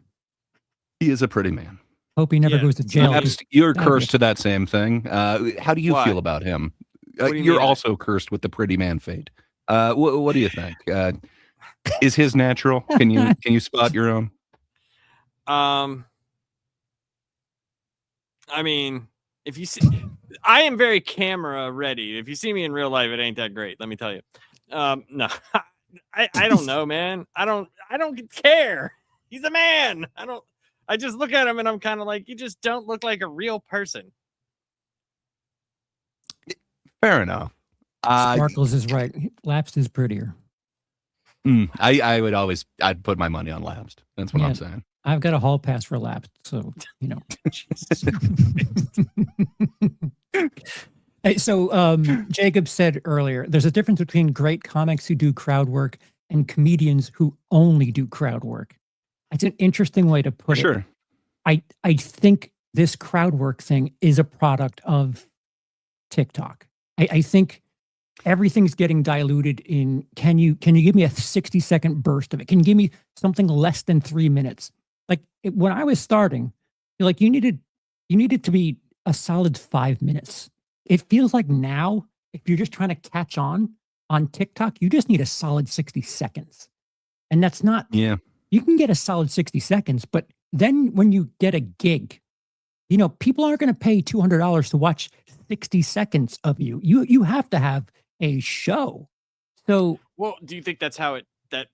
He is a pretty man. Hope he never goes to jail. You're cursed to that same thing. How do you feel about him? You're also cursed with the pretty man fate. What do you think? Is his natural? Can you spot your own? I mean, if you see, I am very camera ready. If you see me in real life, it ain't that great. Let me tell you. No, I don't know, man. I don't care. He's a man. I just look at him and I'm kind of like, you just don't look like a real person. Fair enough. Sparkles is right. Lapsed is prettier. I'd put my money on Lapsed. That's what I'm saying. I've got a hall pass for Lapsed, so Hey, so Jacob said earlier, there's a difference between great comics who do crowd work and comedians who only do crowd work. It's an interesting way to put it. Sure. I think this crowd work thing is a product of TikTok. I think everything's getting diluted in, can you give me a 60-second burst of it? Can you give me something less than 3 minutes? Like when I was starting, like you needed to be a solid 5 minutes. It feels like now, if you're just trying to catch on TikTok, you just need a solid 60 seconds. And that's not, you can get a solid 60 seconds, but then when you get a gig, people aren't going to pay $200 to watch 60 seconds of you. You have to have a show. So, well, do you think that's how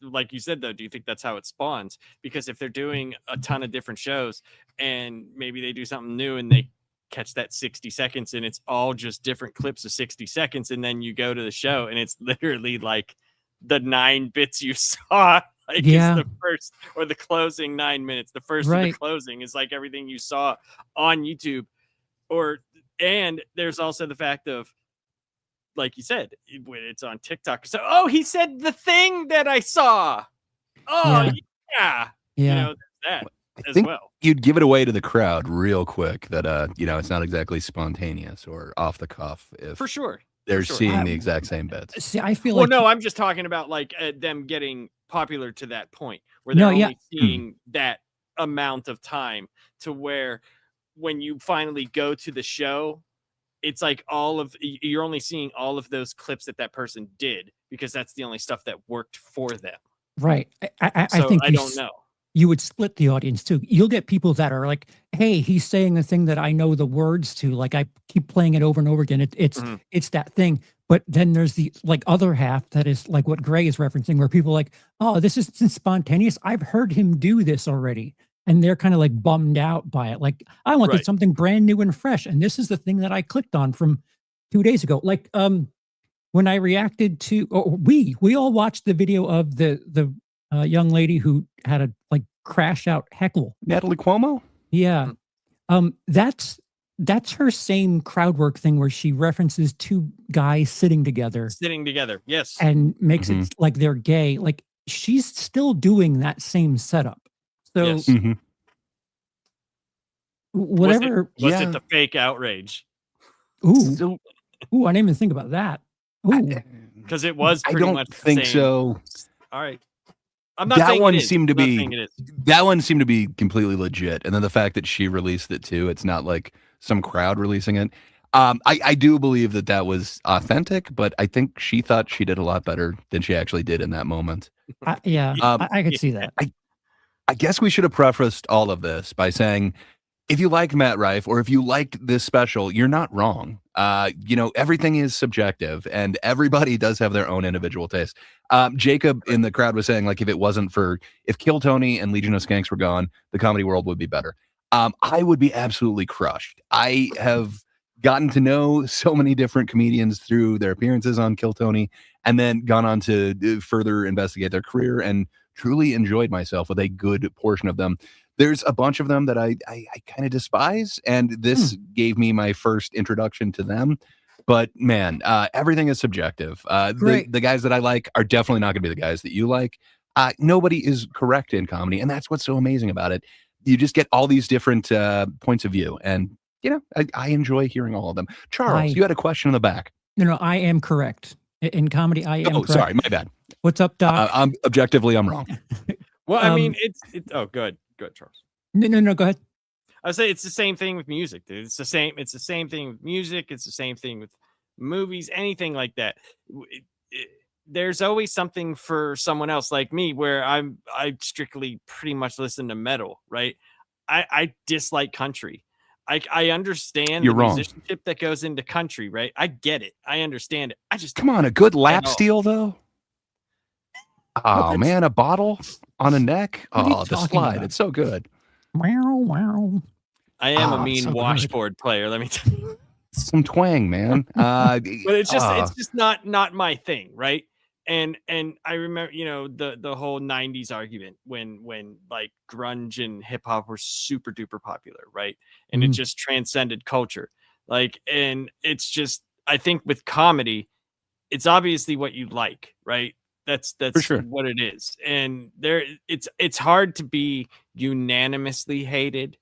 like you said, though, do you think that's how it spawns? Because if they're doing a ton of different shows and maybe they do something new and they catch that 60 seconds and it's all just different clips of 60 seconds. And then you go to the show and it's literally like the 9 bits you saw. Like it's the first or the closing 9 minutes. The first or the closing is like everything you saw on YouTube. And there's also the fact of, like you said, when it's on TikTok. So, he said the thing that I saw. Oh, yeah. That as well. You'd give it away to the crowd real quick that, it's not exactly spontaneous or off the cuff. If for sure. They're seeing the exact same bits. See, I feel like... Well, no, I'm just talking about like them getting popular to that point where they're only seeing that amount of time to where when you finally go to the show, it's like you're only seeing all of those clips that person did because that's the only stuff that worked for them. Right. I think I don't know. You would split the audience too. You'll get people that are like, hey, he's saying the thing that I know the words to. Like I keep playing it over and over again. It's that thing. But then there's the other half that is like what Gray is referencing, where people are like, oh, this isn't spontaneous. I've heard him do this already. And they're kind of like bummed out by it. Like, I wanted something brand new and fresh. And this is the thing that I clicked on from 2 days ago. Like when I reacted to, we all watched the video of the young lady who had a crash out heckle. Natalie Cuomo? Yeah. That's her same crowd work thing where she references 2 guys sitting together. Yes. And makes it like they're gay. Like she's still doing that same setup. So whatever. Was it the fake outrage? Ooh, I didn't even think about that. Ooh. Because it was pretty much the think same. so. All right. I'm not saying it is. That one seemed to be completely legit. And then the fact that she released it too, it's not like some crowd releasing it. I do believe that was authentic, but I think she thought she did a lot better than she actually did in that moment. I could see that. I guess we should have prefaced all of this by saying, if you like Matt Rife or if you liked this special, you're not wrong. You know, everything is subjective, and everybody does have their own individual taste. Jacob in the crowd was saying, like, if Kill Tony and Legion of Skanks were gone, the comedy world would be better. I would be absolutely crushed. I have gotten to know so many different comedians through their appearances on Kill Tony, and then gone on to further investigate their career, and truly enjoyed myself with a good portion of them. There's a bunch of them that I kind of despise, and this gave me my first introduction to them. But man, everything is subjective. The guys that I like are definitely not going to be the guys that you like. Nobody is correct in comedy, and that's what's so amazing about it. You just get all these different points of view, and you know, I enjoy hearing all of them. Charles, you had a question in the back. No, I am correct. In comedy, I am correct. Oh, sorry, my bad. What's up, Doc? I'm wrong. Well, I mean, it's oh, good, Charles. No, go ahead. I say it's the same thing with music, dude. It's the same thing with music. It's the same thing with movies, anything like that. There's always something for someone else, like me, where I strictly pretty much listen to metal, right? I dislike country. I understand the musicianship that goes into country, right? I get it. I understand it. I just come on, a good lap steel though. Oh man, a bottle on a neck. Oh, the slide. It's so good. Wow. I am a mean washboard player. Let me tell you. Some twang, man. But it's just not my thing, right? And I remember, you know, the whole 90s argument when like grunge and hip hop were super duper popular, right? And it just transcended culture. Like, and it's just, I think with comedy, it's obviously what you like, right? That's for sure what it is. And it's hard to be unanimously hated.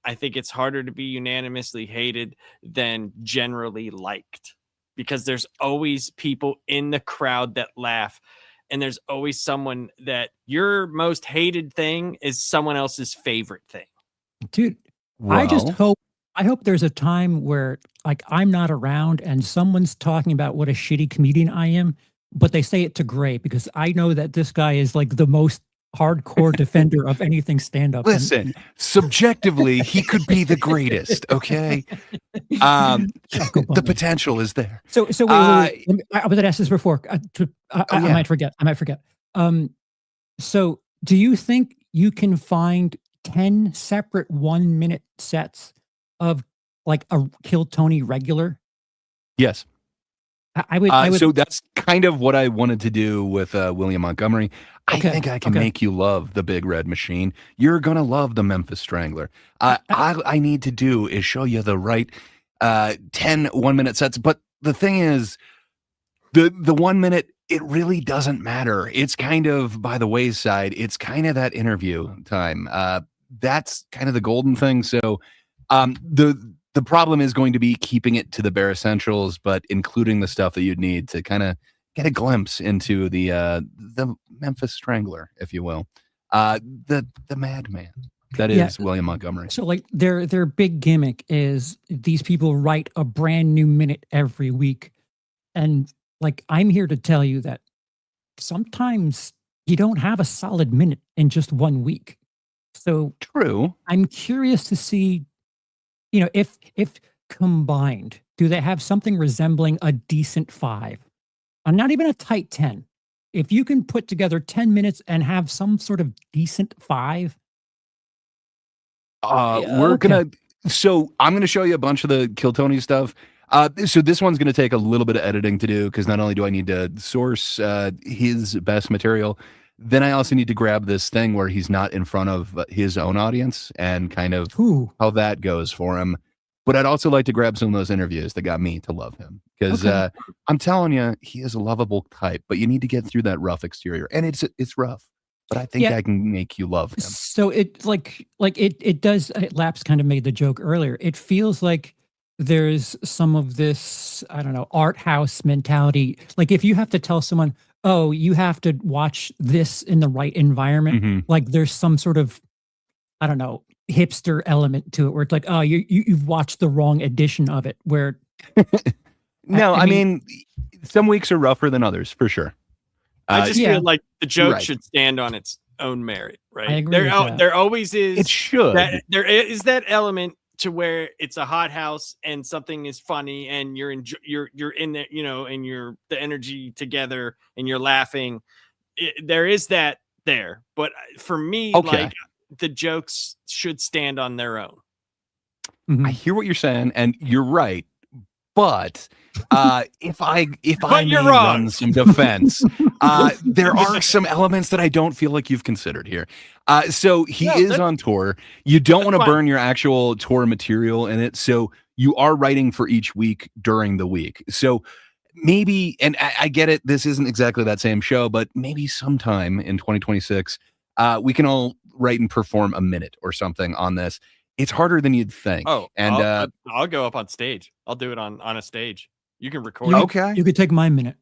I think it's harder to be unanimously hated than generally liked, because there's always people in the crowd that laugh, and there's always someone that your most hated thing is someone else's favorite thing. Dude, I hope there's a time where, like, I'm not around and someone's talking about what a shitty comedian I am, but they say it to Gray, because I know that this guy is like the most hardcore defender of anything stand-up. Listen, subjectively, he could be the greatest, okay? The potential is there. So wait. I was going to ask this before. I might forget. So do you think you can find 10 separate 1-minute sets of like a Kill Tony regular? Yes. I would. So that's kind of what I wanted to do with William Montgomery. I think I can make you love the Big Red Machine. You're gonna love the Memphis Strangler. All I need to do is show you the right 10 1-minute sets. But the thing is, the 1 minute, it really doesn't matter. It's kind of by the wayside. It's kind of that interview time. That's kind of the golden thing. So the problem is going to be keeping it to the bare essentials, but including the stuff that you'd need to kind of get a glimpse into the Memphis Strangler, if you will, the madman that is William Montgomery. So like their big gimmick is these people write a brand new minute every week, and like I'm here to tell you that sometimes you don't have a solid minute in just 1 week. So true. I'm curious to see, you know, if combined, do they have something resembling a decent 5? Not even a tight 10. If you can put together 10 minutes and have some sort of decent 5. I'm gonna show you a bunch of the Kill Tony stuff. So this one's gonna take a little bit of editing to do, because not only do I need to source his best material, then I also need to grab this thing where he's not in front of his own audience and kind of how that goes for him. But I'd also like to grab some of those interviews that got me to love him, because I'm telling you, he is a lovable type, but you need to get through that rough exterior, and it's rough. But I think I can make you love him. So it it does. Laps kind of made the joke earlier. It feels like there's some of this, I don't know, art house mentality. Like if you have to tell someone, oh, you have to watch this in the right environment, like there's some sort of, I don't know, hipster element to it, where it's like, oh, you've watched the wrong edition of it. Where no, I mean, some weeks are rougher than others for sure. I just feel like the joke should stand on its own merit, right? I agree with that. There always is. It should. There is that element to where it's a hot house and something is funny and you're in there, you know, and you're the energy together and you're laughing. There is that there, but for me, like the jokes should stand on their own. I hear what you're saying, and you're right. But if I may run some defense, there are some elements that I don't feel like you've considered here. So he is on tour. You don't want to burn your actual tour material in it. So you are writing for each week during the week. So maybe, and I get it, this isn't exactly that same show, but maybe sometime in 2026, we can all write and perform a minute or something on this. It's harder than you'd think. Oh, and I'll go up on stage. I'll do it on a stage. You can record. You could take my minute.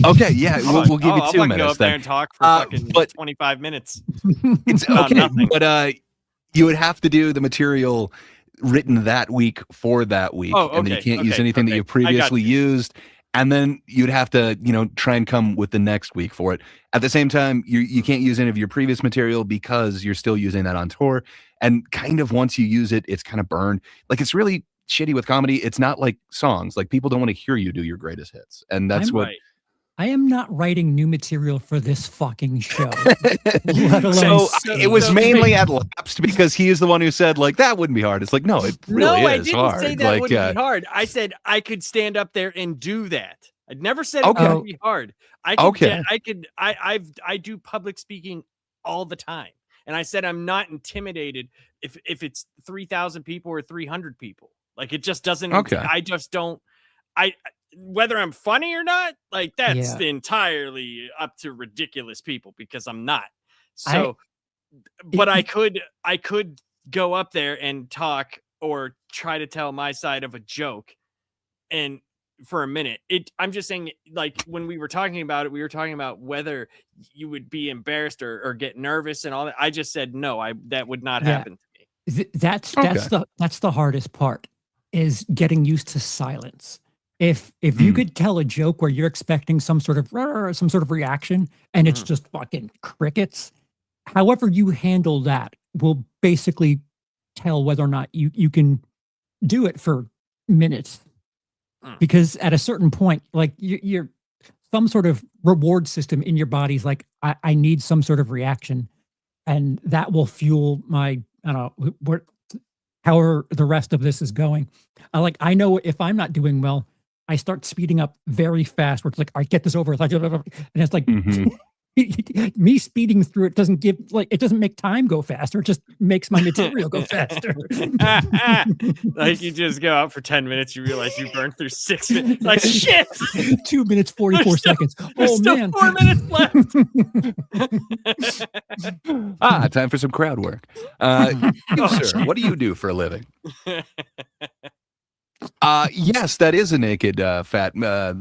Okay, yeah, we'll give you 2 minutes. Go up there and talk for fucking 25 minutes. It's okay, but you would have to do the material written that week for that week, and then you can't use anything that you previously used. And then you'd have to, you know, try and come with the next week for it. At the same time, you can't use any of your previous material because you're still using that on tour. And kind of once you use it, it's kind of burned. Like, it's really shitty with comedy. It's not like songs. Like, people don't want to hear you do your greatest hits. And that's I am not writing new material for this fucking show. so it was mainly at Lapsed because he is the one who said, like, that wouldn't be hard. It's like, no, it really is I didn't hard. say that wouldn't be hard. I said I could stand up there and do that. I never said it would be hard. I do public speaking all the time. And I said I'm not intimidated if it's 3,000 people or 300 people. Like, it just doesn't. I just don't. Whether I'm funny or not, like, that's entirely up to ridiculous people because I'm not. So, but I could go up there and talk or try to tell my side of a joke, and for a minute, I'm just saying, like, when we were talking about it, we were talking about whether you would be embarrassed or get nervous and all that. I just said no, that would not happen to me. That's the hardest part, is getting used to silence. If you could tell a joke where you're expecting some sort of reaction and it's just fucking crickets, however you handle that will basically tell whether or not you can do it for minutes. Because at a certain point, like, you're some sort of reward system in your body's like, I need some sort of reaction, and that will fuel my, I don't know, however the rest of this is going. I know if I'm not doing well, I start speeding up very fast, where it's like, all right, get this over. And it's like, me speeding through it doesn't make time go faster. It just makes my material go faster. Like, you just go out for 10 minutes, you realize you burned through 6 minutes. Like, shit! 2 minutes, 44 seconds. There's still 4 minutes left. Time for some crowd work. Sir, what do you do for a living? Yes, that is a naked fat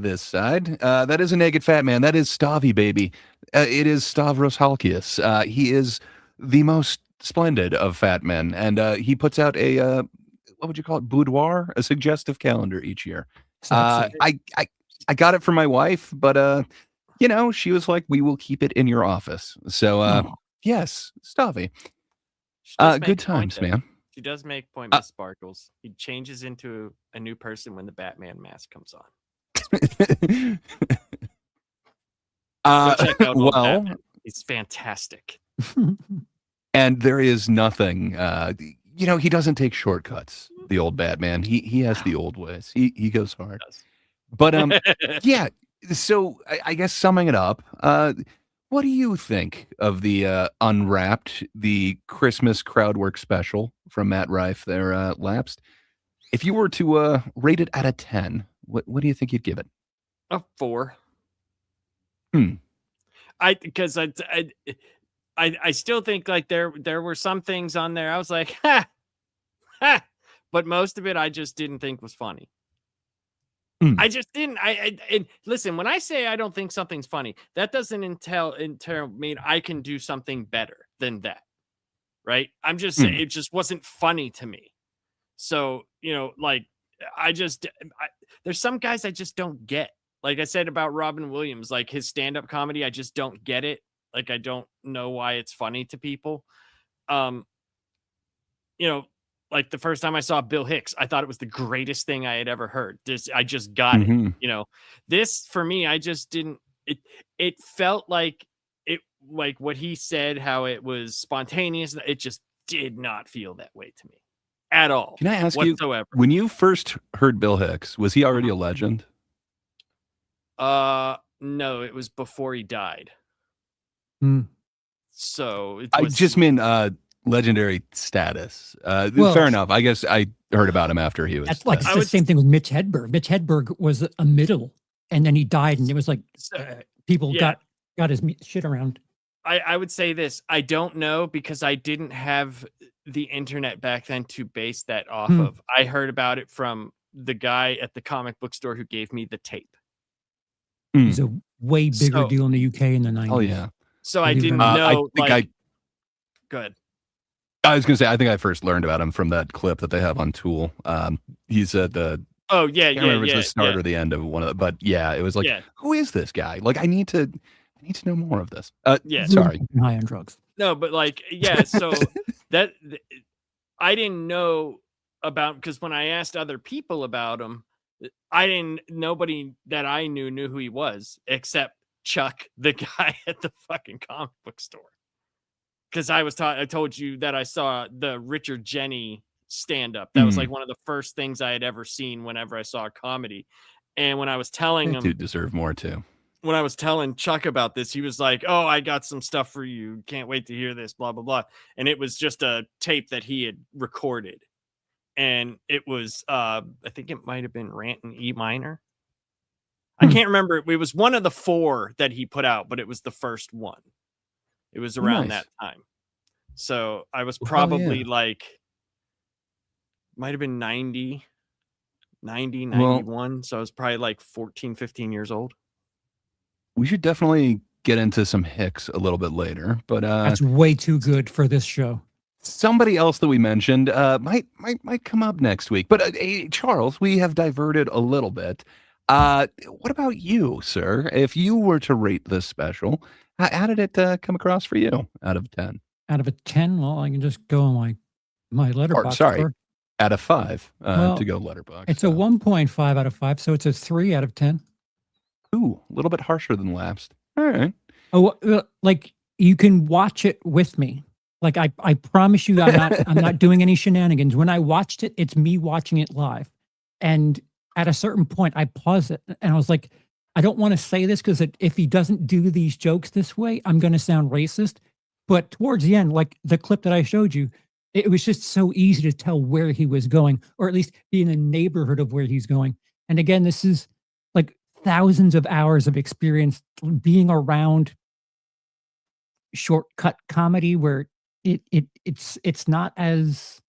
this side. That is a naked fat man. That is Stavy, baby. It is Stavros Halkias. He is the most splendid of fat men, and he puts out a what would you call it? Boudoir, a suggestive calendar each year. I got it for my wife, but you know, she was like, "We will keep it in your office." So yes, Stavy. Good times, man. She does make point with Sparkles. He changes into a new person when the Batman mask comes on. Check out Batman. He's fantastic. And there is nothing, you know, he doesn't take shortcuts, the old Batman. He has the old ways. He goes hard. But yeah, so I guess summing it up, what do you think of the Unwrapped, the Christmas crowd work special from Matt Rife there, Lapsed? If you were to rate it out of 10, what do you think you'd give it? A 4. Because I still think, like, there were some things on there I was like, ha, but most of it I just didn't think was funny. I just didn't. And listen, when I say I don't think something's funny, that doesn't entail mean I can do something better than that, right? I'm just saying it just wasn't funny to me. So, you know, like, there's some guys I just don't get. Like I said about Robin Williams, like, his stand-up comedy, I just don't get it. Like, I don't know why it's funny to people. You know, like the first time I saw Bill Hicks, I thought it was the greatest thing I had ever heard. I just got it. You know, this for me, I just didn't. It felt like like what he said, how it was spontaneous. It just did not feel that way to me at all. Can I ask whatsoever. you, when you first heard Bill Hicks, was he already a legend? No, it was before he died. So I just mean legendary status. Fair enough. I guess I heard about him after he was. That's like it's the same thing with Mitch Hedberg. Mitch Hedberg was a middle, and then he died, and it was like people got his shit around. I would say this. I don't know because I didn't have the internet back then to base that off of. I heard about it from the guy at the comic book store who gave me the tape. He's a way bigger deal in the UK in the 90s. Oh yeah. So I didn't know. Good. I was gonna say I think I first learned about him from that clip that they have on Tool. He's at the. Oh yeah, I can't remember if it's the start or the end of one of the, but yeah, it was like, who is this guy? Like, I need to know more of this. Sorry. High on drugs. No, but like, so that I didn't know about, because when I asked other people about him, nobody that I knew who he was except Chuck, the guy at the fucking comic book store. Because I told you that I saw the Richard Jenny stand-up. That was like one of the first things I had ever seen whenever I saw a comedy. And when I was telling him, dude deserve more too. When I was telling Chuck about this, he was like, "Oh, I got some stuff for you. Can't wait to hear this, blah, blah, blah." And it was just a tape that he had recorded. And it was, I think it might have been Rant in E minor. I can't remember. It was one of the 4 that he put out, but it was the first one. It was around that time. So I was probably like, might have been 90, 91. So I was probably like 14, 15 years old. We should definitely get into some Hicks a little bit later, but that's way too good for this show. Somebody else that we mentioned might come up next week. But Charles, we have diverted a little bit. What about you, sir? If you were to rate this special, how did it come across for you out of 10? Out of a 10? Well, I can just go on my letterbox. Out of 5 to go letterbox. It's a 1.5 out of 5, so it's a 3 out of 10. Ooh, a little bit harsher than last. All right. Oh, like you can watch it with me. Like I promise you, I'm not doing any shenanigans. When I watched it, it's me watching it live. And at a certain point, I paused it and I was like, I don't want to say this because if he doesn't do these jokes this way, I'm going to sound racist. But towards the end, like the clip that I showed you, it was just so easy to tell where he was going, or at least be in the neighborhood of where he's going. And again, this is like thousands of hours of experience being around shortcut comedy where it's not as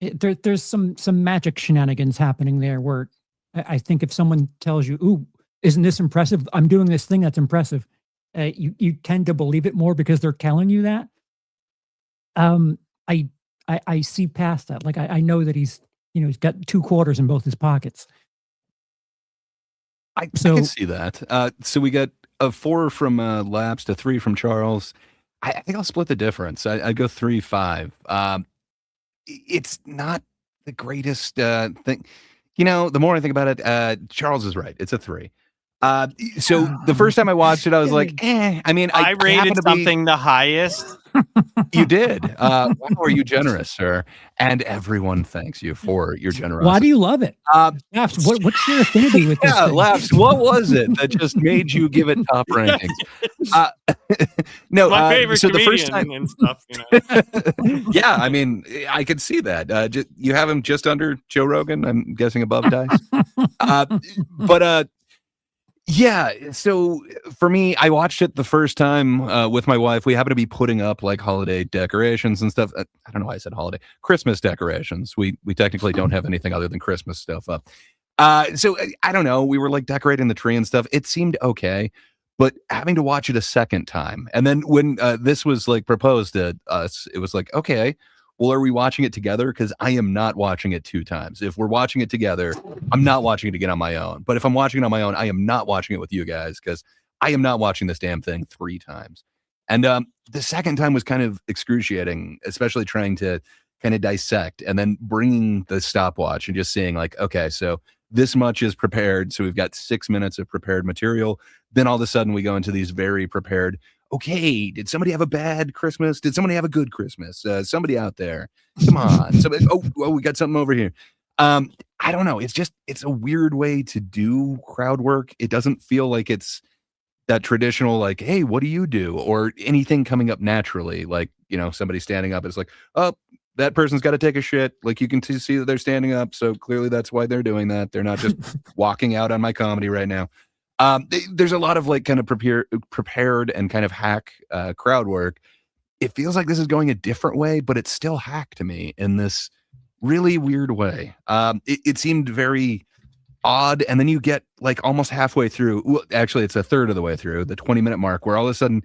there's some magic shenanigans happening there where I think if someone tells you, "Ooh, isn't this impressive? I'm doing this thing that's impressive," you tend to believe it more because they're telling you that. I see past that. Like I know that he's got 2 quarters in both his pockets. I can see that. So we got a 4 from Laps to 3 from Charles. I think I'll split the difference. I'd go 3-5. It's not the greatest thing. The more I think about it, Charles is right. It's a 3. So the first time I watched it, I was like, I mean, I rated something the highest. You did. Wow, are you generous, sir? And everyone thanks you for your generosity. Why do you love it? Laps, what's your affinity with this thing? Laps, what was it that just made you give it top rankings? No, my favorite so the comedian first time and stuff. Yeah, I mean, I could see that. You have him just under Joe Rogan. I'm guessing above Dice. But yeah, so for me, I watched it the first time with my wife. We happened to be putting up like holiday decorations and stuff. I don't know why I said holiday. Christmas decorations. We technically don't have anything other than Christmas stuff up. So I don't know. We were like decorating the tree and stuff. It seemed okay, but having to watch it a second time. And then when this was like proposed to us, it was like, okay, well, are we watching it together? Because I am not watching it 2 times. If we're watching it together, I'm not watching it again on my own. But if I'm watching it on my own, I am not watching it with you guys because I am not watching this damn thing 3 times. And the second time was kind of excruciating, especially trying to kind of dissect, and then bringing the stopwatch and just seeing like, okay, so this much is prepared. So we've got 6 minutes of prepared material. Then all of a sudden we go into these very prepared. Okay, did somebody have a bad Christmas? Did somebody have a good Christmas? Somebody out there, come on. Somebody, oh, we got something over here. I don't know. It's a weird way to do crowd work. It doesn't feel like it's that traditional, like, hey, what do you do? Or anything coming up naturally. Like, somebody standing up. It's like, oh, that person's got to take a shit. Like, you can see that they're standing up. So clearly that's why they're doing that. They're not just walking out on my comedy right now. There's a lot of like kind of prepared and kind of hack crowd work. It feels like this is going a different way, but it's still hack to me in this really weird way. It seemed very odd. And then you get like almost halfway through. Well, actually, it's a third of the way through the 20-minute mark, where all of a sudden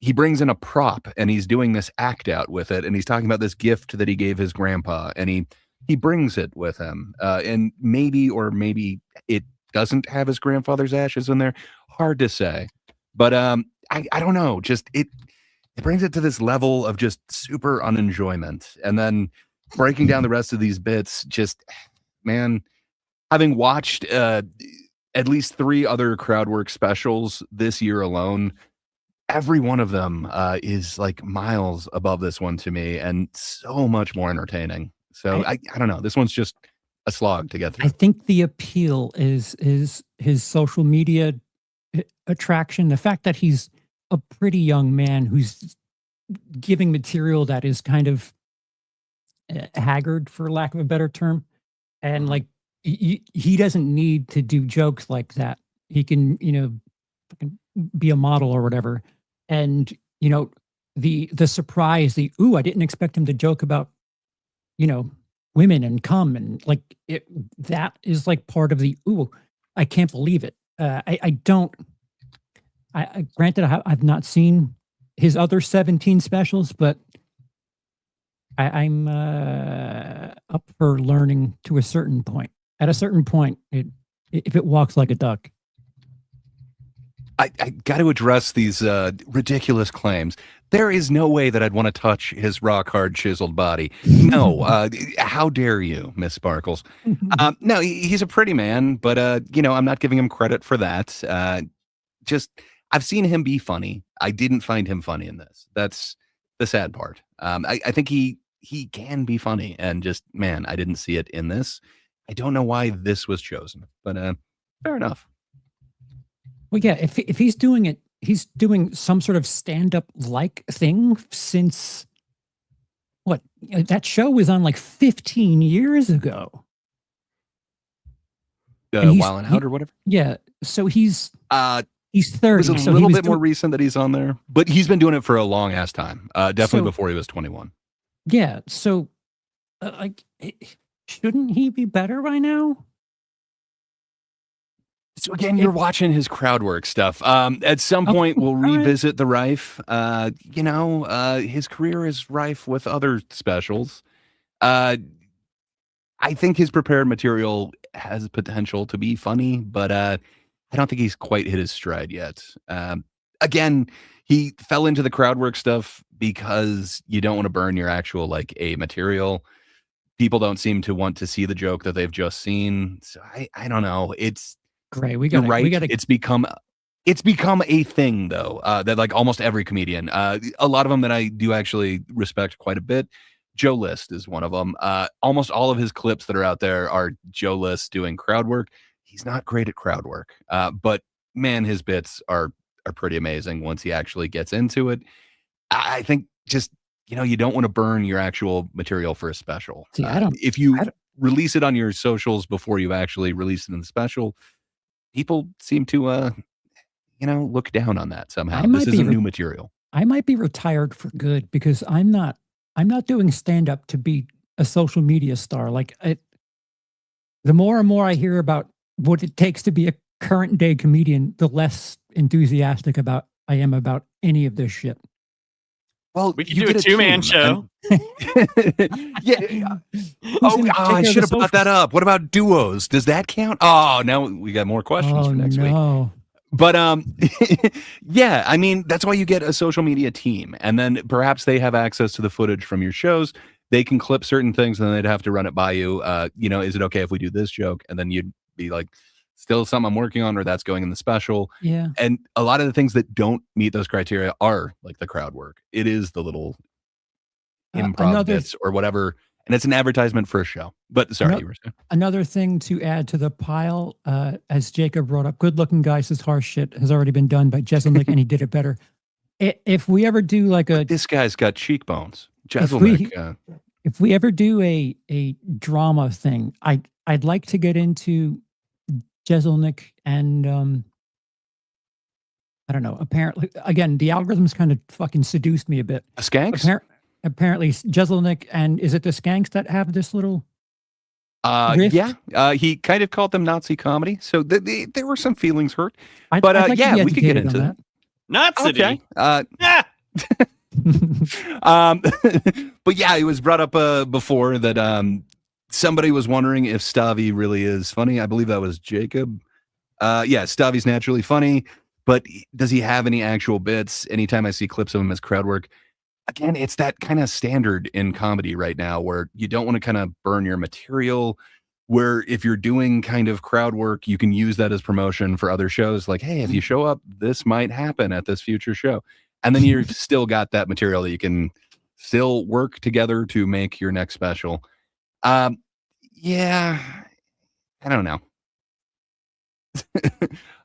he brings in a prop and he's doing this act out with it. And he's talking about this gift that he gave his grandpa, and he brings it with him. And maybe it doesn't have his grandfather's ashes in there. Hard to say. But I don't know. Just it brings it to this level of just super unenjoyment. And then breaking down the rest of these bits, just, man, having watched at least 3 other crowd work specials this year alone, every one of them is like miles above this one to me, and so much more entertaining. So I don't know. This one's just a slog to get through. I think the appeal is his social media attraction. The fact that he's a pretty young man who's giving material that is kind of haggard, for lack of a better term, and like he doesn't need to do jokes like that. He can, fucking be a model or whatever. And the surprise, ooh, I didn't expect him to joke about women and cum, and like that is like part of the ooh, I can't believe it. Granted, I've not seen his other 17 specials, but I'm up for learning to a certain point. At a certain point, if it walks like a duck. I got to address these ridiculous claims. There is no way that I'd want to touch his rock hard chiseled body. No, how dare you, Miss Sparkles? No, he's a pretty man, but I'm not giving him credit for that. I've seen him be funny. I didn't find him funny in this. That's the sad part. I think he can be funny, and just, man, I didn't see it in this. I don't know why this was chosen, but fair enough. Well, yeah, if he's doing it, he's doing some sort of stand-up like thing since what? That show was on like 15 years ago. Wild 'N Out or whatever. Yeah, so he's 30. It was a little bit more recent that he's on there, but he's been doing it for a long ass time. Definitely before he was 21. Yeah, so shouldn't he be better by now? So again, you're watching his crowd work stuff. At some point, we'll revisit the Rife. His career is rife with other specials. I think his prepared material has potential to be funny, but I don't think he's quite hit his stride yet. Again, he fell into the crowd work stuff because you don't want to burn your actual A material. People don't seem to want to see the joke that they've just seen. So I don't know. It's great. You're right. It's become a thing though, that like almost every comedian, a lot of them that I do actually respect quite a bit. Joe List is one of them. Almost all of his clips that are out there are Joe List doing crowd work. He's not great at crowd work, but man, his bits are pretty amazing once he actually gets into it. I think just, you don't want to burn your actual material for a special. See, if you release it on your socials before you actually release it in the special, people seem to, look down on that somehow. This isn't new material. I might be retired for good because I'm not doing stand up to be a social media star. The more and more I hear about what it takes to be a current day comedian, the less enthusiastic I am about any of this shit. Well, we can do a 2-man show. Yeah. I should have brought that up. What about duos? Does that count? Oh, now we got more questions for next week. But yeah, I mean, that's why you get a social media team, and then perhaps they have access to the footage from your shows. they can clip certain things and then they'd have to run it by you. You know, is it okay if we do this joke? And then you'd be like, still something I'm working on, or that's going in the special. Yeah. And a lot of the things that don't meet those criteria are like the crowd work. It is the little improv bits or whatever. And it's an advertisement for a show. But sorry, you were saying. Another thing to add to the pile, as Jacob brought up, good looking guy says harsh shit has already been done by Jeselnik and he did it better. If we ever do like a... This guy's got cheekbones. Jeselnik. If we ever do a drama thing, I'd like to get into Jeselnik and I don't know. Apparently, again, the algorithms kind of fucking seduced me a bit. A Skanks? Apparently, Jeselnik and is it the Skanks that have this little? Rift? Yeah. He kind of called them Nazi comedy, so there were some feelings hurt. I'd But like yeah, to be we could get educated into on that. Nazi. But yeah, it was brought up before that somebody was wondering if Stavi really is funny. I believe that was Jacob. Yeah, Stavi's naturally funny, but does he have any actual bits? Anytime I see clips of him as crowd work, again, it's that kind of standard in comedy right now where you don't want to kind of burn your material, where if you're doing kind of crowd work, you can use that as promotion for other shows. Like, hey, if you show up, this might happen at this future show. And then you've still got that material that you can still work together to make your next special. Yeah, I don't know.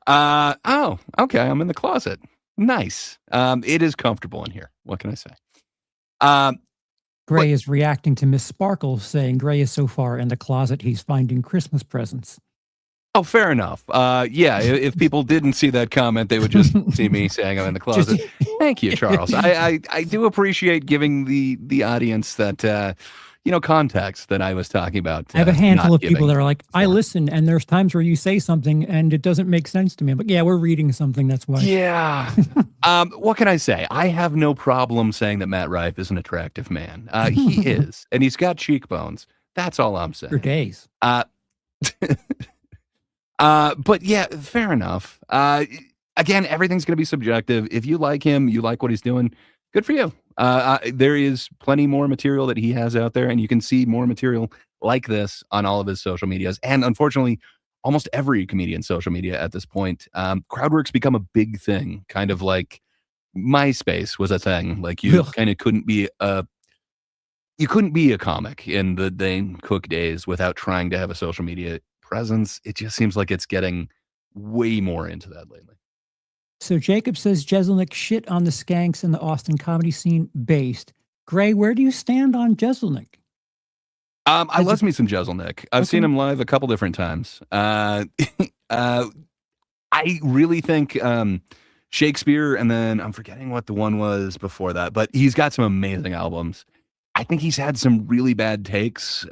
Oh, okay. I'm in the closet. Nice. It is comfortable in here. What can I say? Gray is reacting to Miss Sparkle saying Gray is so far in the closet he's finding Christmas presents. Oh, fair enough. Yeah, if people didn't see that comment, they would just see me saying I'm in the closet. Thank you, Charles. I do appreciate giving the audience that context that I was talking about. I have a handful of people that are like, I listen, and there's times where you say something and it doesn't make sense to me. But yeah, we're reading something. That's why. Yeah. What can I say? I have no problem saying that Matt Rife is an attractive man. He is, and he's got cheekbones. That's all I'm saying. For days. But yeah, fair enough. Again, everything's going to be subjective. If you like him, you like what he's doing, good for you. There is plenty more material that he has out there, and you can see more material like this on all of his social medias. And unfortunately, almost every comedian's social media at this point, crowdwork's become a big thing, kind of like MySpace was a thing. Like you kind of couldn't be a comic in the Dane Cook days without trying to have a social media presence. It just seems like it's getting way more into that lately. So Jacob says Jeselnik shit on the Skanks in the Austin comedy scene based. Gray, where do you stand on Jeselnik? I love me some Jeselnik. I've seen him live a couple different times. I really think Shakespeare, and then I'm forgetting what the one was before that, but he's got some amazing albums. I think he's had some really bad takes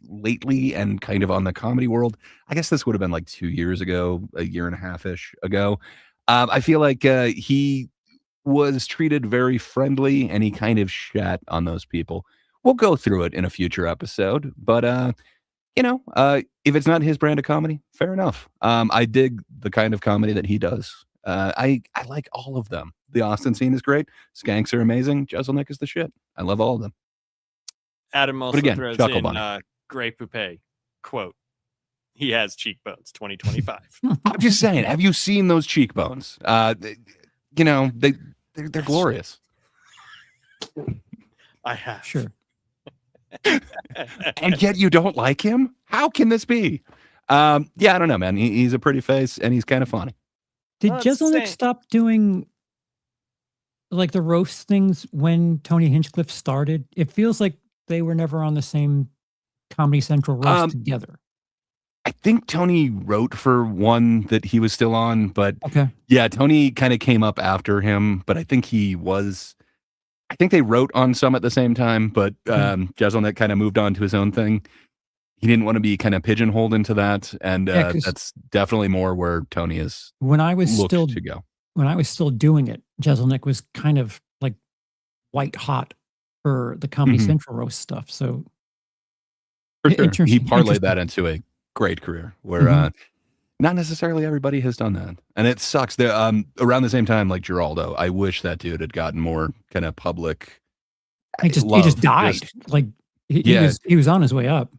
lately and kind of on the comedy world. I guess this would have been like 2 years ago, a year and a half-ish ago. I feel like he was treated very friendly and he kind of shat on those people. We'll go through it in a future episode, but if it's not his brand of comedy, fair enough. I dig the kind of comedy that he does. I like all of them. The Austin scene is great. Skanks are amazing. Jeselnik is the shit. I love all of them. Adam also throws Chuckle in Bunny. Gray Poupée, quote, he has cheekbones, 2025. I'm just saying, have you seen those cheekbones? They're glorious. I have. Sure. And yet you don't like him? How can this be? Yeah, I don't know, man. He's a pretty face and he's kind of funny. Did Jeselnik stop doing like the roast things when Tony Hinchcliffe started? It feels like they were never on the same Comedy Central roast together. I think Tony wrote for one that he was still on, but yeah, Tony kind of came up after him, but I think they wrote on some at the same time, but Jeselnik kind of moved on to his own thing. He didn't want to be kind of pigeonholed into that, and that's definitely more where Tony is. When I was still go. When I was still doing it, Jeselnik was kind of like white hot for the Comedy Central roast stuff. So for sure, he parlayed that into a great career where not necessarily everybody has done that, and it sucks. Around the same time, like Geraldo, I wish that dude had gotten more kind of public. He just died. Like He was on his way up.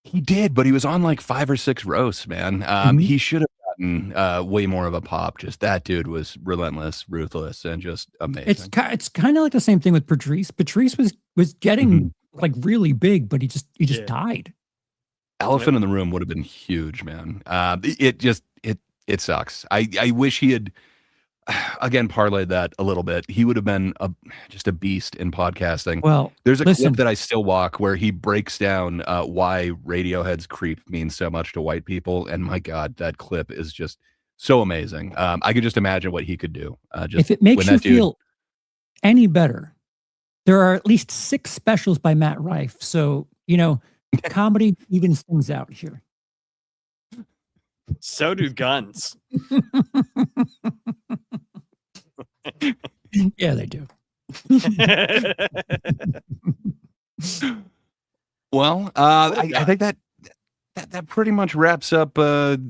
He did, but he was on like 5 or 6 roasts, man. He should have gotten way more of a pop. Just that dude was relentless, ruthless, and just amazing. It's kind of like the same thing with Patrice. Patrice was getting like really big, but he just died. Elephant in the Room would have been huge, man. It sucks. I wish he had again parlayed that a little bit. He would have been just a beast in podcasting. Well, there's a clip that I still walk where he breaks down why Radiohead's Creep means so much to white people, and my God, that clip is just so amazing. I could just imagine what he could do. If it makes you feel any better, there are at least 6 specials by Matt Rife. So, comedy evens things out here. So do guns. Yeah, they do. Well, I think that pretty much wraps up, the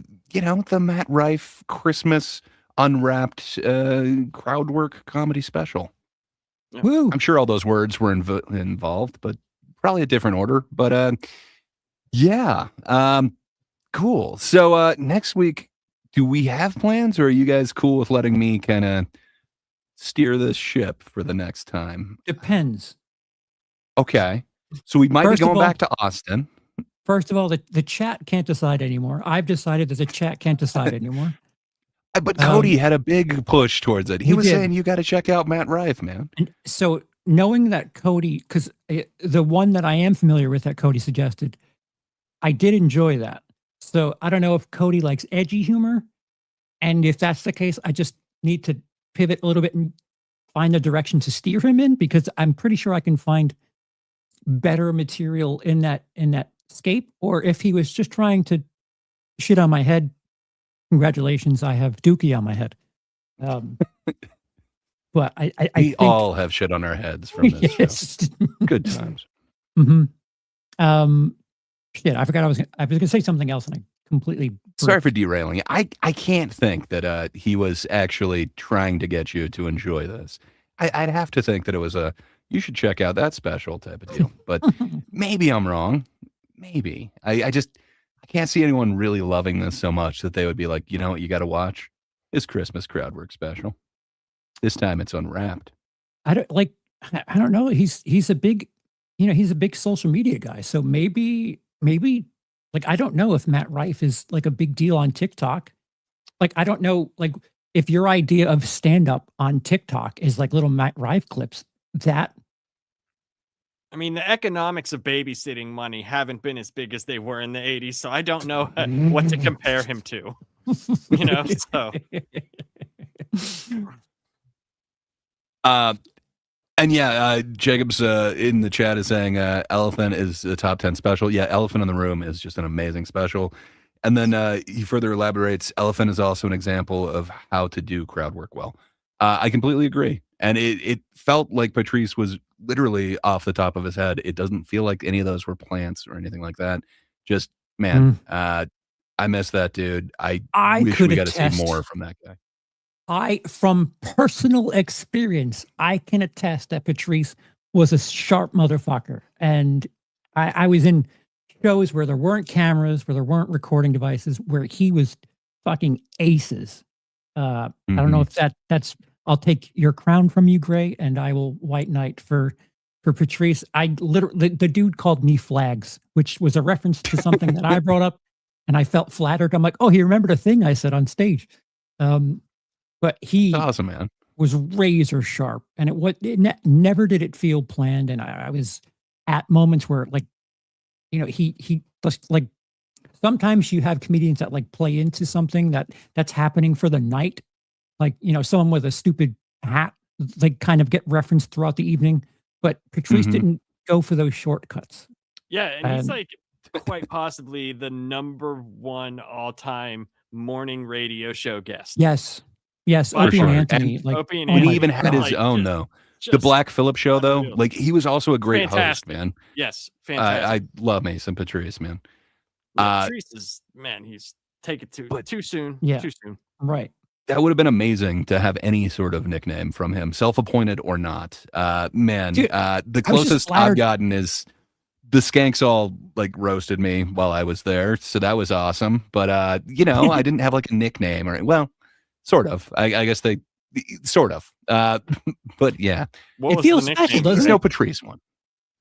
Matt Rife Christmas Unwrapped crowd work comedy special. Woo. I'm sure all those words were involved, but probably a different order. But yeah, cool. So next week, do we have plans, or are you guys cool with letting me kind of steer this ship for the next time? Depends. Okay. So we might be going back to Austin. First of all, the chat can't decide anymore. I've decided that the chat can't decide anymore. But Cody had a big push towards it. He was did. saying you got to check out Matt Rife, man. And so knowing that Cody, because the one that I am familiar with that Cody suggested, I did enjoy that. So I don't know if Cody likes edgy humor. And if that's the case, I just need to pivot a little bit and find a direction to steer him in, because I'm pretty sure I can find better material in that scape. Or if he was just trying to shit on my head, congratulations, I have Dookie on my head. But I we think, all have shit on our heads from this show. Good times. Shit, I forgot I was gonna say something else, and I completely. Sorry for derailing. I can't think that he was actually trying to get you to enjoy this. I'd have to think that it was you should check out that special type of deal. But maybe I'm wrong. Maybe I can't see anyone really loving this so much that they would be like, you know what, you got to watch his Christmas crowd work special. This time it's unwrapped. I don't know. He's a big, he's a big social media guy. So maybe like, I don't know if Matt Rife is like a big deal on TikTok. Like, I don't know, like if your idea of stand up on TikTok is like little Matt Rife clips, that. I mean, the economics of babysitting money haven't been as big as they were in the 80s, so I don't know what to compare him to. So. And yeah, Jacob's in the chat is saying Elephant is the top 10 special. Yeah, Elephant in the Room is just an amazing special. And then he further elaborates, Elephant is also an example of how to do crowd work well. I completely agree. And it felt like Patrice was literally off the top of his head. It doesn't feel like any of those were plants or anything like that. Just, man, I miss that dude. I wish we got to see more from that guy. From personal experience, I can attest that Patrice was a sharp motherfucker. And I was in shows where there weren't cameras, where there weren't recording devices, where he was fucking aces. I don't know if that's, I'll take your crown from you, Gray, and I will white knight for Patrice. I literally, the dude called me flags, which was a reference to something that I brought up, and I felt flattered. I'm like, oh, he remembered a thing I said on stage. But he awesome, man. Was razor sharp, and never did it feel planned. And I was at moments where, like, he just, like, sometimes you have comedians that like play into something that's happening for the night. Like, someone with a stupid hat, like, kind of get referenced throughout the evening. But Patrice didn't go for those shortcuts. Yeah, and he's like quite possibly the #1 all-time morning radio show guest. Yes, Opie and Anthony. Opie and he even had his own though. The Black Phillip show though, like, he was also a great host, man. Yes, fantastic. I love Mason Patrice, man. Patrice is, man, he's taken too soon. Yeah, too soon. Right. That would have been amazing to have any sort of nickname from him, self-appointed or not. Man, dude, the closest I've gotten is the skanks all like roasted me while I was there, so that was awesome. But I didn't have like a nickname or sort of. I guess they sort of. But yeah, it feels special, doesn't it's it? no Patrice one.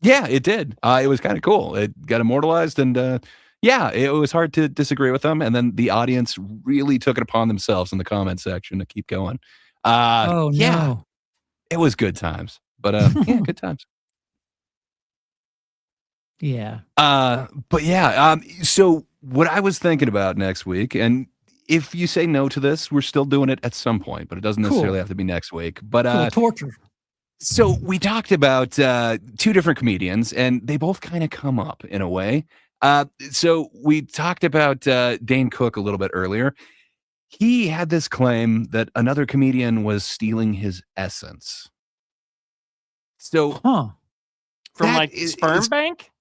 Yeah, it did. It was kind of cool. It got immortalized, and yeah, it was hard to disagree with them. And then the audience really took it upon themselves in the comment section to keep going. Oh Yeah, no. it was good times. But yeah, good times. Yeah. But yeah, so what I was thinking about next week, and if you say no to this, we're still doing it at some point, but it doesn't necessarily have to be next week. But torture. so we talked about two different comedians, and they both kind of come up in a way. So we talked about Dane Cook a little bit earlier. He had this claim that another comedian was stealing his essence. So, From like sperm bank?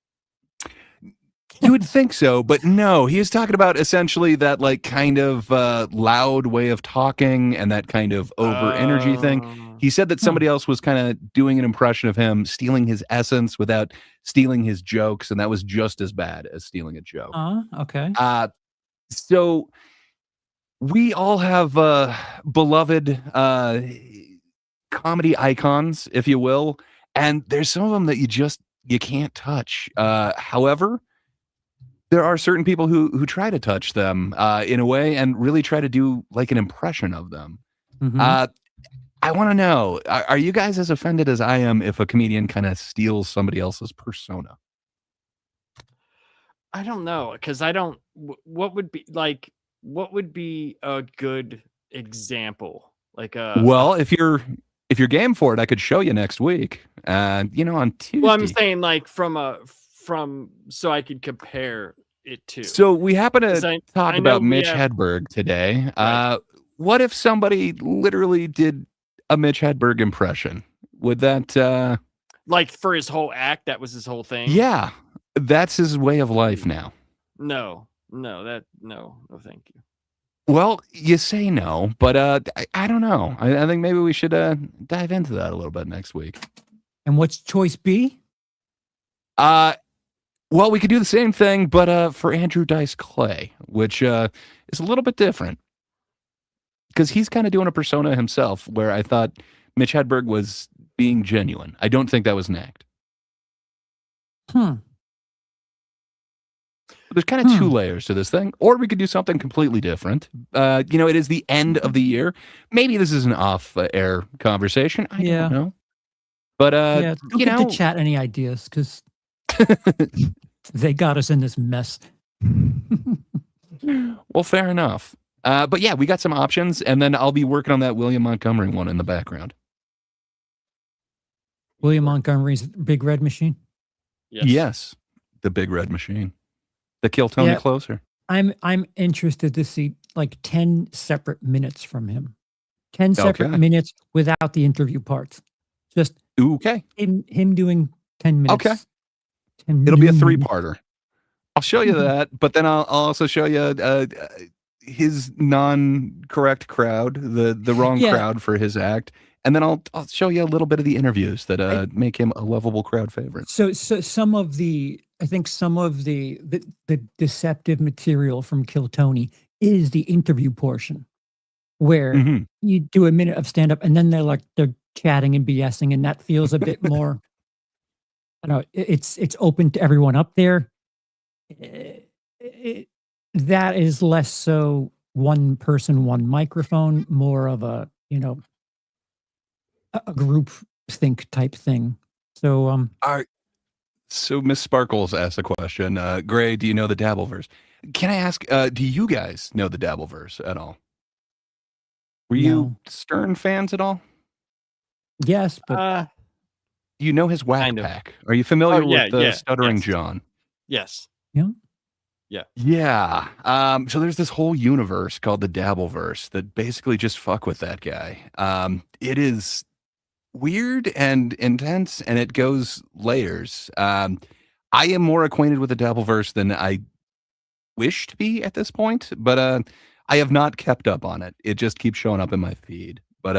You would think so, but no. He was talking about essentially that like kind of loud way of talking and that kind of over energy thing. He said that somebody else was kind of doing an impression of him, stealing his essence without stealing his jokes, and that was just as bad as stealing a joke. Okay. So we all have beloved comedy icons, if you will, and there's some of them that you can't touch. However, there are certain people who try to touch them in a way and really try to do like an impression of them. I want to know, are you guys as offended as I am if a comedian kind of steals somebody else's persona? I don't know, because I don't. What would be a good example? Well, if you're game for it, I could show you next week. On Tuesday. Well, I'm saying like from so I could compare it to. So we happen to 'Cause I talk know about we Mitch have- Hedberg today. What if somebody literally did a Mitch Hedberg impression? Would that like for his whole act, that was his whole thing? Yeah, that's his way of life now. No, thank you. Well, you say no, but I don't know. I think maybe we should dive into that a little bit next week. And what's choice B? Well, we could do the same thing, but for Andrew Dice Clay, which is a little bit different. Because he's kind of doing a persona himself, where I thought Mitch Hedberg was being genuine. I don't think that was an act. There's kind of two layers to this thing, or we could do something completely different. It is the end of the year. Maybe this is an off-air conversation. I don't know. But Don't give the chat any ideas, because they got us in this mess. Well, fair enough. But yeah, we got some options, and then I'll be working on that William Montgomery one in the background. William Montgomery's Big Red Machine? Yes. The Big Red Machine. The Kill Tony Closer. I'm interested to see like 10 separate minutes from him. 10 separate minutes without the interview parts. Just him doing 10 minutes. Okay. It'll be a 3-parter. I'll show you that, but then I'll also show you his non-correct crowd, the wrong crowd for his act, and then I'll show you a little bit of the interviews that make him a lovable crowd favorite. So some of the deceptive material from Kill Tony is the interview portion, where you do a minute of stand-up and then they're chatting and BSing, and that feels a bit more. I don't know. It's open to everyone up there. That is less so one person, one microphone, more of a group think type thing. So So Miss Sparkles asked a question. Gray, do you know the Dabbleverse? Can I ask, do you guys know the Dabbleverse at all? Were you Stern fans at all? Yes, but do you know his Whack Pack? Are you familiar with the Stuttering John? Yes. Yeah. So there's this whole universe called the Dabbleverse that basically just fuck with that guy. It is weird and intense, and it goes layers. I am more acquainted with the Dabbleverse than I wish to be at this point, but I have not kept up on it. It just keeps showing up in my feed. But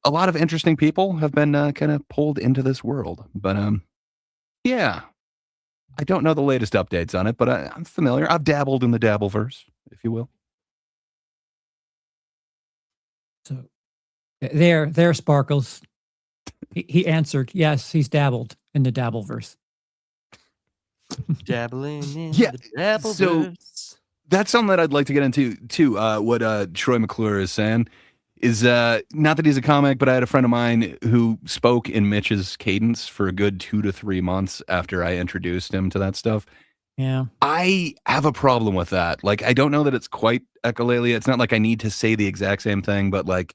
a lot of interesting people have been kind of pulled into this world. But yeah. I don't know the latest updates on it, but I'm familiar. I've dabbled in the Dabbleverse, if you will. So there, Sparkles. He answered, yes, he's dabbled in the Dabbleverse. Dabbling in Yeah, the Dabbleverse. so that's something that I'd like to get into too. What Troy McClure is saying is not that he's a comic, but I had a friend of mine who spoke in Mitch's cadence for a good 2 to 3 months after I introduced him to that stuff. Yeah. I have a problem with that. Like, I don't know that it's quite echolalia. It's not like I need to say the exact same thing, but like,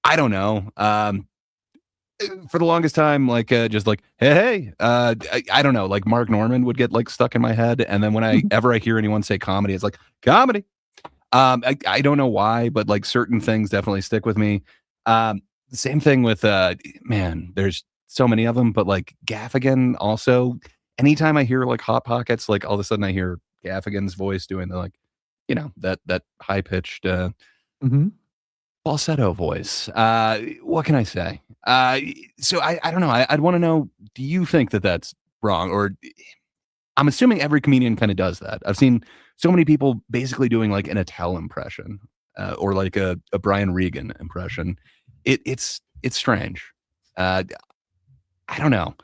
I don't know. For the longest time, like, just like, hey, I don't know, like Mark Norman would get like stuck in my head. And then when I hear anyone say comedy, it's like comedy. I don't know why, but like certain things definitely stick with me. Same thing with, man, there's so many of them, but like Gaffigan also, anytime I hear like Hot Pockets, like all of a sudden I hear Gaffigan's voice doing the like, you know, that high pitched, falsetto voice. What can I say? So I don't know. I'd want to know, do you think that that's wrong? Or I'm assuming every comedian kind of does that. I've seen so many people basically doing like an Attell impression or like a Brian Regan impression. It's strange. I don't know.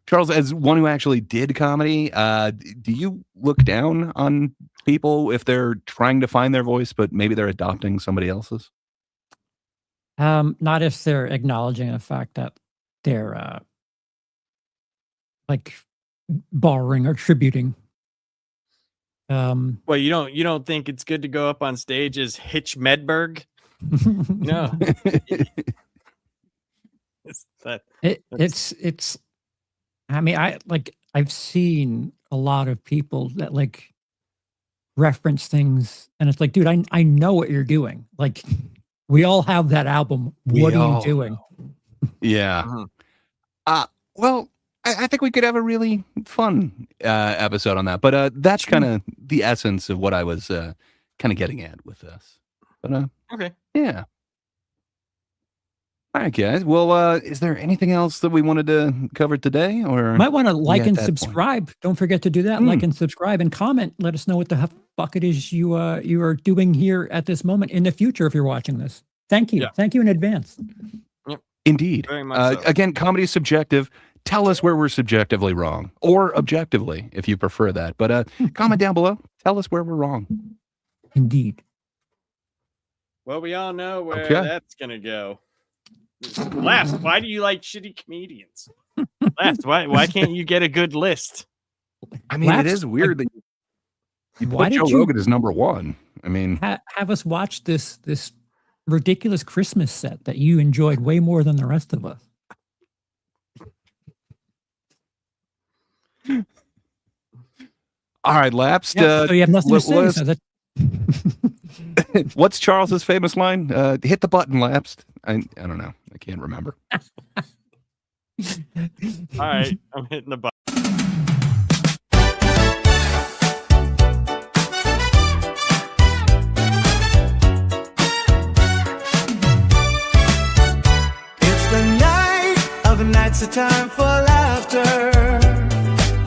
Charles, as one who actually did comedy, do you look down on people if they're trying to find their voice, but maybe they're adopting somebody else's? Not if they're acknowledging the fact that they're like borrowing or tributing. Well, you don't think it's good to go up on stage as Hitch Medberg? No. It's I mean, I've seen a lot of people that like reference things and it's like, dude, I know what you're doing. Like, we all have that album. What are you doing? Yeah. Well, I think we could have a really fun episode on that. But that's kind of the essence of what I was kind of getting at with this. But okay. Yeah. All right, guys. Well, is there anything else that we wanted to cover today? Or might want to like and subscribe. Don't forget to do that. Like and subscribe and comment. Let us know what the fuck it is you are doing here at this moment in the future if you're watching this. Thank you. Yeah. Thank you in advance. Yep. Indeed. Very much so. Again, comedy is subjective. Tell us where we're subjectively wrong, or objectively, if you prefer that. But comment down below. Tell us where we're wrong. Indeed. Well, we all know where that's gonna go. Last, why do you like shitty comedians? Last, why can't you get a good list? I mean, it is weird that you put Joe Rogan as number one. I mean, have us watch this ridiculous Christmas set that you enjoyed way more than the rest of us. All right, Lapsed. So you have nothing to say. So that... What's Charles's famous line? Hit the button, Lapsed. I don't know. I can't remember. All right, I'm hitting the button. It's the night of the nights, a time for laughter.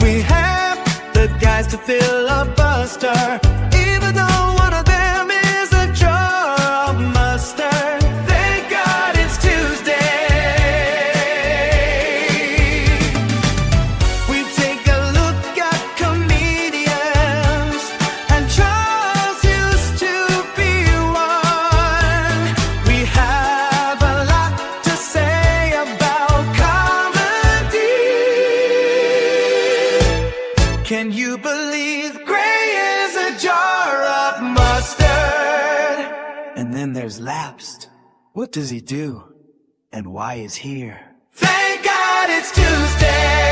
We have the guys to fill a buster, even though one of them is a jar of mustard. Thank God it's Tuesday. We take a look at comedians, and Charles used to be one. We have a lot to say about comedy. Can you believe gray is a jar of mustard? And then there's Lapsed. What does he do? And why is here? Thank God it's Tuesday.